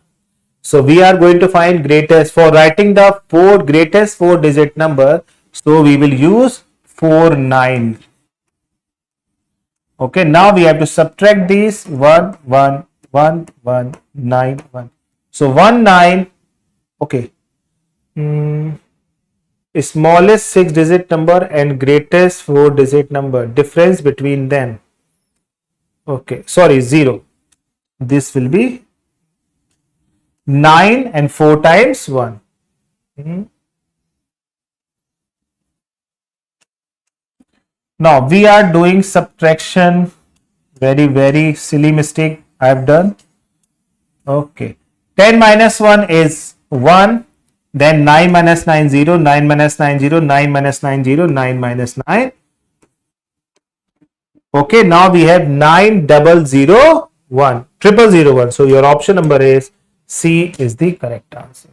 So we are going to find greatest. For writing the greatest 4-digit number, so we will use 49. Okay, now we have to subtract these 1 1 1 1 9 1. So 1 9. Okay. Smallest 6-digit number and greatest 4-digit number. Difference between them. Okay. Sorry, 0. This will be 9 and 4 times 1. Now we are doing subtraction. Very silly mistake I have done. Okay. 10 minus 1 is 1. Then 9 minus 9 0. 9 minus 9 0. 9 minus 9 0. 9 minus 9. Okay. Now we have 9 0 0 1. 0 So your option number is C is the correct answer.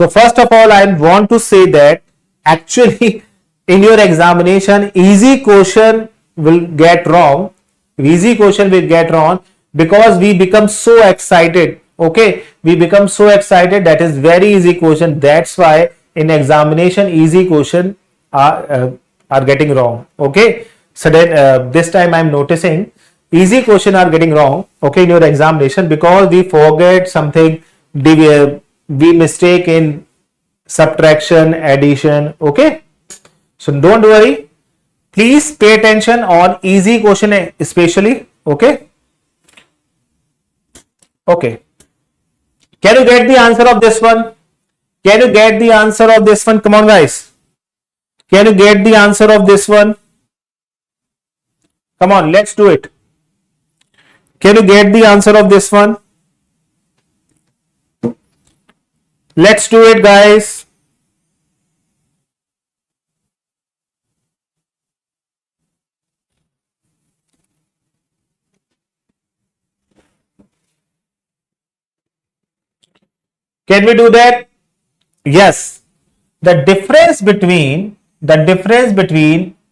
So first of all, I want to say that actually in your examination, easy question will get wrong. Easy question will get wrong because we become so excited. Okay, we become so excited that is very easy question. That's why in examination easy question are getting wrong. Okay, so then this time I am noticing easy question are getting wrong. Okay, in your examination because we forget something, we mistake in subtraction, addition. Okay, so don't worry. Please pay attention on easy question especially. Okay. Okay. Can you get the answer of this one? Can you get the answer of this one? Come on, guys. Can you get the answer of this one? Come on, let's do it. Can you get the answer of this one? Let's do it, guys. Can we do that? Yes. The difference between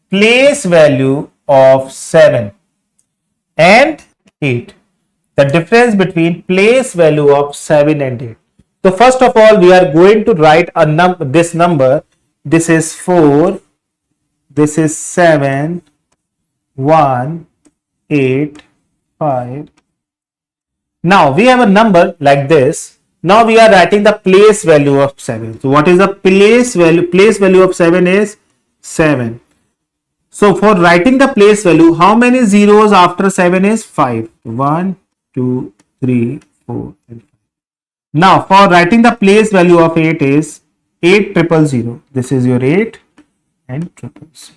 place value of 7 and 8. The difference between place value of 7 and 8. So first of all, we are going to write this number. This is 4. This is 7, 1, 8, 5. Now we have a number like this. Now we are writing the place value of 7. So what is the place value? Place value of 7 is 7. So for writing the place value, how many zeros after 7 is 5? 1, 2, 3, 4, and 5. Now for writing the place value of 8 is 8 0 0. This is your 8 and 0 0 0.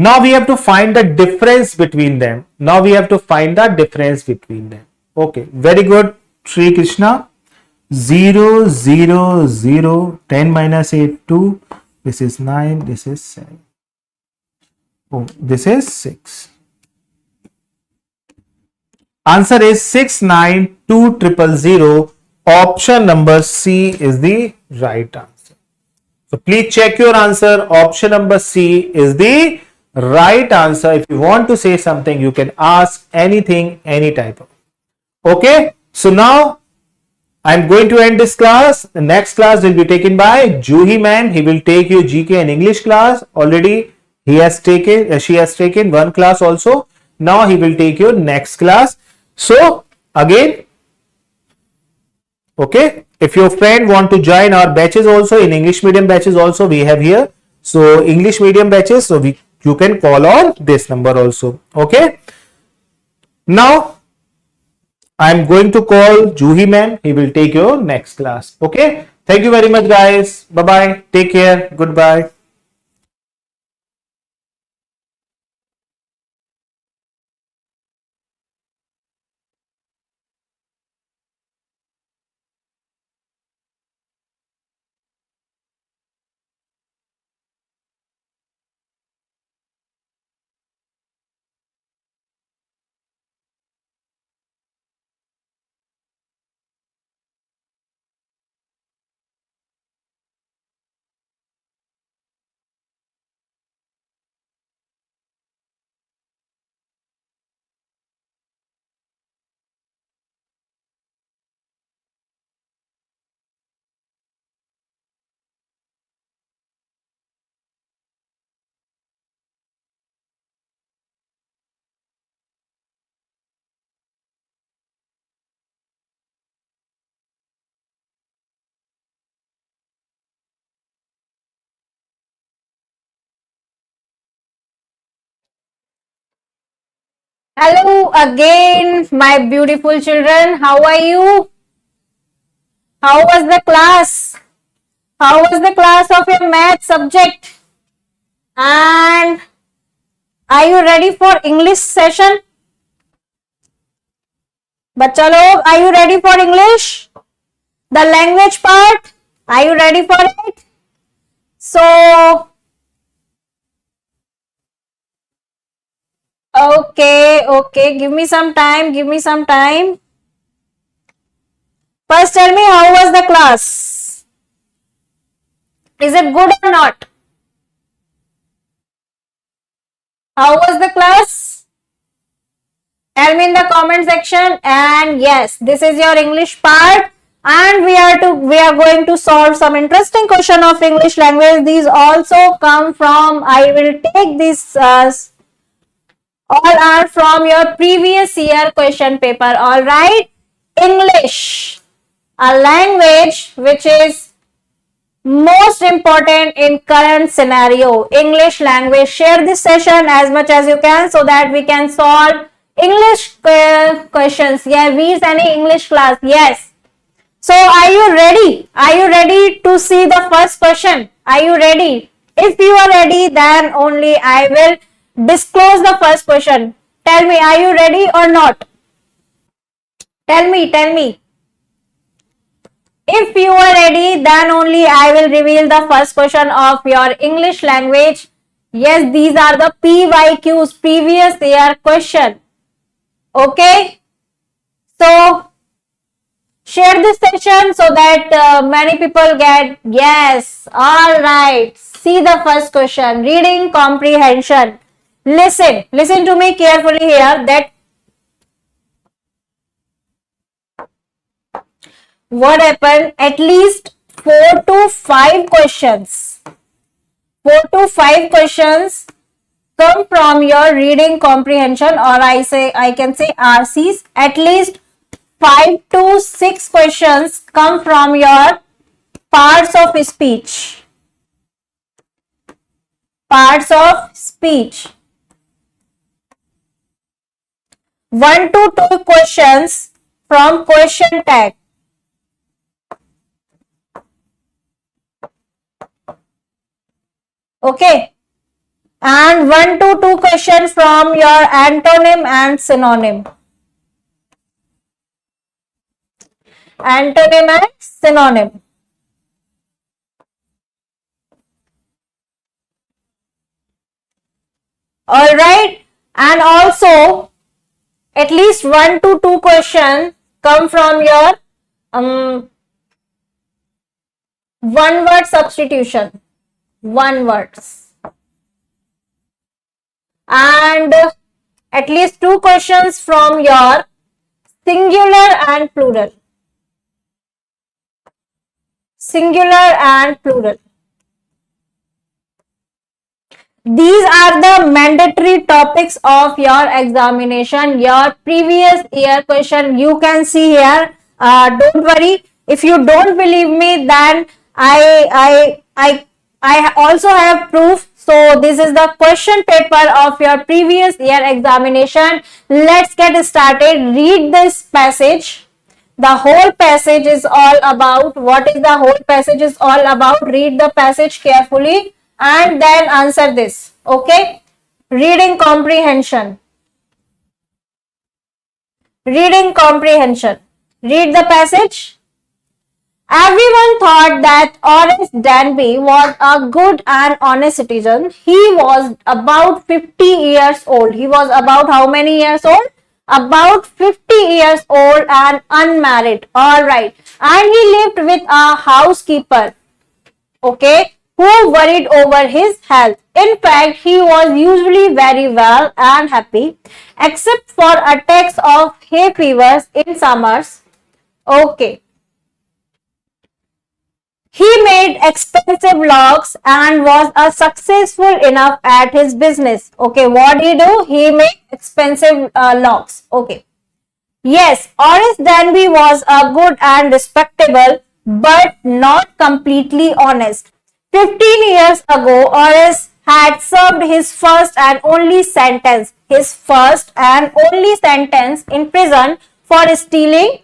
Now we have to find the difference between them. Okay, very good, Sri Krishna. 0, 0, 0, 10 minus 8, 2. This is 9, this is 7. Oh, this is 6. Answer is 69200. Option number C is the right answer. So please check your answer. Option number C is the right answer. If you want to say something, you can ask anything, any type of. Okay. So now I'm going to end this class. The next class will be taken by Juhi ma'am. He will take you GK and English class. Already she has taken one class also. Now he will take your next class. So again, okay, if your friend want to join our batches also, in English medium batches also we have here. So English medium batches, so you can call on this number also. Okay. Now I am going to call Juhi ma'am. He will take your next class. Okay. Thank you very much, guys. Bye bye. Take care. Goodbye. Hello again, my beautiful children. How are you? How was the class? How was the class of your math subject? And are you ready for English session? Bachcha log, are you ready for English? The language part, are you ready for it? So, okay, give me some time. First tell me, how was the class? Is it good or not? How was the class? Tell me in the comment section. And yes, this is your English part, and we are going to solve some interesting question of English language. These also come from, I will take this all are from your previous year question paper. All right. English, a language which is most important in current scenario. English language. Share this session as much as you can so that we can solve English questions. Yeah, we any English class. Yes. So are you ready? Are you ready to see the first question? Are you ready? If you are ready, then only I will disclose the first question. Tell me, are you ready or not? Tell me. If you are ready, then only I will reveal the first question of your English language. Yes, these are the PYQs, previous year question. Okay. So, share this session so that many people get. Yes. All right. See the first question. Reading comprehension. Listen to me carefully here, that what happened, at least 4 to 5 questions come from your reading comprehension, or I can say RCs. At least 5 to 6 questions come from your parts of speech. 1 to 2 questions from question tag. Okay. And 1 to 2 questions from your antonym and synonym. Antonym and synonym. All right, and also at least 1 to 2 questions come from your one word substitution, one words, and at least 2 questions from your singular and plural. Singular and plural. These are the mandatory topics of your examination, your previous year question. You can see here. Don't worry. If you don't believe me, then I also have proof. So this is the question paper of your previous year examination. Let's get started. Read this passage. The whole passage is all about. What is the whole passage is all about? Read the passage carefully and then answer this. Okay, reading comprehension. Reading comprehension. Read the passage. Everyone thought that Horace Danby was a good and honest citizen. He was about 50 years old. He was about how many years old? About 50 years old and unmarried. All right, and he lived with a housekeeper. Okay, who worried over his health. In fact, he was usually very well and happy, except for attacks of hay fevers in summers. Okay. He made expensive logs and was successful enough at his business. Okay, what did he do? He made expensive logs. Okay. Yes, Horace Danby was a good and respectable, but not completely honest. 15 years ago, Horace had served his first and only sentence in prison for stealing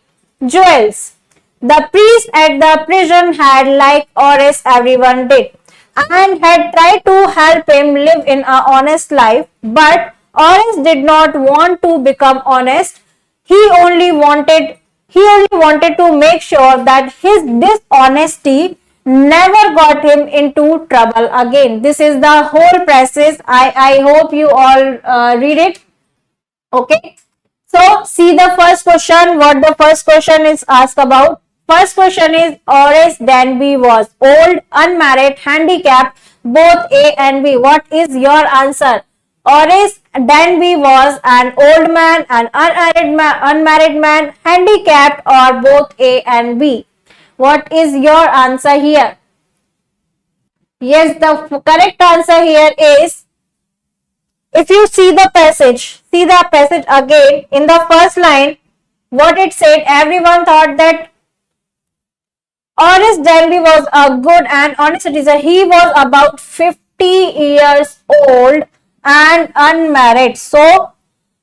jewels. The priest at the prison had liked Horace, everyone did, and had tried to help him live in an honest life, but Horace did not want to become honest. He only wanted to make sure that his dishonesty never got him into trouble again. This is the whole passage. I hope you all read it. Okay. So see the first question. What the first question is asked about? First question is Horace Danby was old, unmarried, handicapped, both A and B. What is your answer? Horace Danby was an old man, an unmarried man, handicapped, or both A and B. What is your answer here? Yes, the correct answer here is, if you see the passage again in the first line, what it said, everyone thought that Horace Danby was a good and honest citizen. He was about 50 years old and unmarried. So,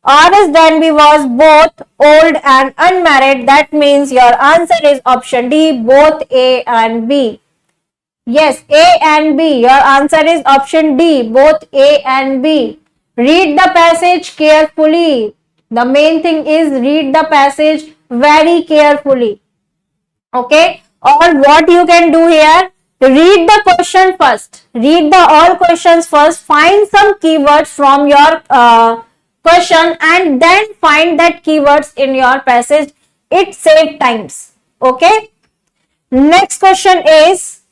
Horace Danby was both old and unmarried. That means your answer is option D, both A and B. Yes, A and B. Your answer is option D, both A and B. Read the passage carefully. The main thing is read the passage very carefully. Okay? Or what you can do here, read the question first. Read the all questions first. Find some keywords from your question and then find that keywords in your passage. It saves times. Okay? Next question is,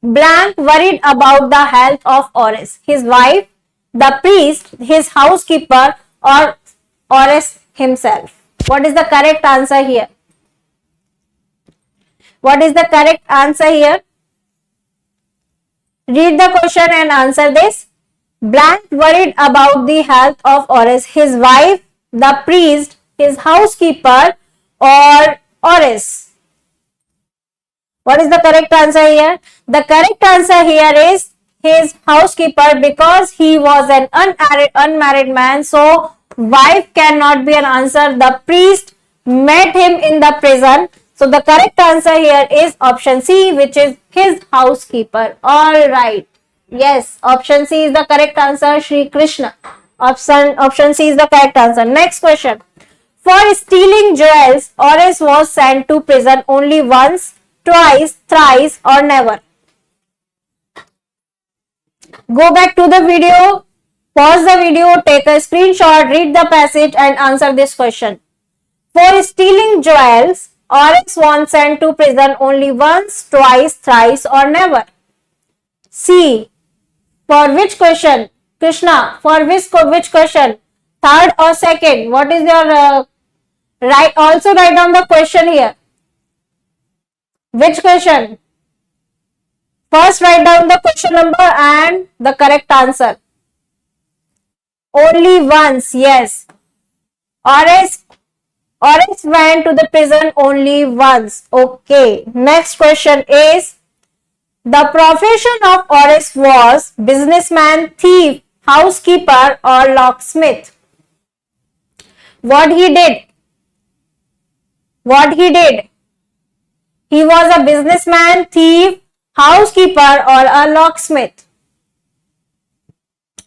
blank worried about the health of Horace, his wife, the priest, his housekeeper, or Horace himself. What is the correct answer here? What is the correct answer here? Read the question and answer this. Blank worried about the health of Horace, his wife, the priest, his housekeeper, or Horace. What is the correct answer here? The correct answer here is his housekeeper, because he was an unmarried man. So, wife cannot be an answer. The priest met him in the prison. So, the correct answer here is option C, which is his housekeeper. All right. Yes, option C is the correct answer, Shri Krishna. Option C is the correct answer. Next question. For stealing jewels, Oris was sent to prison only once, twice, thrice, or never. Go back to the video, pause the video, take a screenshot, read the passage and answer this question. For stealing jewels, Oris was sent to prison only once, twice, thrice or never. C. For which question? Krishna, for which question? Third or second? What is your right? Also write down the question here. Which question? First write down the question number and the correct answer. Only once, yes. Oris went to the prison only once. Okay. Next question is, the profession of Oris was businessman, thief, housekeeper or locksmith. What he did? He was a businessman, thief, housekeeper or a locksmith.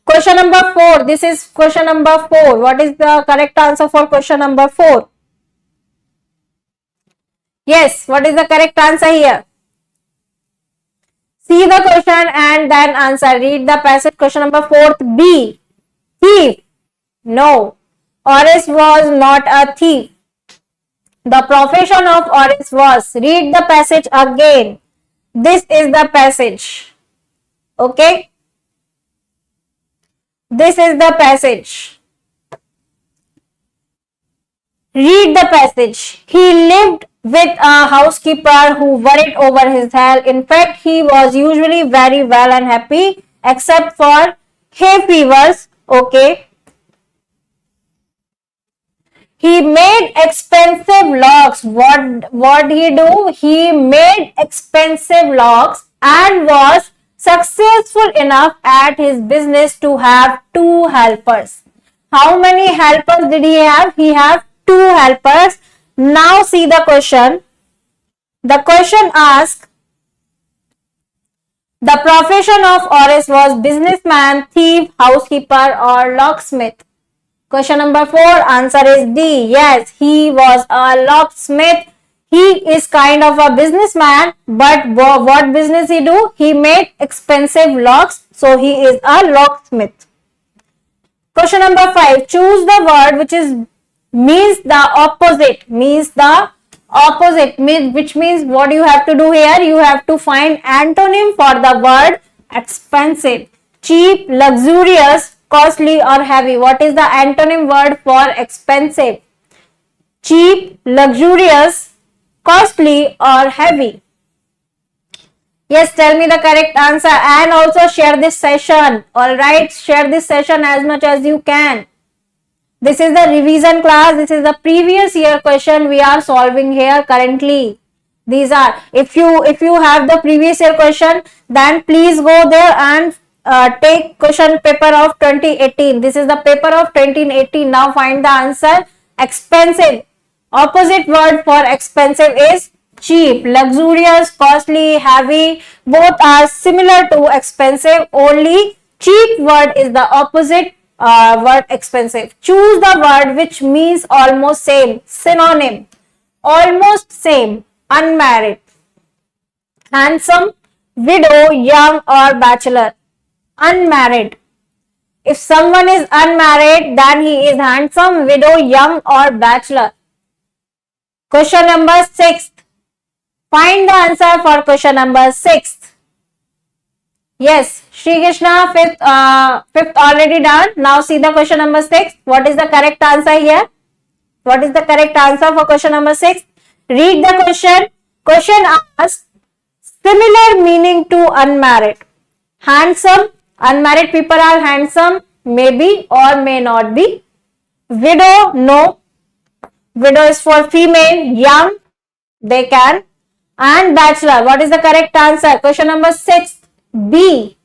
Question number 4. This is question number 4. What is the correct answer for question number 4? Yes, what is the correct answer here? See the question and then answer. Read the passage. Question number 4. B. Thief. No. Oris was not a thief. The profession of Oris was. Read the passage again. This is the passage. Okay. This is the passage. Read the passage. He lived with a housekeeper who worried over his health. In fact, he was usually very well and happy except for hay fevers. Okay. He made expensive locks. What did he do? He made expensive locks and was successful enough at his business to have 2 helpers. How many helpers did he have? He had 2 helpers. Now see the question. The question asks, the profession of Oris was businessman, thief, housekeeper or locksmith. Question number 4, answer is D. Yes, he was a locksmith. He is kind of a businessman, but what business he do? He made expensive locks, so he is a locksmith. Question number 5, choose the word which means the opposite. Which means what you have to do here? You have to find antonym for the word expensive. Cheap, luxurious, costly or heavy. What is the antonym word for expensive? Cheap, luxurious, costly or heavy. Yes, tell me the correct answer and also share this session. Alright, share this session as much as you can. This is the revision class. This is the previous year question we are solving here currently. These are, if you have the previous year question, then please go there and take question paper of 2018. This is the paper of 2018. Now find the answer. Expensive. Opposite word for expensive is cheap. Luxurious, costly, heavy. Both are similar to expensive. Only cheap word is the opposite word expensive. Choose the word which means almost same. Synonym. Almost same. Unmarried. Handsome, widow, young or bachelor. Unmarried. If someone is unmarried, then he is handsome, widow, young or bachelor. Question number 6. Find the answer for question number 6. Yes, Shri Krishna, fifth already done. Now see the question number 6. What is the correct answer here? What is the correct answer for question number 6? Read the question. Question asks, similar meaning to unmarried. Handsome. Unmarried people are handsome, maybe or may not be. Widow, no. Widow is for female. Young, they can. And bachelor, what is the correct answer? Question number 6, B.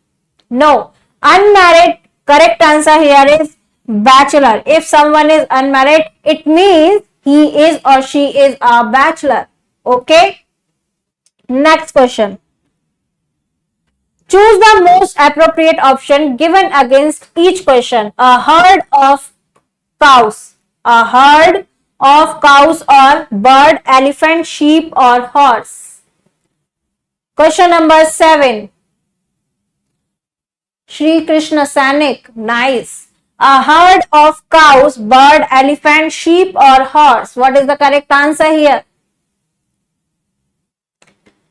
No. Unmarried, correct answer here is bachelor. If someone is unmarried, it means he is or she is a bachelor. Okay. Next question. Choose the most appropriate option given against each question. A herd of cows. A herd of cows or bird, elephant, sheep or horse. Question number 7. Shri Krishna Sainik. Nice. A herd of cows, bird, elephant, sheep or horse. What is the correct answer here?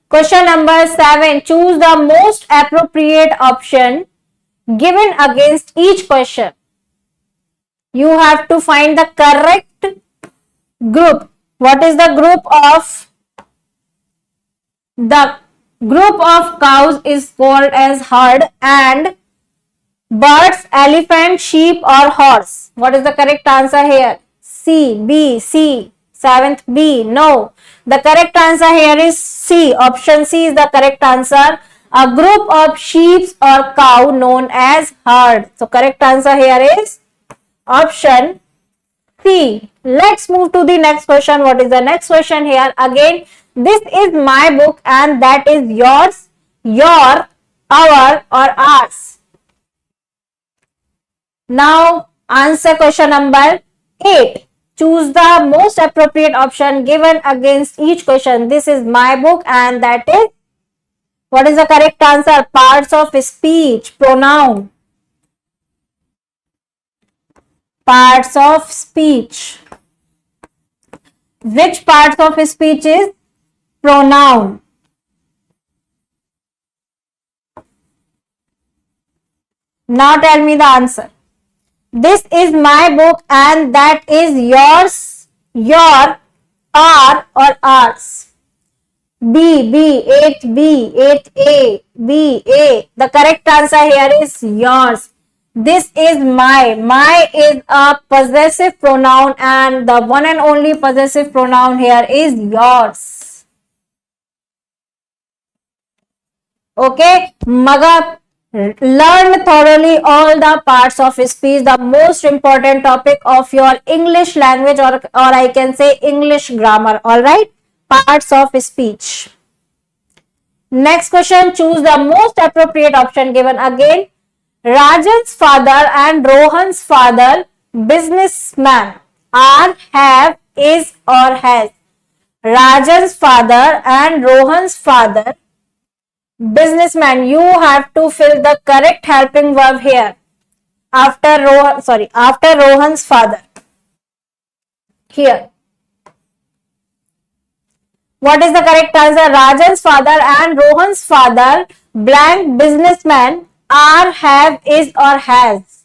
Question number 7. Choose the most appropriate option given against each question. You have to find the correct group. What is the group of? The group of cows is called as herd, and birds, elephant, sheep or horse. What is the correct answer here? C, B, C. 7th B. No. The correct answer here is C. Option C is the correct answer. A group of sheep or cow known as herd. So correct answer here is option C. Let's move to the next question. What is the next question here? Again, this is my book and that is yours, your, our or ours. Now answer question number 8. Choose the most appropriate option given against each question. This is my book and that is, what is the correct answer? Parts of speech, pronoun. Parts of speech. Which parts of speech is pronoun? Now tell me the answer. This is my book and that is yours, your, our or ours. B, B, 8B, 8A, B, A. The correct answer here is yours. This is my. My is a possessive pronoun and the one and only possessive pronoun here is yours. Okay, Maga. Learn thoroughly all the parts of speech, the most important topic of your English language or I can say English grammar. Alright, parts of speech. Next question, choose the most appropriate option given. Again, Rajan's father and Rohan's father, businessman, are, have, is or has. Rajan's father and Rohan's father, businessman. You have to fill the correct helping verb here after Rohan's father. Here, what is the correct answer? Rajan's father and Rohan's father, blank, businessman, are, have, is or has.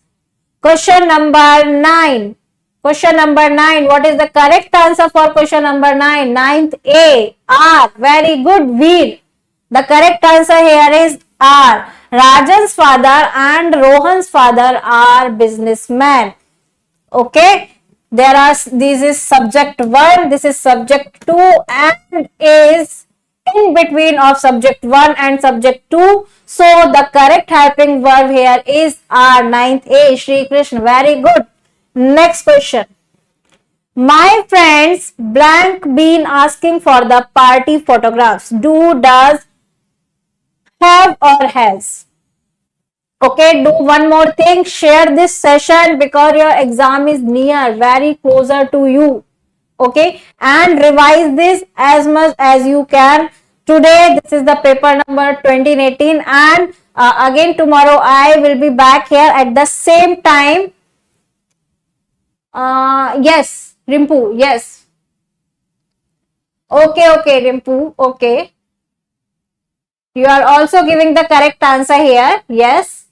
Question number 9. Question number 9. What is the correct answer for question number 9? 9th A. Are. Very good, Veer. The correct answer here is are. Rajan's father and Rohan's father are businessmen. Okay. This is subject 1, this is subject 2 and is in between of subject 1 and subject 2. So the correct helping verb here is are. 9th A. Shri Krishna. Very good. Next question. My friends blank been asking for the party photographs. Do, does, have or has. Okay, do one more thing. Share this session because your exam is near, very closer to you. Okay, and revise this as much as you can. Today, this is the paper number 2018 and again tomorrow I will be back here at the same time. Yes, Rimpu, yes. Okay, Rimpu, okay. You are also giving the correct answer here. Yes.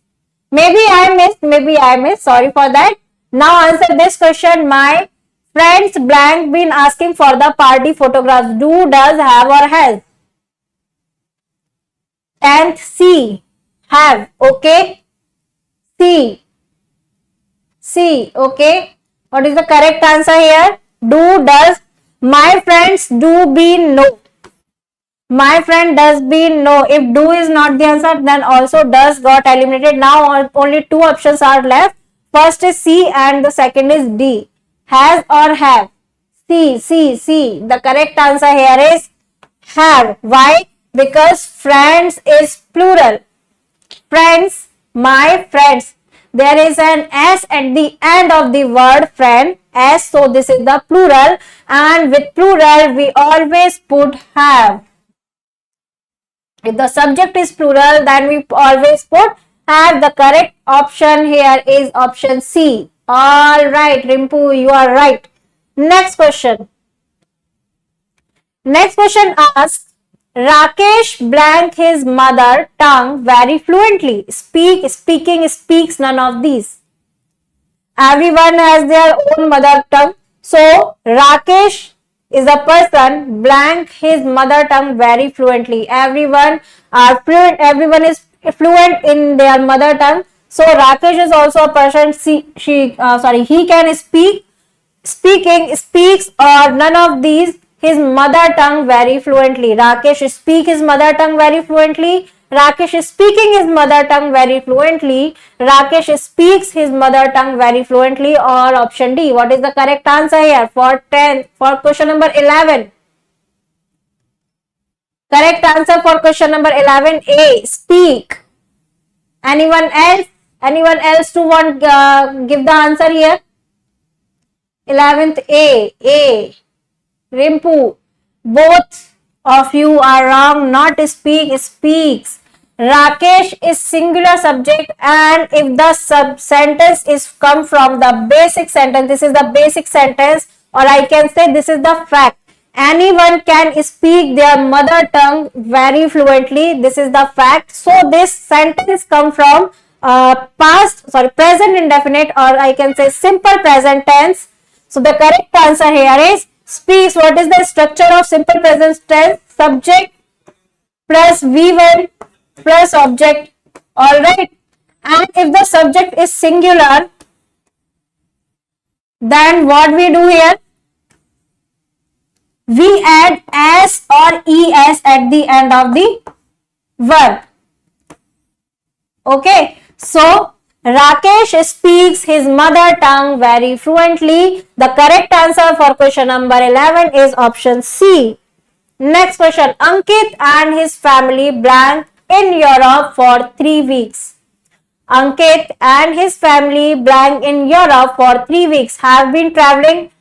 Maybe I missed. Sorry for that. Now answer this question. My friends blank been asking for the party photographs. Do, does, have or has. 10th C. Have. Okay. C. Okay. What is the correct answer here? Do, does. My friends do been no. My friend does been no. If do is not the answer, then also does got eliminated. Now only two options are left. First is C and the second is D. Has or have. C. The correct answer here is have. Why? Because friends is plural. friends, my friends. There is an S at the end of the word friend, S, so this is the plural, and with plural we always put have. If the subject is plural, then we always put have. The correct option here is option C. All right, Rimpu, you are right. Next question. Next question asks, Rakesh blank his mother tongue very fluently. Speaking, speaks, none of these. Everyone has their own mother tongue. So, Rakesh is a person blank his mother tongue very fluently. Everyone are fluent. Everyone is fluent in their mother tongue. So, Rakesh is also a person. He can speaks, or none of these, his mother tongue very fluently. Rakesh speaks his mother tongue very fluently. Rakesh is speaking his mother tongue very fluently. Rakesh speaks his mother tongue very fluently, or option D. What is the correct answer here for question number 11? Correct answer for question number 11, A, speak. Anyone else? Anyone else to want give the answer here? 11th, A. Rimpu, both of you are wrong. Not speak, speaks. Rakesh is singular subject, and if the sentence is come from the basic sentence, this is the basic sentence, or I can say this is the fact. Anyone can speak their mother tongue very fluently. This is the fact. So this sentence come from present indefinite, or I can say simple present tense. So the correct answer here is speaks. What is the structure of simple present tense? Subject plus V1 plus object. Alright. And if the subject is singular, then what we do here? We add S or ES at the end of the verb. Okay. So, Rakesh speaks his mother tongue very fluently. The correct answer for question number 11 is option C. Next question. Ankit and his family blank in Europe for 3 weeks. Ankit and his family blank in Europe for 3 weeks. Been traveling,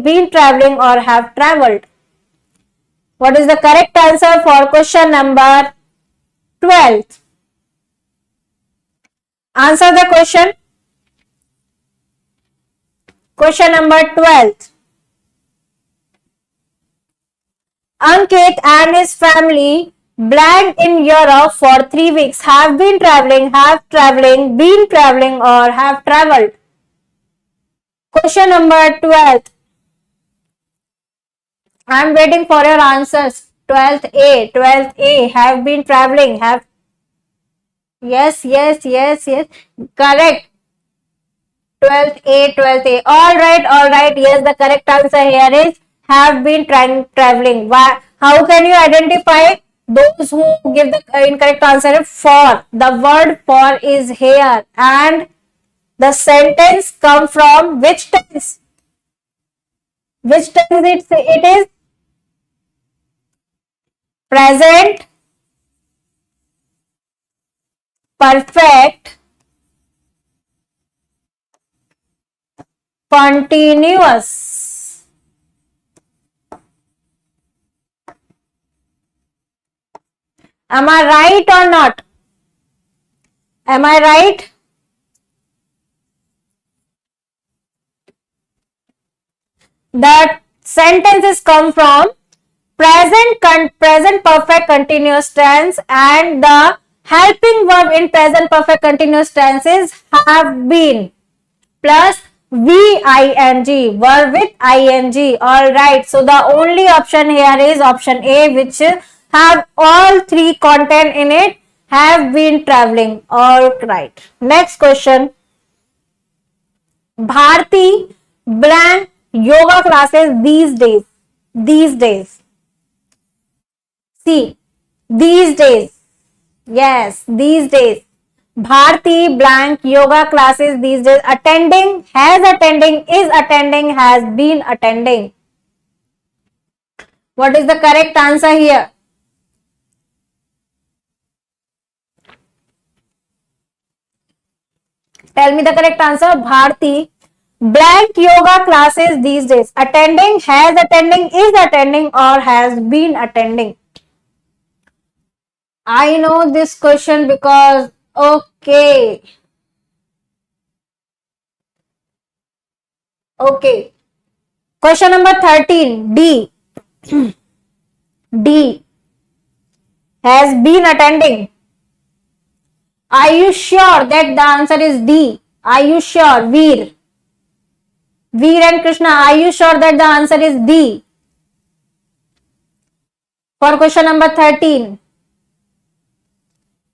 been traveling, or have traveled. What is the correct answer for question number 12? Answer the question. Question number 12. Ankit and his family blank in Europe for 3 weeks. Have been traveling, been traveling, or have traveled. Question number 12. I am waiting for your answers. 12th A. Have been traveling, have. Yes. Correct. 12th A. All right. Yes, the correct answer here is have been traveling. Why? How can you identify those who give the incorrect answer? For. The word for is here, and the sentence come from which tense? Which tense it is? Present perfect continuous. Am I right or not? Am I right? The sentences come from present perfect continuous tense, and the helping verb in present perfect continuous tenses have been plus VING, verb with ING. Alright, so the only option here is option A, which have all three content in it, have been traveling. Alright, next question. Bharti blank yoga classes these days. See, these days. Yes, these days. Bharti blank yoga classes these days. Attending, has attending, is attending, has been attending. What is the correct answer here? Tell me the correct answer. Bharti. Blank yoga classes these days. Attending, has attending, is attending, or has been attending. I know this question because, okay. Okay. Question number 13. D. D. Has been attending. Are you sure that the answer is D? Are you sure, Veer? Veer and Krishna, are you sure that the answer is D? For question number 13.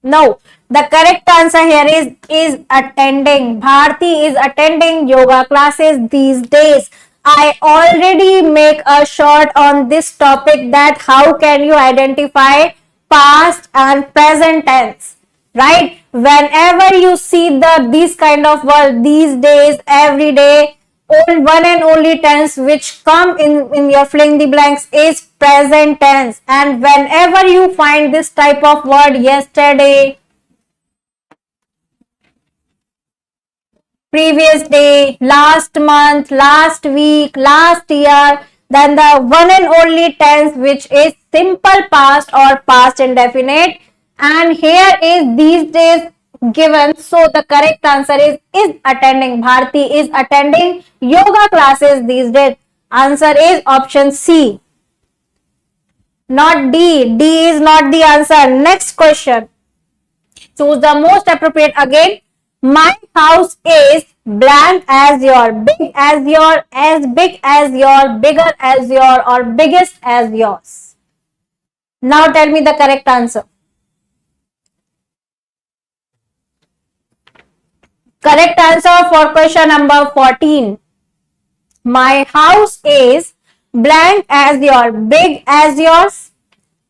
No. The correct answer here is attending. Bharti is attending yoga classes these days. I already make a short on this topic, that how can you identify past and present tense, right? Whenever you see these kind of words these days, every day, one and only tense which come in your filling the blanks is present tense. And whenever you find this type of word, yesterday, previous day, last month, last week, last year, then the one and only tense which is simple past or past indefinite, and here is these days given. So the correct answer is attending. Bharti is attending yoga classes these days. Answer is option C, not D. D is not the answer. Next question. Choose the most appropriate again. My house is blank as your, big as your, as big as your, bigger as your, or biggest as yours. Now tell me the correct answer. Correct answer for question number 14. My house is blank as your, big as yours,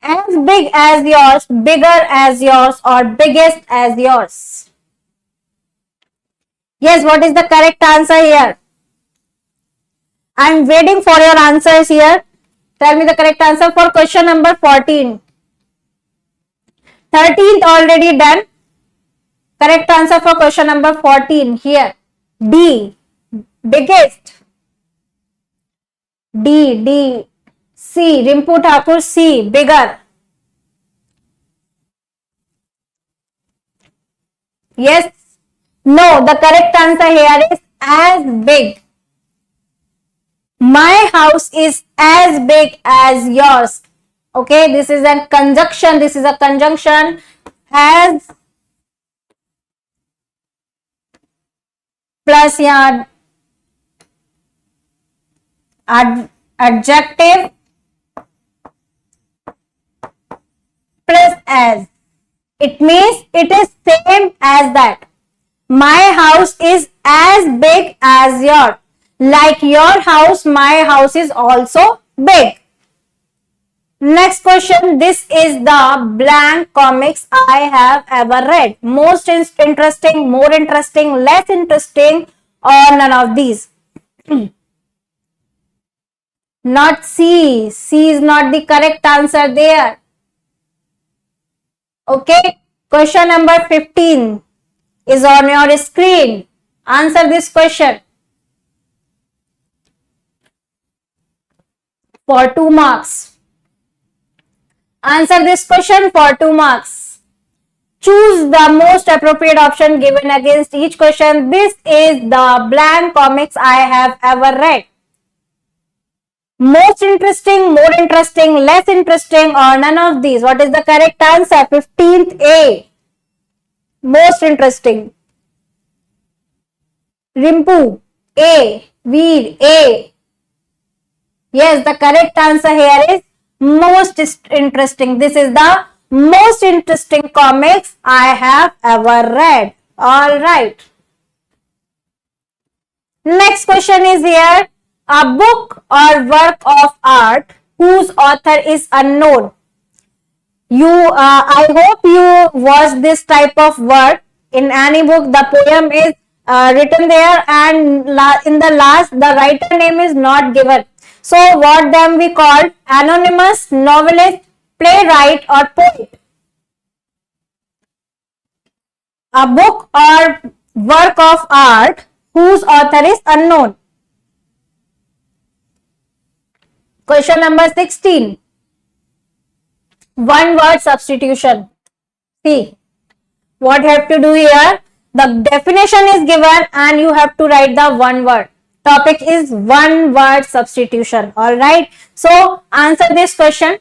as big as yours, bigger as yours, or biggest as yours. Yes, what is the correct answer here? I am waiting for your answers here. Tell me the correct answer for question number 14. 13th already done. Correct answer for question number 14 here. D. Biggest. D. C. Rimpu Thakur, C. Bigger. Yes. No, the correct answer here is as big. My house is as big as yours. Okay, this is a conjunction. This is a conjunction. As plus यहाँ adjective plus as. It means it is same as that. My house is as big as yours. Like your house, my house is also big. Next question. This is the blank comics I have ever read. Most interesting, more interesting, less interesting, or none of these. Not C. C is not the correct answer there. Okay. Question number 15 is on your screen. Answer this question for 2 marks. Answer this question for 2 marks. Choose the most appropriate option given against each question. This is the blank comics I have ever read. Most interesting, more interesting, less interesting, or none of these. What is the correct answer? 15th A. Most interesting. Rimpu, A. Veer, A. Yes, the correct answer here is most interesting. This is the most interesting comics I have ever read. All right. Next question is here. A book or work of art whose author is unknown. I hope you watch this type of work. In any book, the poem is written there, and in the last, the writer name is not given. So, what them we call anonymous, novelist, playwright, or poet. A book or work of art whose author is unknown? Question number 16. One word substitution. See what you have to do here. The definition is given and you have to write the one word. Topic is one word substitution. Alright. So answer this question.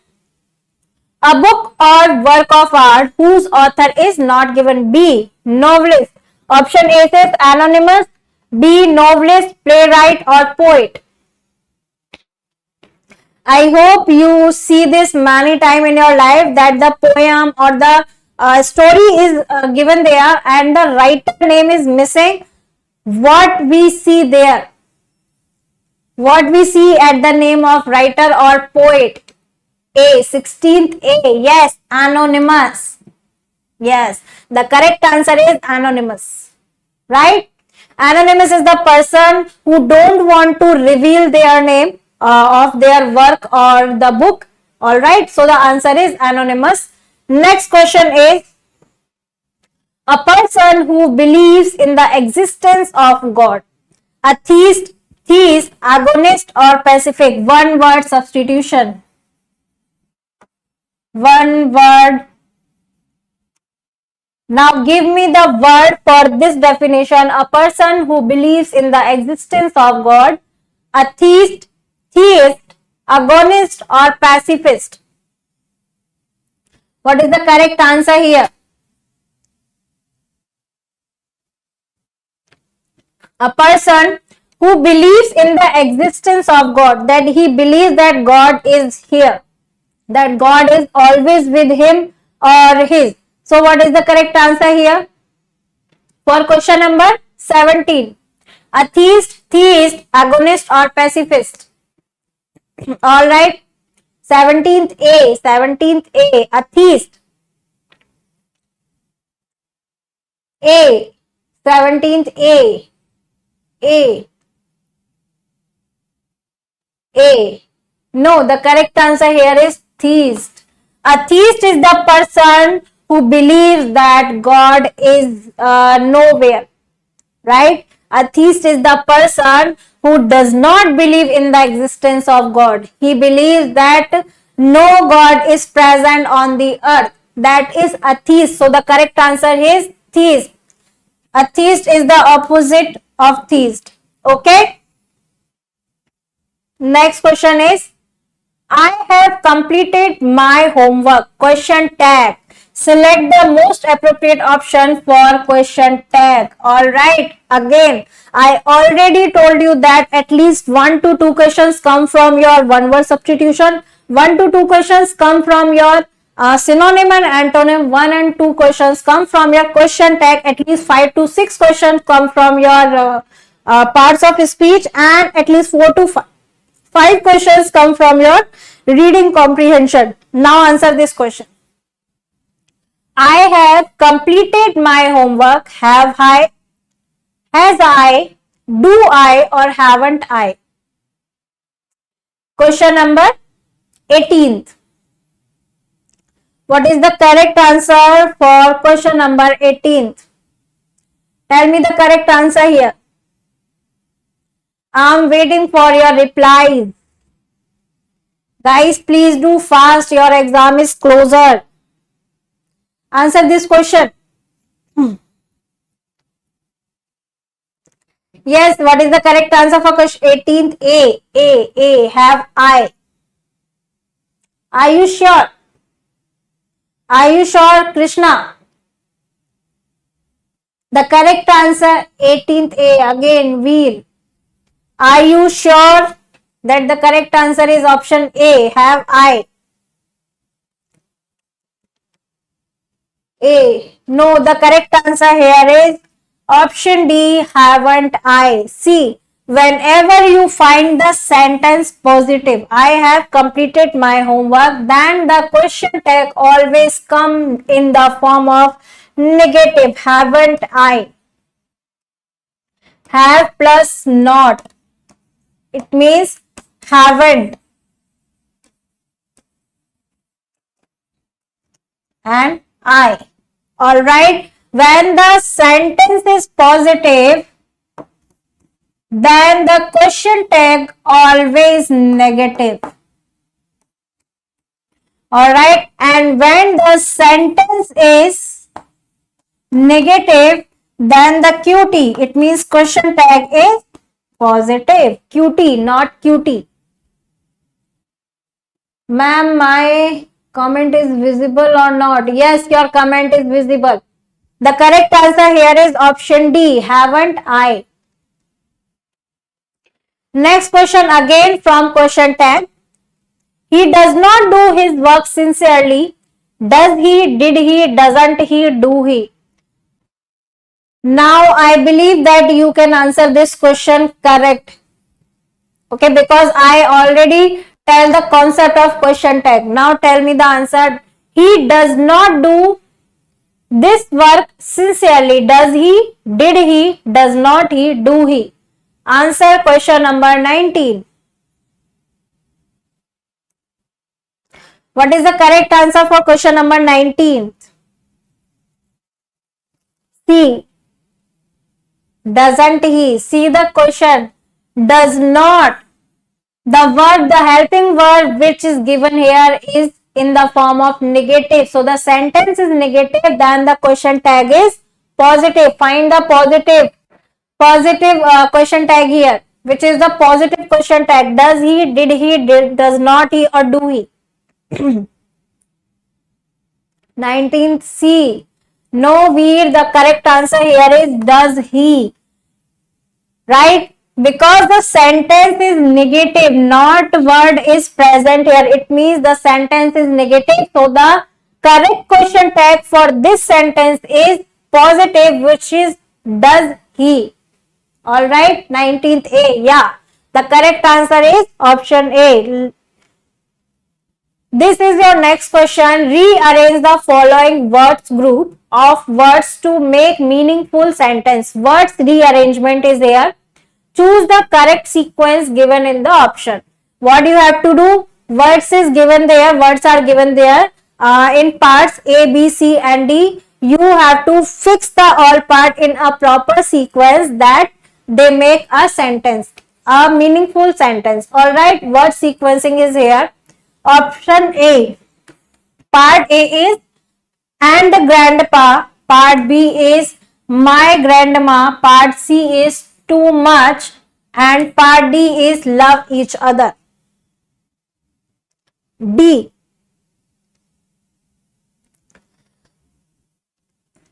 A book or work of art whose author is not given. B. Novelist. Option A says anonymous. B. Novelist, playwright or poet. I hope you see this many times in your life that the poem or the story is given there and the writer name is missing. What we see there? What we see at the name of writer or poet? A. 16th A. Yes, anonymous. Yes, the correct answer is anonymous. Right? Anonymous is the person who don't want to reveal their name of their work or the book. Alright, so the answer is anonymous. Next question is, a person who believes in the existence of God. A theist, agonist or pacific. One word substitution. One word. Now give me the word for this definition. A person who believes in the existence of God. A theist, agonist or pacifist. What is the correct answer here? A person who believes in the existence of God, that he believes that God is here, that God is always with him or his. So what is the correct answer here? For question number 17. A theist, agonist or pacifist. Alright. 17th A. A theist. A. 17th A. No, the correct answer here is theist. A theist is the person who believes that God is nowhere. Right? A theist is the person who does not believe in the existence of God. He believes that no God is present on the earth. That is a theist. So the correct answer is theist. A theist is the opposite of theist. Okay? Next question is, I have completed my homework. Question tag. Select the most appropriate option for question tag. Alright. Again, I already told you that at least 1 to 2 questions come from your one word substitution. 1 to 2 questions come from your synonym and antonym. 1 and 2 questions come from your question tag. At least 5 to 6 questions come from your parts of speech, and at least 4 to 5 questions come from your reading comprehension. Now answer this question. I have completed my homework. Have I, has I, do I or haven't I? Question number 18th. What is the correct answer for question number 18th? Tell me the correct answer here. I am waiting for your replies. Guys, please do fast. Your exam is closer. Answer this question. Yes, what is the correct answer for question 18th? A. Have I. Are you sure? Are you sure, Krishna? The correct answer 18th A. Again, Veer. Are you sure that the correct answer is option A? Have I. A. No, the correct answer here is option D. Haven't I. See, whenever you find the sentence positive, I have completed my homework, then the question tag always come in the form of negative. Haven't I. Have plus not. It means haven't. And I. Alright. When the sentence is positive, then the question tag always negative. Alright, and when the sentence is negative, then the QT, it means question tag is positive. QT, not QT. Ma'am, my comment is visible or not? Yes, your comment is visible. The correct answer here is option D, haven't I? Next question again from question tag. He does not do his work sincerely. Does he, did he, doesn't he, do he? Now I believe that you can answer this question correct. Okay, because I already tell the concept of question tag. Now tell me the answer. He does not do this work sincerely. Does he, did he, does not he, do he? Answer question number 19. What is the correct answer for question number 19? C. Doesn't he? See the question. Does not. The verb, the helping verb which is given here is in the form of negative. So the sentence is negative, then the question tag is positive. Find the positive question tag here, which is the positive question tag. Does he, did he, does not he, or do he? 19th C. No, Veer, the correct answer here is does he. Right? Because the sentence is negative, not word is present here. It means the sentence is negative. So the correct question tag for this sentence is positive, which is does he. Alright, 19th A. Yeah. The correct answer is option A. This is your next question. Rearrange the following words group of words to make meaningful sentence. Words rearrangement is here. Choose the correct sequence given in the option. What you have to do? Words is given there. Words are given there in parts A, B, C and D. You have to fix the all part in a proper sequence that they make a sentence, a meaningful sentence. Alright, word sequencing is here. Option A. Part A is and grandpa. Part B is my grandma. Part C is too much. And part D is love each other. D.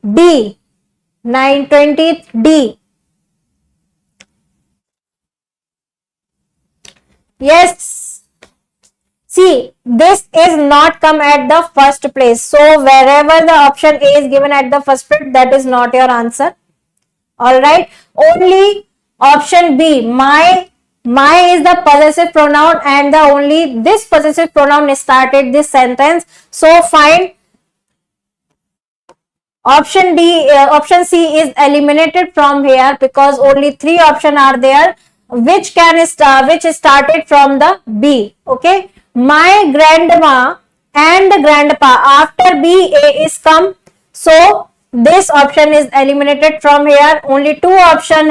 9/20th D. Yes. See, this is not come at the first place. So, wherever the option A is given at the first place, that is not your answer. Alright. Only option B, my is the possessive pronoun and the only this possessive pronoun started this sentence. So, find option D, option C is eliminated from here because only 3 options are there which started from the B. Okay. My grandma and grandpa, after B, A is come. So, this option is eliminated from here. Only 2 options,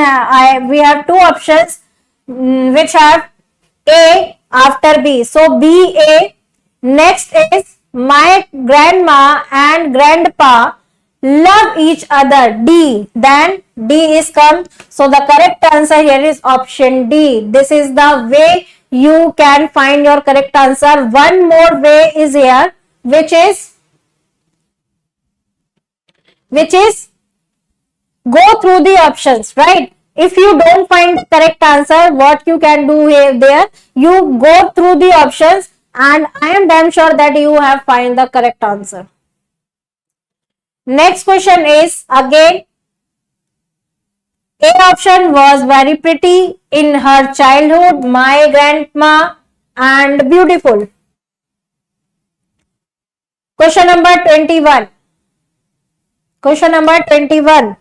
we have 2 options which have A after B. So, B, A. Next is my grandma and grandpa love each other. D. Then D is come. So, the correct answer here is option D. This is the way you can find your correct answer. One more way is here, which is go through the options, right? If you don't find the correct answer, what you can do here, there, you go through the options and I am damn sure that you have find the correct answer. Next question is again, A option was very pretty in her childhood, my grandma and beautiful. Question number 21. Question number 21.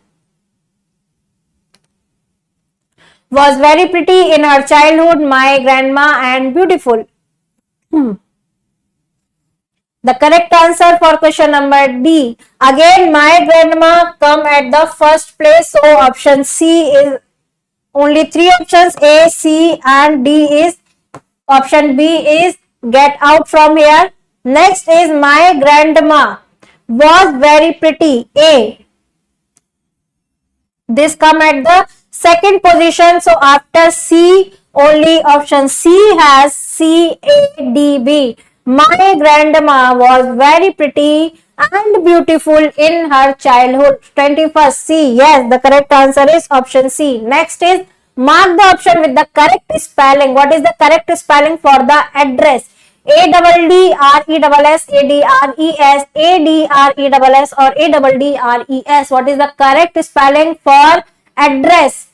Was very pretty in her childhood, my grandma and beautiful. The correct answer for question number D. Again, my grandma come at the first place. So option C is only three options, A, C and D is option B is get out from here. Next is my grandma was very pretty. A. This come at the second position. So after C, only option C has C, A, D, B. My grandma was very pretty and beautiful in her childhood. 21st C. Yes, the correct answer is option C. Next is mark the option with the correct spelling. What is the correct spelling for the address? ADDRESS, ADRES, ADRESS or ADDRES. What is the correct spelling for address?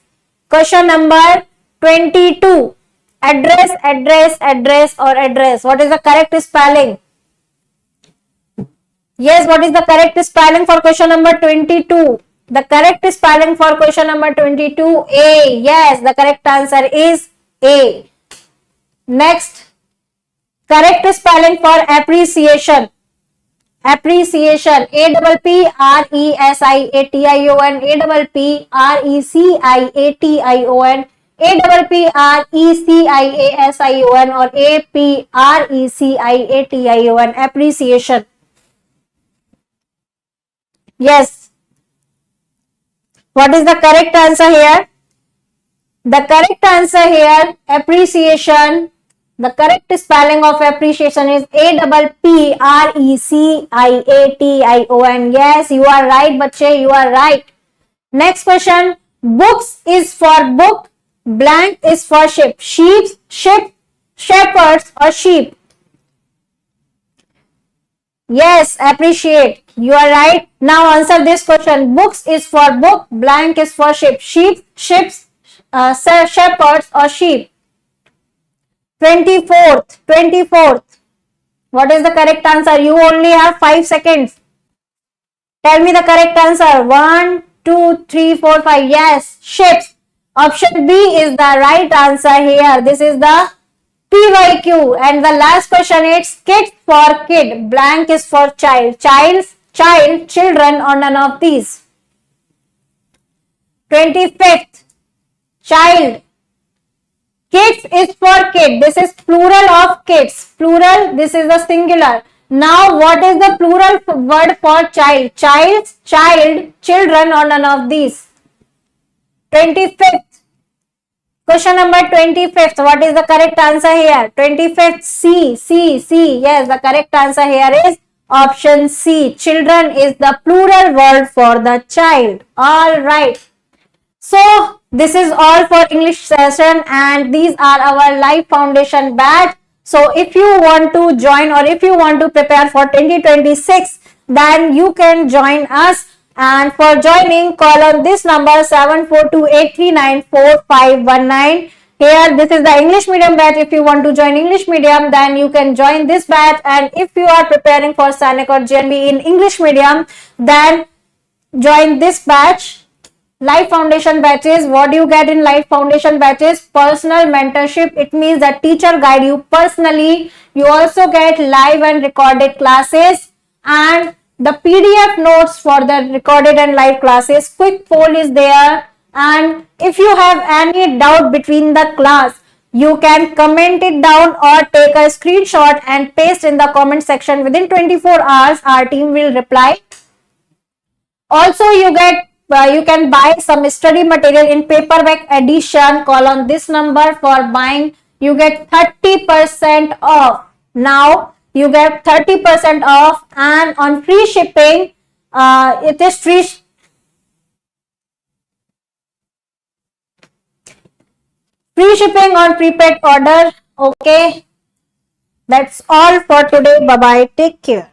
Question number 22. Address, address, address or address. What is the correct spelling? Yes, what is the correct spelling for question number 22? The correct spelling for question number 22, A. Yes, the correct answer is A. Next. Correct spelling for appreciation. Appreciation. APPRESIATION, APPRECIATION, APPRECIASION or APRECIATION. Appreciation. Yes. What is the correct answer here? The correct answer here, appreciation. The correct spelling of appreciation is APPRECIATION. Yes, you are right, bache, you are right. Next question. Books is for book, blank is for ship. Sheep, ship, shepherds or sheep. Yes, appreciate. You are right. Now answer this question. Books is for book, blank is for ship. Sheep, ships, shepherds or sheep. 24th. What is the correct answer? You only have 5 seconds. Tell me the correct answer. 1, 2, 3, 4, 5. Yes, ships. Option B is the right answer here. This is the PYQ. And the last question is kids for kid. Blank is for child. Child, children or none of these. 25th. Child. Kids is for kid. This is plural of kids. Plural, this is the singular. Now, what is the plural word for child? Child, children or none of these. 25th. Question number 25th. What is the correct answer here? 25th, C. Yes, the correct answer here is option C. Children is the plural word for the child. All right. So, this is all for English session and these are our live foundation batch. So, if you want to join or if you want to prepare for 2026, then you can join us. And for joining, call on this number 7428394519. Here, this is the English medium batch. If you want to join English medium, then you can join this batch. And if you are preparing for Sainik or JNV in English medium, then join this batch. Live foundation batches. What do you get in live foundation batches? Personal mentorship. It means that teacher guide you personally. You also get live and recorded classes and the PDF notes for the recorded and live classes. Quick poll is there. And if you have any doubt between the class, you can comment it down or take a screenshot and paste in the comment section. Within 24 hours, our team will reply. Also, you can buy some study material in paperback edition. Call on this number for buying. You get 30% off. Now you get 30% off and on free shipping, it is free shipping on prepaid order. Okay. That's all for today. Bye-bye. Take care.